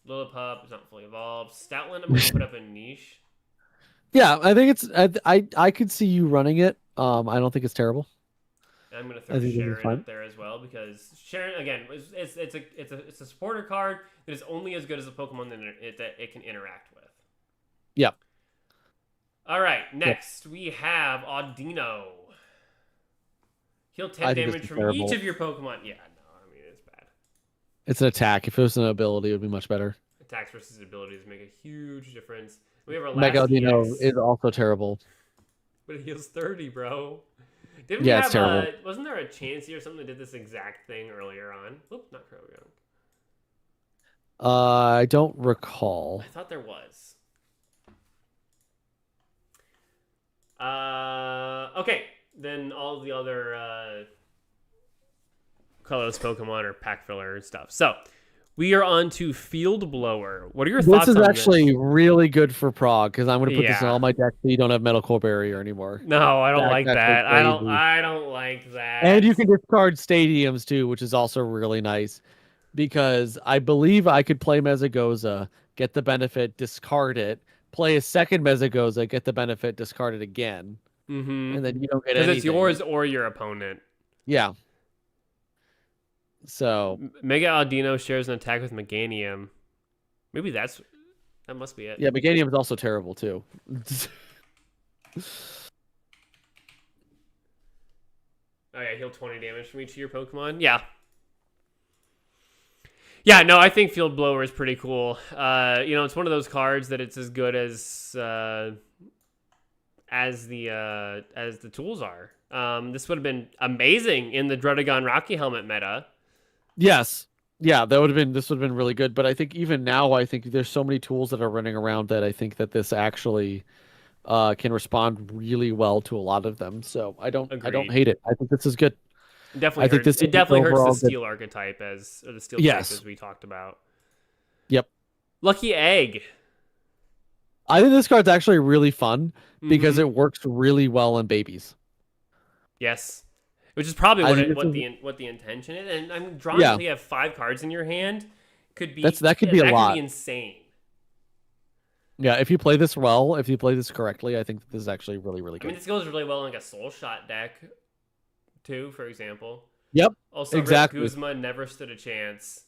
Lillipup is not fully evolved. Stoutland, I'm gonna put up a niche. Yeah, I think it's. I could see you running it. I don't think it's terrible. And I'm gonna throw Sharon up there as well because Sharon, again, it's a supporter card that is only as good as a Pokemon that it can interact with. Yep. All right, next we have Audino. Heal 10 damage from each of your Pokemon. Yeah, no, I mean, it's bad. It's an attack. If it was an ability, it would be much better. Attacks versus abilities make a huge difference. We have our last Mega Audino is also terrible. But it heals 30, bro. It's terrible. Wasn't there a Chansey or something that did this exact thing earlier on? Oop, not Croagunk. I don't recall. I thought there was. Okay, then all the other colorless Pokemon are pack filler and stuff. So we are on to Field Blower. What are your thoughts on this? This is actually really good for Prague because I'm going to put this in all my decks so you don't have Metal Core Barrier anymore. No, I don't like that. I don't like that. And you can discard stadiums too, which is also really nice because I believe I could play Mezagoza, get the benefit, discard it, play a second Mezagoza, get the benefit, discard it again. Mm-hmm. And then you don't get anything. Because it's yours or your opponent. Yeah. So Mega Audino shares an attack with Meganium. Maybe that must be it. Yeah, Meganium is also terrible too. Oh yeah, heal 20 damage from each of your Pokemon. Yeah. Yeah, no, I think Field Blower is pretty cool. It's one of those cards that it's as good as the tools are. This would have been amazing in the Druddigon Rocky Helmet meta. Yes. Yeah, this would have been really good. But I think even now, I think there's so many tools that are running around that I think that this actually can respond really well to a lot of them. So I don't hate it. I think this is good. Definitely it definitely hurts the steel archetype or the steel type as we talked about. Yep. Lucky Egg. I think this card's actually really fun because it works really well on babies. Yes. which is probably I what think it, this is, what the intention is. And I'm drawing yeah, until you have 5 cards in your hand that could be a that could be lot. insane. Yeah, if you play this well, if you play this correctly, I think this is actually really, really I mean, good. this goes really well in like a Soul Shot deck, too, for example. Yep, Also, Rip exactly. Guzma never stood a chance.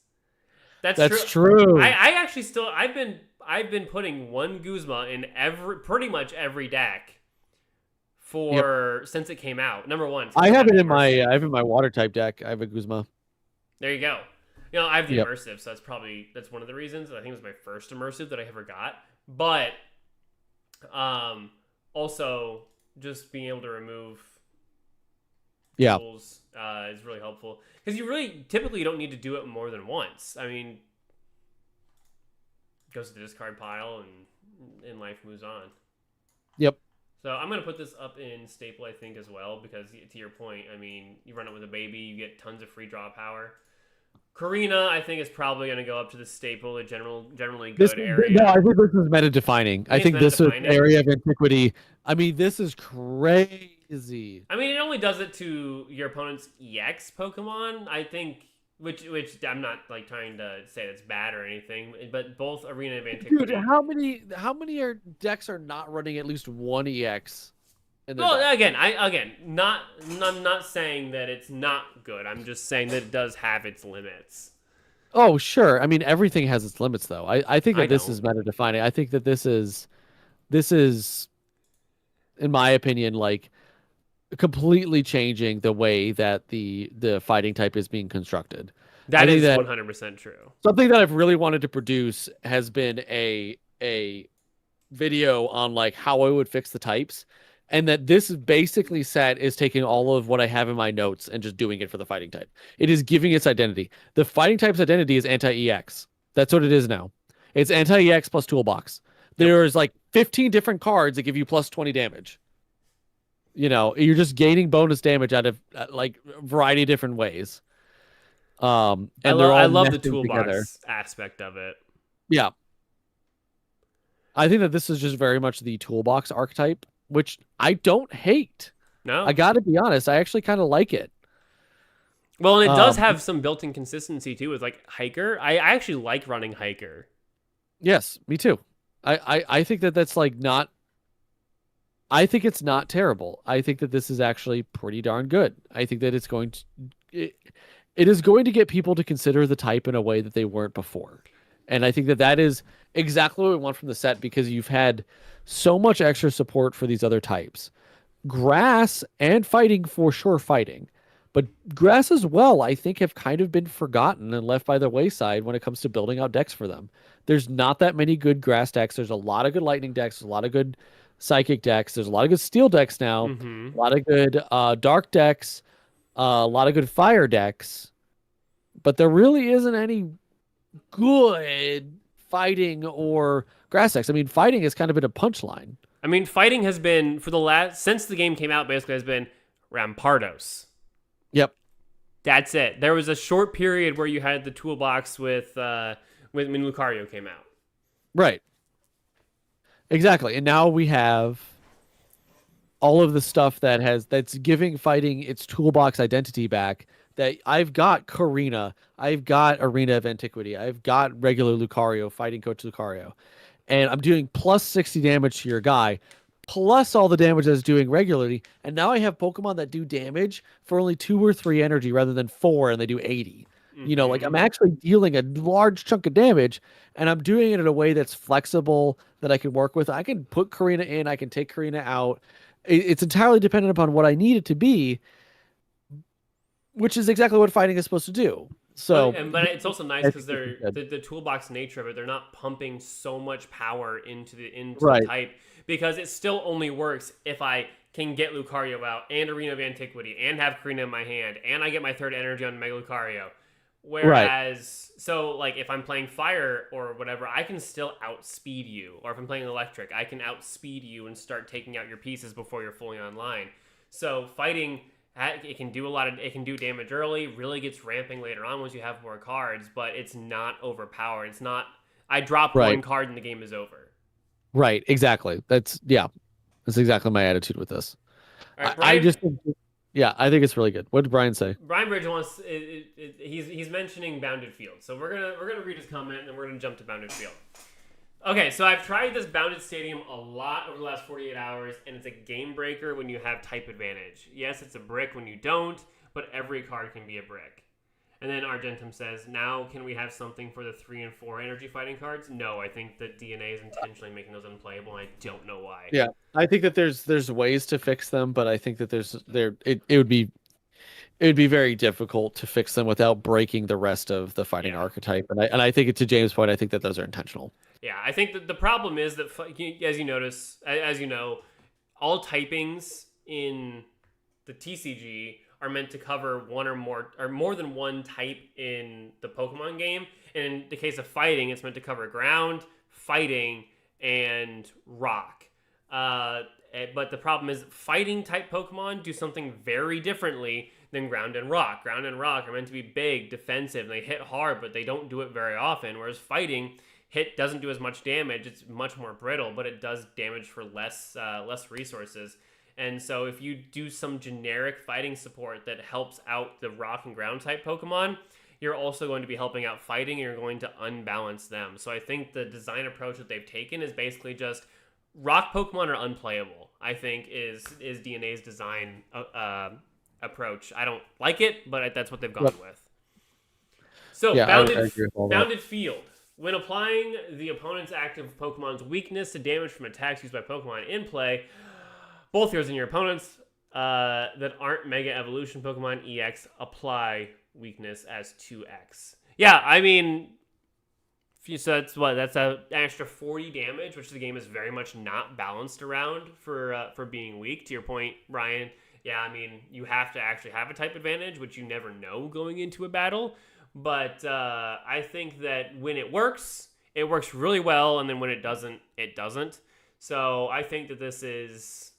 That's true. That's true. I actually still I've been putting one Guzma in pretty much every deck Yep. for since it came out. Number one, since I it have had it the in my immersive. I have it in my water type deck. I have a Guzma. There you go. I have the Yep. immersive, so that's one of the reasons. I think it was my first immersive that I ever got. But also just being able to remove Yeah. tools is really helpful because you really typically don't need to do it more than once. I mean, it goes to the discard pile and life moves on. Yep. So I'm gonna put this up in staple, I think, as well, because to your point, I mean, you run it with a baby, you get tons of free draw power. Karina, I think, is probably gonna go up to the staple, a generally This good no, I area. think this is meta defining. I I think it's think meta this is defining. area of antiquity. I mean, this is crazy. I mean, it only does it to your opponent's EX Pokemon. I think, which I'm not like trying to say that's bad or anything, but both Arena of Dude, Antiquity. how many decks are not running at least one EX in their Well, deck? again, I'm not saying that it's not good. I'm just saying that it does have its limits. Oh, sure. I mean, everything has its limits, though. I think I that this don't. is meta defining. I think that this is, in my opinion, like completely changing the way that the fighting type is being constructed. I That think is that 100% true. something that I've really wanted to produce has been a video on like how I would fix the types, and that this basically set is taking all of what I have in my notes and just doing it for the fighting type. It is giving its identity. The fighting type's identity is anti-EX. That's what it is now. It's anti-EX plus toolbox. Yep. There's like 15 different cards that give you plus 20 damage. You're just gaining bonus damage out of like a variety of different ways. And they're I all love the meshing together. toolbox aspect of it. Yeah. I think that this is just very much the toolbox archetype, which I don't hate. I No. got to be honest, I actually kind of like it. Well, and it does Um, have some built-in consistency too with like Hiker. I actually like running Hiker. yes, me too. I think that that's like not. I think it's not terrible. I think that this is actually pretty darn good. I think that it, it is going to get people to consider the type in a way that they weren't before. And I think that that is exactly what we want from the set because you've had so much extra support for these other types. Grass and fighting for sure fighting. But grass as well, I think, have kind of been forgotten and left by the wayside when it comes to building out decks for them. There's not that many good grass decks. There's a lot of good lightning decks. There's a lot of good psychic decks. There's a lot of good steel decks now. Mm-hmm. A lot of good dark decks. A lot of good fire decks. But there really isn't any good fighting or grass decks. I mean, fighting has kind of been a punchline. I mean, fighting has been for the last since the game came out. Basically, has been Rampardos. Yep. That's it. There was a short period where you had the toolbox with when Lucario came out. Right. Exactly. And now we have all of the stuff that's giving fighting its toolbox identity back. That I've got Karina, I've got Arena of Antiquity, I've got regular Lucario, fighting coach Lucario, and I'm doing plus 60 damage to your guy, plus all the damage that's doing regularly. And now I have Pokemon that do damage for only 2 or 3 energy rather than 4, and they do 80. Like I'm Mm-hmm. actually dealing a large chunk of damage, and I'm doing it in a way that's flexible that I can work with. I can put Karina in, I can take Karina out. It's entirely dependent upon what I need it to be, which is exactly what fighting is supposed to do. So, But it's also nice I because think this is they're good. the toolbox nature of it. They're not pumping so much power into the Right, type because it still only works if I can get Lucario out and Arena of Antiquity and have Karina in my hand and I get my third energy on Mega Lucario. right, Whereas, so like if I'm playing fire or whatever, I can still outspeed you. Or if I'm playing electric, I can outspeed you and start taking out your pieces before you're fully online. So fighting, it can do it can do damage early, really gets ramping later on once you have more cards, but it's not overpowered. It's not, I drop right, one card and the game is over. right. Exactly. That's exactly my attitude with this. All I, right, I Brian. just think, Yeah, I think it's really good. What did Brian say? Brian Bridge wants he's mentioning Bounded Field, so we're gonna read his comment and then we're gonna jump to Bounded Field. Okay, so I've tried this Bounded Stadium a lot over the last 48 hours, and it's a game breaker when you have type advantage. Yes, it's a brick when you don't, but every card can be a brick. And then Argentum says, now can we have something for the 3 and 4 energy fighting cards? No, I think that DNA is intentionally making those unplayable, and I don't know why. Yeah, I think that there's ways to fix them, but I think that it would be very difficult to fix them without breaking the rest of the fighting archetype. And I think to James' point, I think that those are intentional. Yeah, I think that the problem is that, as you know, all typings in the TCG are meant to cover one or more than one type in the Pokemon game. And in the case of fighting, it's meant to cover ground, fighting, and rock. But the problem is fighting type Pokemon do something very differently than ground and rock. Ground and rock are meant to be big, defensive, and they hit hard, but they don't do it very often. Whereas fighting doesn't do as much damage. It's much more brittle, but it does damage for less resources. And so if you do some generic fighting support that helps out the rock and ground type Pokemon, you're also going to be helping out fighting, and you're going to unbalance them. So I think the design approach that they've taken is basically just rock Pokemon are unplayable, I think is DNA's design approach. I don't like it, but that's what they've gone with. So Yeah, bounded field. When applying the opponent's active Pokemon's weakness to damage from attacks used by Pokemon in play, both yours and your opponent's that aren't Mega Evolution Pokemon EX apply weakness as 2x. Yeah, I mean, so that's an extra 40 damage, which the game is very much not balanced around for being weak. To your point, Ryan, yeah, I mean, you have to actually have a type advantage, which you never know going into a battle. But I think that when it works really well, and then when it doesn't, it doesn't. So I think that this is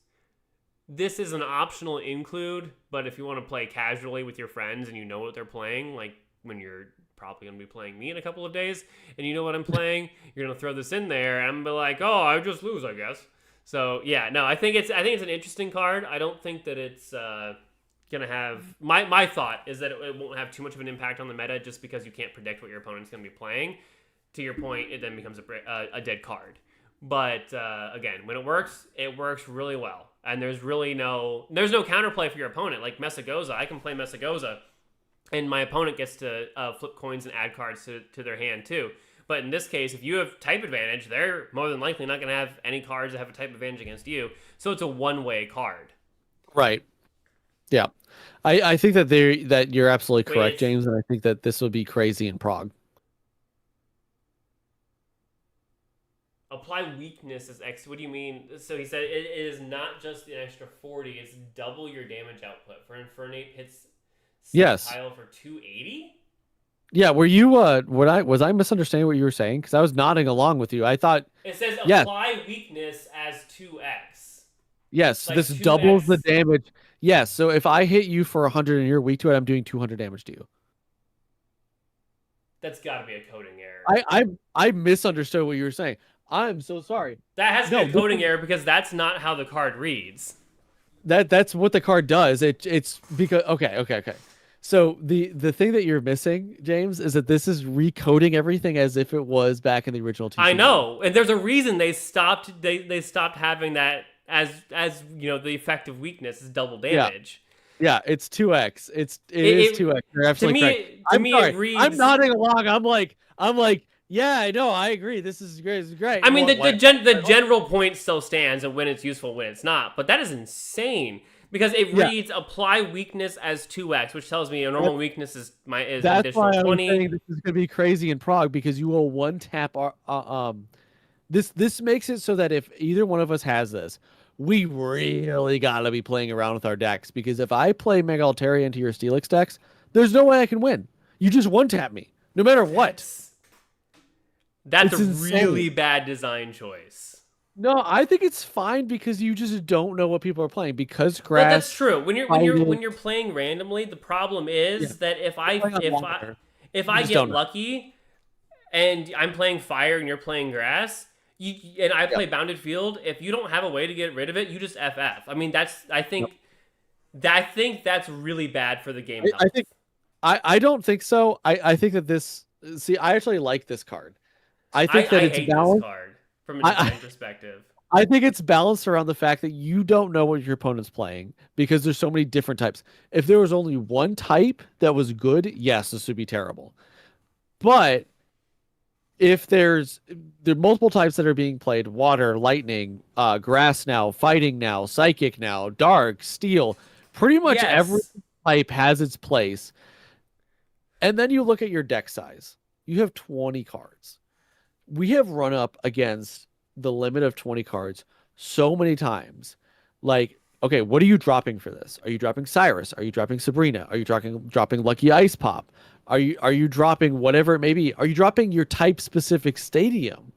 an optional include, but if you want to play casually with your friends and you know what they're playing, like when you're probably going to be playing me in a couple of days, and you know what I'm playing, you're going to throw this in there, and I'm going to be like, oh, I just lose, I guess. So yeah, no, I think it's an interesting card. I don't think that it's gonna have my thought is that it won't have too much of an impact on the meta just because you can't predict what your opponent's gonna be playing. To your point, it then becomes a dead card. But again, when it works really well, and there's no counterplay for your opponent. Like Messagoza, I can play Messagoza, and my opponent gets to flip coins and add cards to their hand too. But in this case, if you have type advantage, they're more than likely not going to have any cards that have a type advantage against you. So it's a one-way card. Right. Yeah. I think that you're absolutely correct, James, and I think that this would be crazy in Prague. Apply weakness as X. What do you mean? So he said it is not just an extra 40, it's double your damage output. For Infernape hits tile for 280? Yeah, were you was I misunderstanding what you were saying? Because I was nodding along with you. I thought it says apply weakness as 2x. Yes, like this 2x. Doubles the damage. Yes, so if I hit you for 100 and you're weak to it, I'm doing 200 damage to you. That's got to be a coding error. I misunderstood what you were saying. I'm so sorry. That has to be a coding error because that's not how the card reads. That's what the card does. It's because okay. So the thing that you're missing, James, is that this is recoding everything as if it was back in the original TCG. I know, and there's a reason they stopped having that as the effective weekness is double damage. Yeah, it's 2x. It is 2x. You're absolutely correct. It reads. I'm nodding along. I'm like, yeah, I know. I agree. This is great. This is great. I mean, the general point still stands, and when it's useful, when it's not. But that is insane. Because it reads apply weakness as 2x, which tells me a normal weakness is that's additional why 20. I'm saying this is going to be crazy in Prague because you will one tap this makes it so that if either one of us has this, we really got to be playing around with our decks because if I play Mega Altaria into your Steelix decks, there's no way I can win. You just one tap me no matter what. That's a really bad design choice. No, I think it's fine because you just don't know what people are playing because grass. But that's true. When you're playing randomly, the problem is that if I get lucky and I'm playing fire and you're playing grass, and I play bounded field, if you don't have a way to get rid of it, you just FF. I mean, I think I think that's really bad for the game I health. think I don't think so. I think that this see I actually like this card. I think that I it's hate this balanced. card from a I, design perspective. I think it's balanced around the fact that you don't know what your opponent's playing because there's so many different types. If there was only one type that was good, yes, this would be terrible. But if there are multiple types that are being played, water, lightning, grass now, fighting now, psychic now, dark, steel, pretty much every Yes. type has its place. And then you look at your deck size. You have 20 cards. We have run up against the limit of 20 cards so many times. Like, okay, what are you dropping for this? Are you dropping Cyrus? Are you dropping Sabrina? Are you dropping Lucky Ice Pop? Are you dropping whatever it may be? Are you dropping your type specific stadium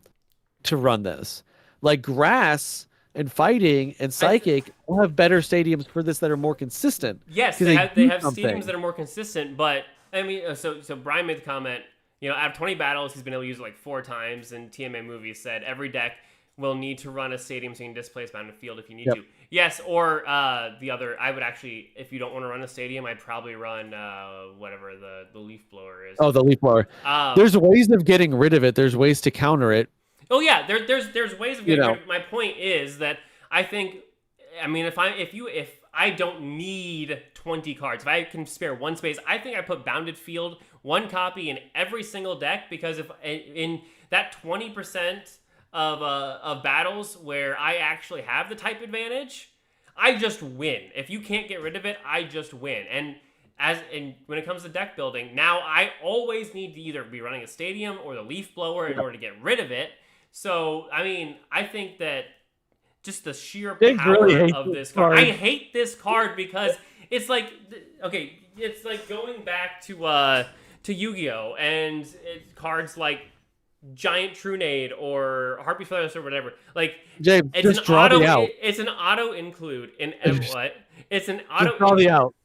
to run this? Like grass and fighting and I th- psychic will have better stadiums for this that are more consistent yes, because they they do have stadiums something. that are more consistent, but I mean, so Brian made the comment. Out of 20 battles, he's been able to use it like 4 times, and TMA Movies said every deck will need to run a stadium so you can displace bounded field if you need Yep. to. Yes, or the other, I would actually, if you don't want to run a stadium, I'd probably run whatever the leaf blower is. Oh, the leaf blower. Um, There's ways of getting rid of it. There's ways to counter it. Oh yeah, there's ways of You getting know, rid of it. My point is that I think, I mean, if I don't need 20 cards, if I can spare one space, I think I put Bounded Field one copy in every single deck, because if in that 20% of battles where I actually have the type advantage, I just win. If you can't get rid of it, I just win. And when it comes to deck building, now I always need to either be running a stadium or the leaf blower in order to get rid of it. So, I mean, I think that just the sheer James really power hates of this this card. I card. hate this card because it's like, okay, it's like going back to Yu-Gi-Oh, and cards like Giant Trunade or Harpy Feathers or whatever. Like, James, it's an just draw auto. the out. It's an auto include in Just what? It's an just auto. draw the out.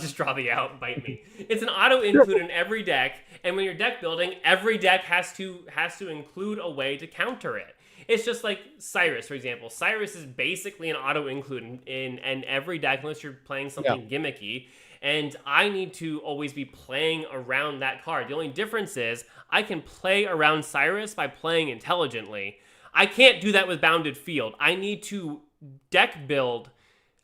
Just draw the out, bite me. It's an auto include in every deck, and when you're deck building, every deck has to include a way to counter it. It's just like Cyrus, for example. Cyrus is basically an auto include in every deck unless you're playing something gimmicky. And I need to always be playing around that card. The only difference is I can play around Cyrus by playing intelligently. I can't do that with Bounded Field. I need to deck build.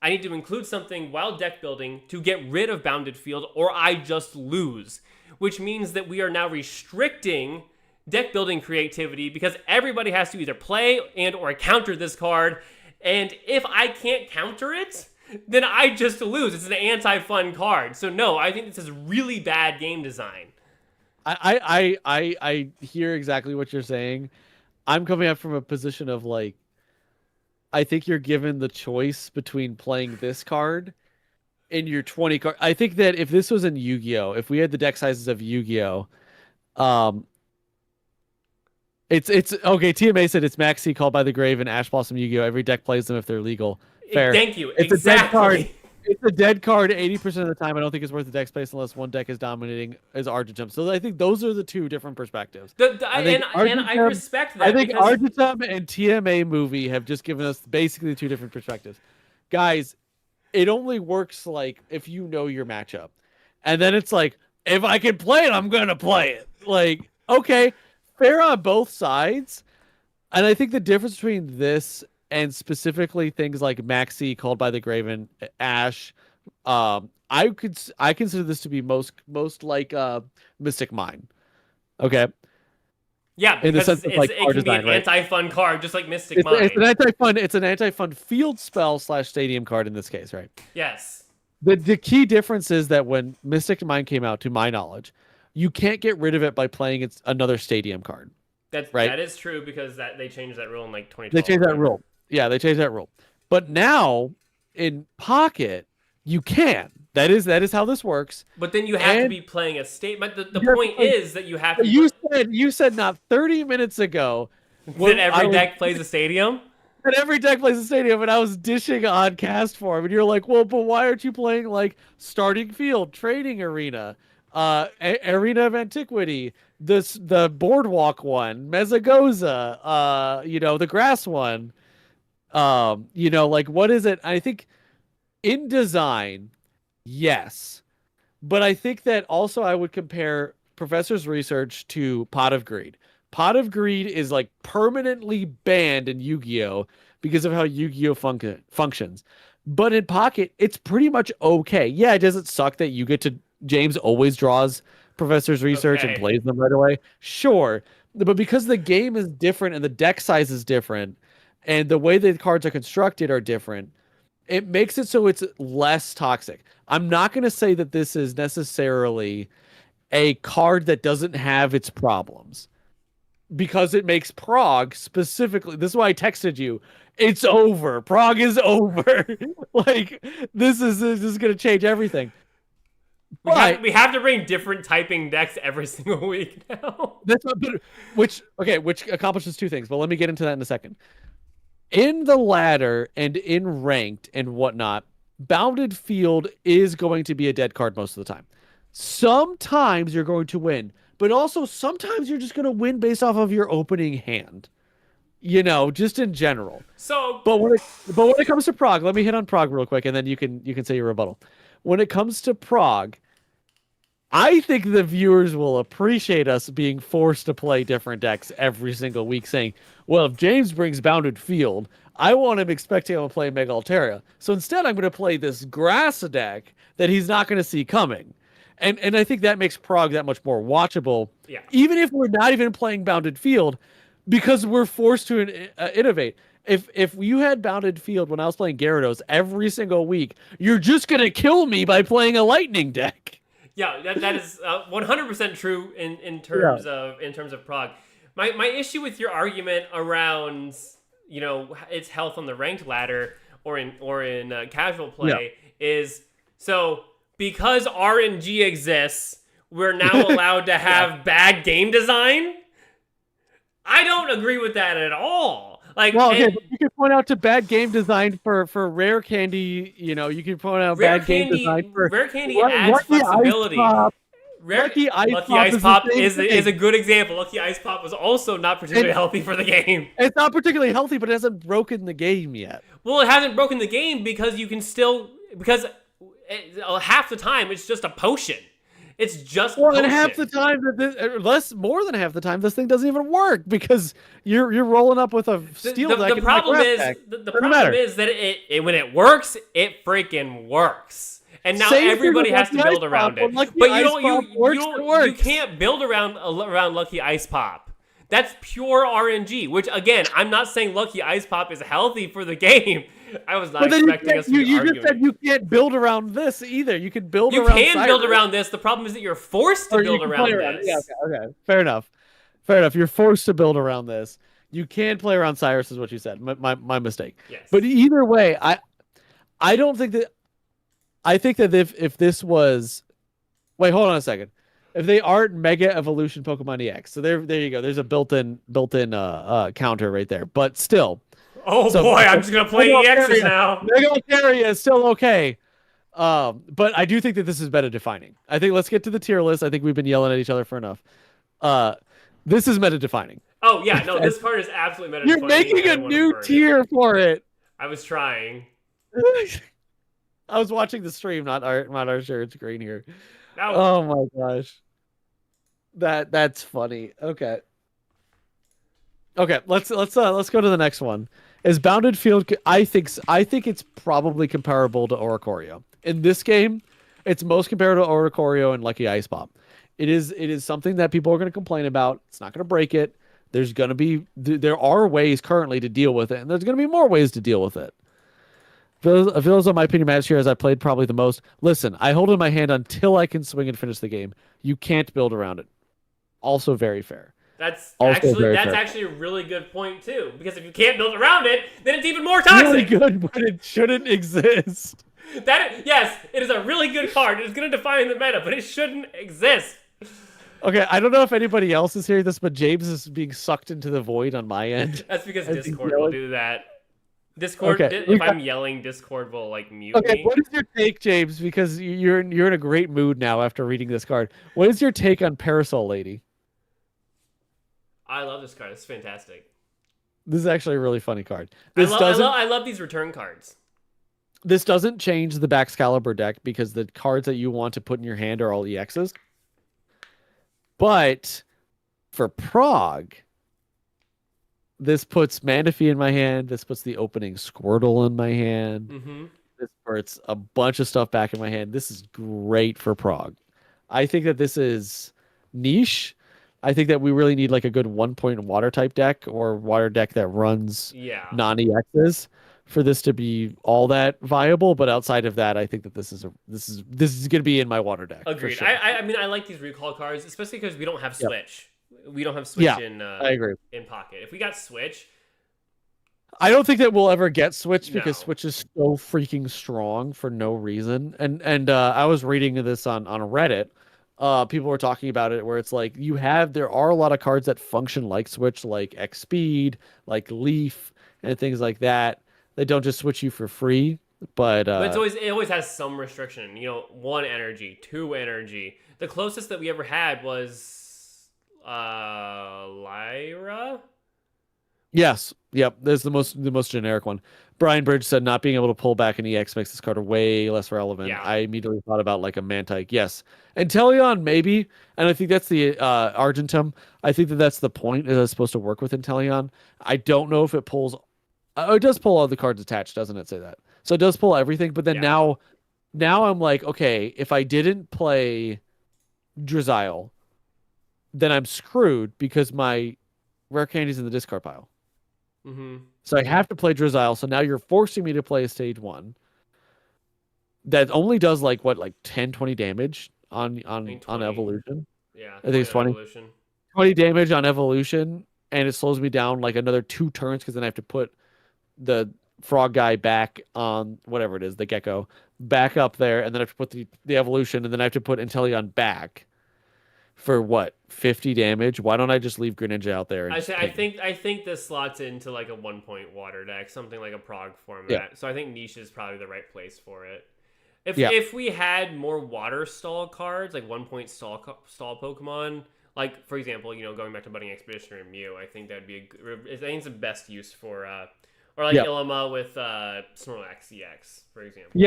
I need to include something while deck building to get rid of Bounded Field, or I just lose. Which means that we are now restricting deck building creativity because everybody has to either play and or counter this card. And if I can't counter it, then I just lose. It's an anti-fun card. So no, I think this is really bad game design. I hear exactly what you're saying. I'm coming up from a position of like, I think you're given the choice between playing this card in your 20 card. I think that if this was in Yu-Gi-Oh, if we had the deck sizes of Yu-Gi-Oh, um, it's okay. TMA said it's Maxi called by the grave and Ash Blossom Yu-Gi-Oh. Every deck plays them if they're legal. Fair. Thank you. It's a dead card. Exactly. It's a dead card 80% of the time. I don't think it's worth the deck space unless one deck is dominating as Argentum. So I think those are the two different perspectives. And I respect that. I think because Argentum and TMA movie have just given us basically two different perspectives. Guys, it only works like if you know your matchup. And then it's like, if I can play it, I'm gonna play it. Like, okay, fair on both sides. And I think the difference between this and specifically things like Maxi, Called by the Graven, Ash, I consider this to be most like Mystic Mine. Okay. yeah, In the because sense of like it card can be design, an right? anti-fun card, just like Mystic It's Mind. an anti-fun. It's an anti-fun field spell / stadium card in this case, right? Yes. The key difference is that when Mystic Mind came out, to my knowledge, you can't get rid of it by playing another stadium card. Right? That is true because they changed that rule in like 2012. They changed or that whatever. rule. Yeah, they changed that rule. But now in Pocket, you can. That is how this works. But then you have to And be playing a state. But the you're point playing- is that you have to be you said not 30 minutes ago that every deck plays a stadium. that every deck plays a stadium, and I was dishing on cast form, and you're like, well, but why aren't you playing like starting field, trading arena, arena of antiquity, the boardwalk one, Mezagoza, the grass one, like what is it? I think in design, yes. But I think that also I would compare Professor's research to Pot of Greed. Pot of Greed is like permanently banned in Yu-Gi-Oh! Because of how Yu-Gi-Oh! Functions. But in Pocket, it's pretty much okay. Yeah, it doesn't suck that you get to James always draws Professor's research and Okay. plays them right away. Sure. But because the game is different and the deck size is different and the way the cards are constructed are different, it makes it so it's less toxic. I'm not going to say that this is necessarily a card that doesn't have its problems because it makes Prague specifically. This is why I texted you. It's over. Prague is over. Like this is going to change everything. We have to bring different typing decks every single week now. That's what, which accomplishes two things. But let me get into that in a second. In the ladder and in ranked and whatnot, Bounded Field is going to be a dead card most of the time. Sometimes you're going to win, but also sometimes you're just going to win based off of your opening hand. You know, just in general. So, but when it comes to Prague, let me hit on Prague real quick, and then you can say your rebuttal. When it comes to Prague, I think the viewers will appreciate us being forced to play different decks every single week, saying, well, if James brings Bounded Field, I want him expecting him to play Mega Altaria. So instead, I'm going to play this grass deck that he's not going to see coming. And I think that makes Prague that much more watchable, even if we're not even playing Bounded Field, because we're forced to innovate. If you had Bounded Field when I was playing Gyarados every single week, you're just going to kill me by playing a Lightning deck. Yeah, that is 100% true in terms of Prague. My issue with your argument around its health on the ranked ladder or in casual play is so because RNG exists, we're now allowed to have bad game design. I don't agree with that at all. Like, well, okay, but you can point out to bad game design for rare candy. You know, you can point out bad game design for rare candy adds flexibility. Lucky Ice Pop is a good example. Lucky Ice Pop was also not particularly healthy for the game. It's not particularly healthy, but it hasn't broken the game yet. Well, it hasn't broken the game because you can still half the time it's just a potion. It's just more than half the time more than half the time this thing doesn't even work because you're rolling up with a steel deck. The problem is that it when it works, it freaking works. And now everybody has to build around it. But you can't build around Lucky Ice Pop. That's pure RNG, which again, I'm not saying Lucky Ice Pop is healthy for the game. I was not expecting us to be you arguing. just said you can't build around this either. You can build around You can build around this. The problem is that you're forced to build around this. Yeah, okay. Fair enough. You're forced to build around this. You can play around Cyrus is what you said. My mistake. Yes. But either way, I don't think that I think that if this was wait, hold on a second. If they aren't Mega Evolution Pokemon EX, so there you go. There's a built-in counter right there. But still. Oh boy, I'm just gonna play EXs now. Mega Altaria is still okay. But I do think that this is meta defining. I think let's get to the tier list. I think we've been yelling at each other for enough. This is meta defining. Oh yeah, no, this card is absolutely meta defining. You're making a new tier for it. I was trying. I was watching the stream, not our shared screen here. No. Oh my gosh. That's funny. Okay. Let's go to the next one. Is Bounded Field? I think it's probably comparable to Oricorio. In this game, it's most comparable to Oricorio and Lucky Ice Pop. It is something that people are going to complain about. It's not going to break it. There are ways currently to deal with it, and there's going to be more ways to deal with it. I feel as though my opinion matters here as I played probably the most. Listen, I hold in my hand until I can swing and finish the game. You can't build around it. Also very fair. That's actually a really good point too. Because if you can't build around it, then it's even more toxic. Really good, but it shouldn't exist. Yes, it is a really good card. It's going to define the meta, but it shouldn't exist. Okay, I don't know if anybody else is hearing this, but James is being sucked into the void on my end. That's because Discord will do that. Discord, okay. If I'm yelling, Discord will mute me. Okay, what is your take, James? Because you're in a great mood now after reading this card. What is your take on Parasol Lady? I love this card. It's fantastic. This is actually a really funny card. I love these return cards. This doesn't change the Baxcalibur deck because the cards that you want to put in your hand are all EXs. But for Prog, this puts Manaphy in my hand. This puts the opening Squirtle in my hand. Mm-hmm. This puts a bunch of stuff back in my hand. This is great for Prog. I think that this is niche. I think that we really need like a good 1 point water type deck or water deck that runs Yeah. non-EXs for this to be all that viable. But outside of that, I think that this is going to be in my water deck for Agreed. sure. I mean, I like these recall cards, especially because we don't have Yep. Switch. We don't have Switch Yeah, in I agree. in Pocket. If we got Switch, I don't think that we'll ever get Switch because no. Switch is so freaking strong for no reason. And I was reading this on Reddit. People were talking about it where it's like there are a lot of cards that function like Switch, like X Speed, like Leaf, and things like that. They don't just switch you for free. But But it always has some restriction. You know, 1 energy, 2 energy. The closest that we ever had was Lyra. yes, yep, there's the most generic one. Brian Bridge said not being able to pull back an EX makes this card way less relevant. Yeah. I immediately thought about like a Mantike. Yes. And Inteleon maybe, and I think that's the Argentum. I think that that's the point is it's supposed to work with Inteleon. I don't know if it pulls it does pull all the cards attached, doesn't it say that? So it does pull everything, but then Yeah. now I'm like, okay, if I didn't play Drizzile, then I'm screwed because my rare candy's in the discard pile. Mm-hmm. So I have to play Drizzile. So now you're forcing me to play a stage 1 that only does like 10, 20 damage on I think 20. evolution. Yeah. I think it's 20. Evolution. 20 damage on evolution, and it slows me down like another 2 turns because then I have to put the frog guy back on whatever it is, the gecko, back up there, and then I have to put the evolution, and then I have to put Inteleon back for what, 50 damage? Why don't I just leave Greninja out there? And I think this slots into like a 1 point water deck, something like a Prog format. Yeah. So I think niche is probably the right place for it. Yeah. If we had more water stall cards, like 1 point stall Pokemon, like for example, you know, going back to Budding Expeditioner and Mew, I think that'd be I think it's the best use for or like Ilima with Snorlax EX, for example.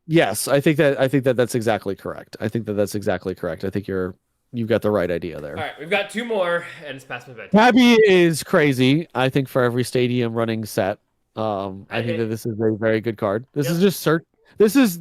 Yes, I think that's exactly correct. I think that's exactly correct. I think you've got the right idea there. All right, we've got 2 more, and it's past my bedtime. Tabby is crazy. I think for every stadium running set, I think that this is a very good card. This is just search. This is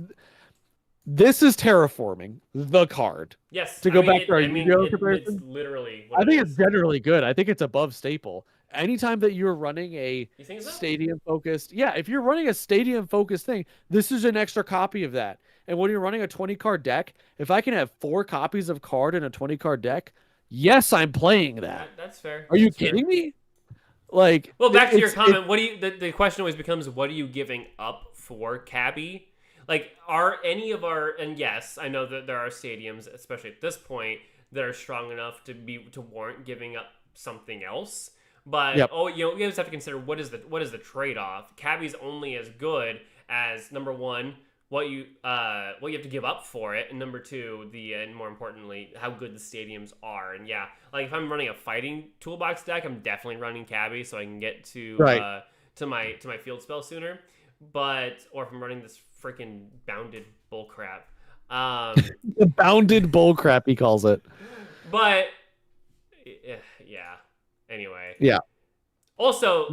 terraforming the card. Yes. To go back to our Yu-Gi-Oh comparison, it's literally. I think it's generally good. I think it's above staple. Anytime that you're running a stadium focused, if you're running a stadium focused thing, this is an extra copy of that. And when you're running a 20 card deck, if I can have 4 copies of card in a 20 card deck, yes, I'm playing that. That's fair. Are you kidding me? Like, well, back to your comment. What do you? The question always becomes, what are you giving up for Cabby? Like, are any of our, and yes, I know that there are stadiums, especially at this point, that are strong enough to warrant giving up something else. But you know, you always have to consider what is the trade off. Cabby's only as good as, number one, what you have to give up for it, and number 2, and more importantly, how good the stadiums are. And yeah, like if I'm running a fighting toolbox deck, I'm definitely running Cabby so I can get to my field spell sooner. Or if I'm running this freaking bounded bullcrap, the bounded bullcrap he calls it. But yeah. Anyway. Yeah. Also,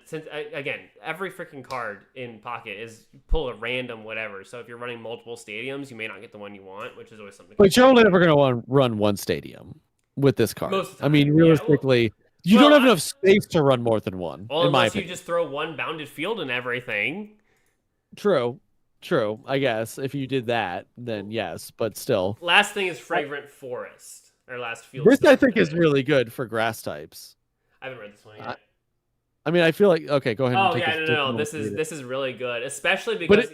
since again, every freaking card in Pocket is pull a random whatever. So if you're running multiple stadiums, you may not get the one you want, which is always something. But you're only ever going to run one stadium with this card. Most of the time. I mean, realistically, you don't have enough space to run more than one. Well, unless you just throw one bounded field and everything. True. I guess if you did that, then yes. But still, last thing is Fragrant Forest. Our last field. This I think is really good for grass types. I haven't read this one yet. I mean, I feel like okay. Go ahead. Oh no. This is really good, especially because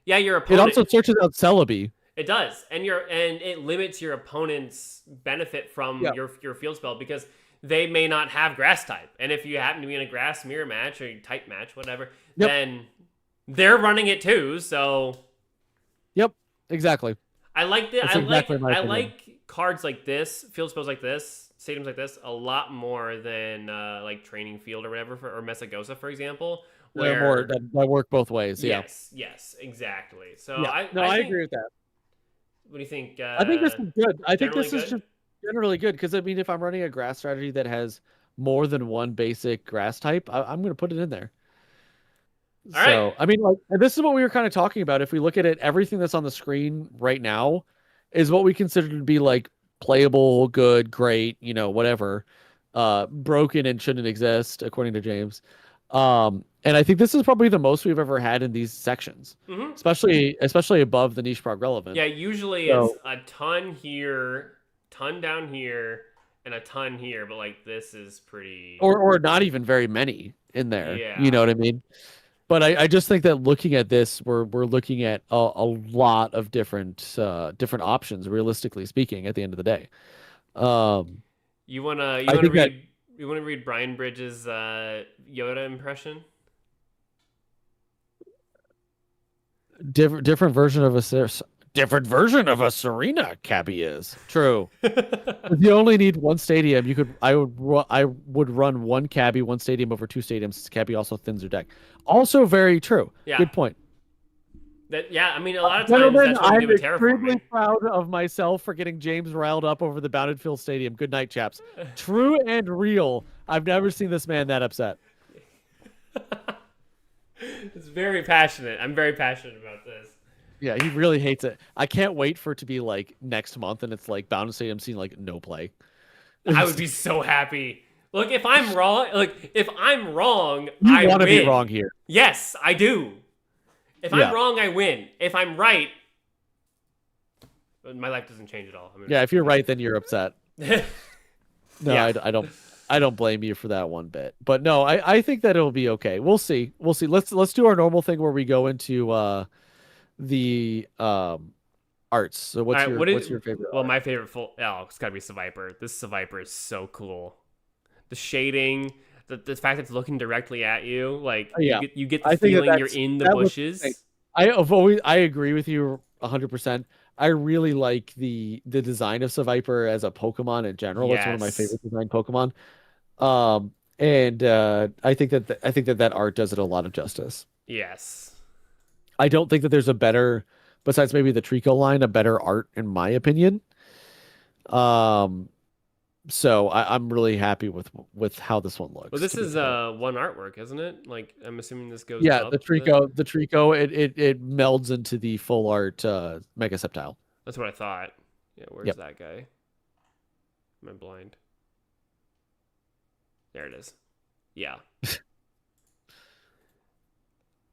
your opponent. It also searches out Celebi. It does, and it limits your opponent's benefit from your field spell because they may not have grass type, and if you happen to be in a grass mirror match or type match, whatever, then they're running it too. So. Yep. Exactly. I like that. I like cards like this, field spells like this, stadiums like this, a lot more than like Training Field or whatever, or Messagosa, for example, They're more where that work both ways. Yeah. yes, exactly. So Yeah. No, I I think, agree with that. what do you think? I think this is good. I think Generally this is good. just generally good because I mean, if I'm running a grass strategy that has more than one basic grass type, I'm going to put it in there. All right. So, I mean, like, and this is what we were kind of talking about. If we look at it, everything that's on the screen right now is what we consider to be like playable, good, great, whatever. Broken and shouldn't exist, according to James. And I think this is probably the most we've ever had in these sections, Mm-hmm. especially above the niche prog relevant. Yeah, usually it's So, a ton here, ton down here, and a ton here, but like this is pretty. or not even very many in there. You Yeah. know what I mean? But I just think that looking at this, we're looking at a lot of different options, realistically speaking, at the end of the day. Um, You I wanna think that read Brian Bridges' Yoda impression? different version of different version of a Serena Cabby is true. If you only need one stadium, I would run one Cabby, one stadium over two stadiums. Cabby also thins your deck. Also very true. Yeah. Good point. I mean, a lot of times Gentlemen, that's when we I'm do a extremely terraforming. proud of myself for getting James riled up over the Bounded Field Stadium. Good night, chaps. True and real. I've never seen this man that upset. It's very passionate. I'm very passionate about this. Yeah, he really hates it. I can't wait for it to be like next month and it's like Bounded Stadium seeing like no play. I would be so happy. Look, if I'm wrong, You I want to be win. wrong here. Yes, I do. If Yeah. I'm wrong, I win. If I'm right, my life doesn't change at all. Yeah, if you're right, then you're upset. No, Yeah. I don't blame you for that one bit. But no, I think that it'll be okay. We'll see. We'll see. Let's do our normal thing where we go into the arts. So All right, what's your favorite well, art? my favorite it's gotta be Survivor. This Survivor is so cool. The shading, the fact that it's looking directly at you, like Yeah. you get the I think feeling you're in the that looks bushes. great. I agree with you 100%. I really like the design of Seviper as a Pokemon in general. It's one of my Yes. favorite design Pokemon. And I think that art does it a lot of justice. Yes. I don't think that there's a better, besides maybe the Trico line, a better art in my opinion. Um, so I'm really happy with how this one looks. Well, this to be is fair. one artwork, isn't it? Like I'm assuming this goes Yeah, up. The Trico, it melds into the full art Mega Sceptile. That's what I thought. Yeah, where's Yep. that guy? Am I blind? There it is. Yeah.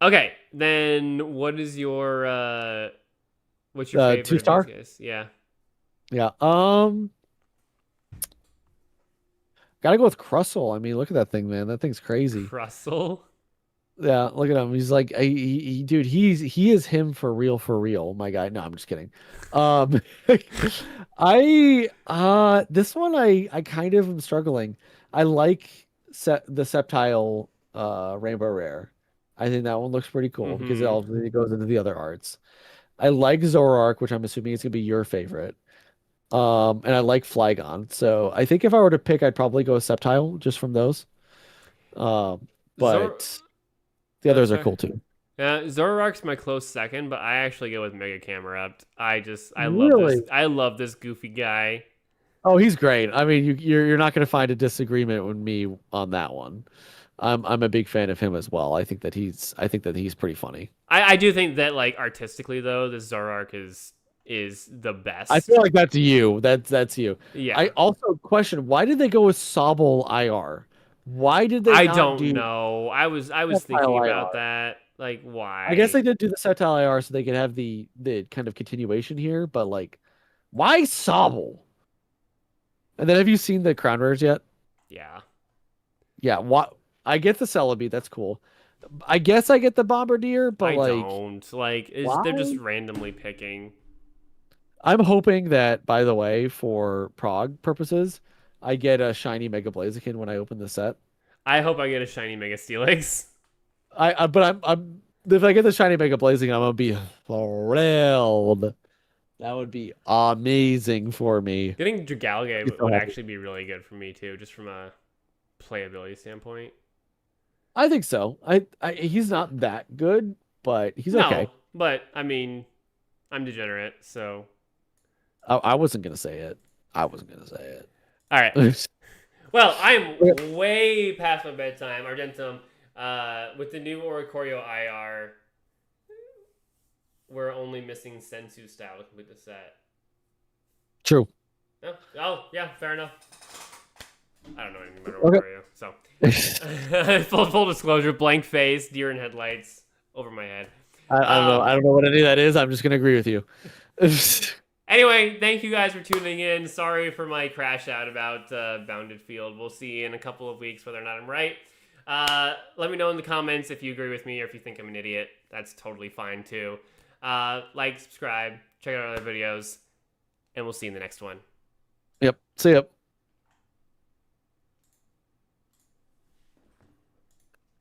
Okay, then what is your what's your favorite 2-star? of these guys? Yeah. Yeah. Gotta go with Crustle. I mean, look at that thing, man. That thing's crazy. Crustle. Yeah, look at him. He's like, dude, he is him for real, my guy. No, I'm just kidding. Um, this one I kind of am struggling. I like the Sceptile Rainbow Rare. I think that one looks pretty cool because it goes into the other arts. I like Zoroark, which I'm assuming is gonna be your favorite. And I like Flygon. So I think if I were to pick, I'd probably go with Sceptile just from those. Zor But the others are sorry. cool too. Yeah, Zoroark's my close second, but I actually go with Mega Camerupt. I love this. Really? I love this goofy guy. Oh, he's great. I mean, you're not going to find a disagreement with me on that one. I'm a big fan of him as well. I think that he's pretty funny. I do think that like artistically though, this Zoroark is the best. I feel like that's you. That's you. Yeah. I also question why did they go with Sobble IR? Why did they I not don't do know. I was Sceptile thinking about IR? that. Like why? I guess they did do the Sceptile IR so they could have the kind of continuation here, but like, why Sobble? And then have you seen the Crown Rares yet? Yeah. Yeah, what I get the Celebi, that's cool. I guess I get the Bombardier, but I like don't. Like they're just randomly picking. I'm hoping that, by the way, for Prague purposes, I get a shiny Mega Blaziken when I open the set. I hope I get a shiny Mega Steelix. But I'm if I get the shiny Mega Blaziken, I'm gonna be thrilled. That would be amazing for me. Getting Dragalge Be so would happy. actually be really good for me too, just from a playability standpoint. I think so. He's not that good, but he's okay. No, but I mean, I'm degenerate, so. I wasn't gonna say it. I wasn't gonna say All right. it. Well, I'm way past my bedtime. Argentum, with the new Oricorio IR, we're only missing Sensu style to complete the set. True. Oh, yeah, fair enough. I don't know anything about Okay. Oricorio, so. full disclosure, blank face, deer in headlights over my head. I don't know. I don't know what any of that is. I'm just gonna agree with you. Anyway, thank you guys for tuning in. Sorry for my crash out about Bounded Field. We'll see in a couple of weeks whether or not I'm right. Let me know in the comments if you agree with me or if you think I'm an idiot. That's totally fine too. Like, subscribe, check out our other videos, and we'll see you in the next one. Yep. See ya.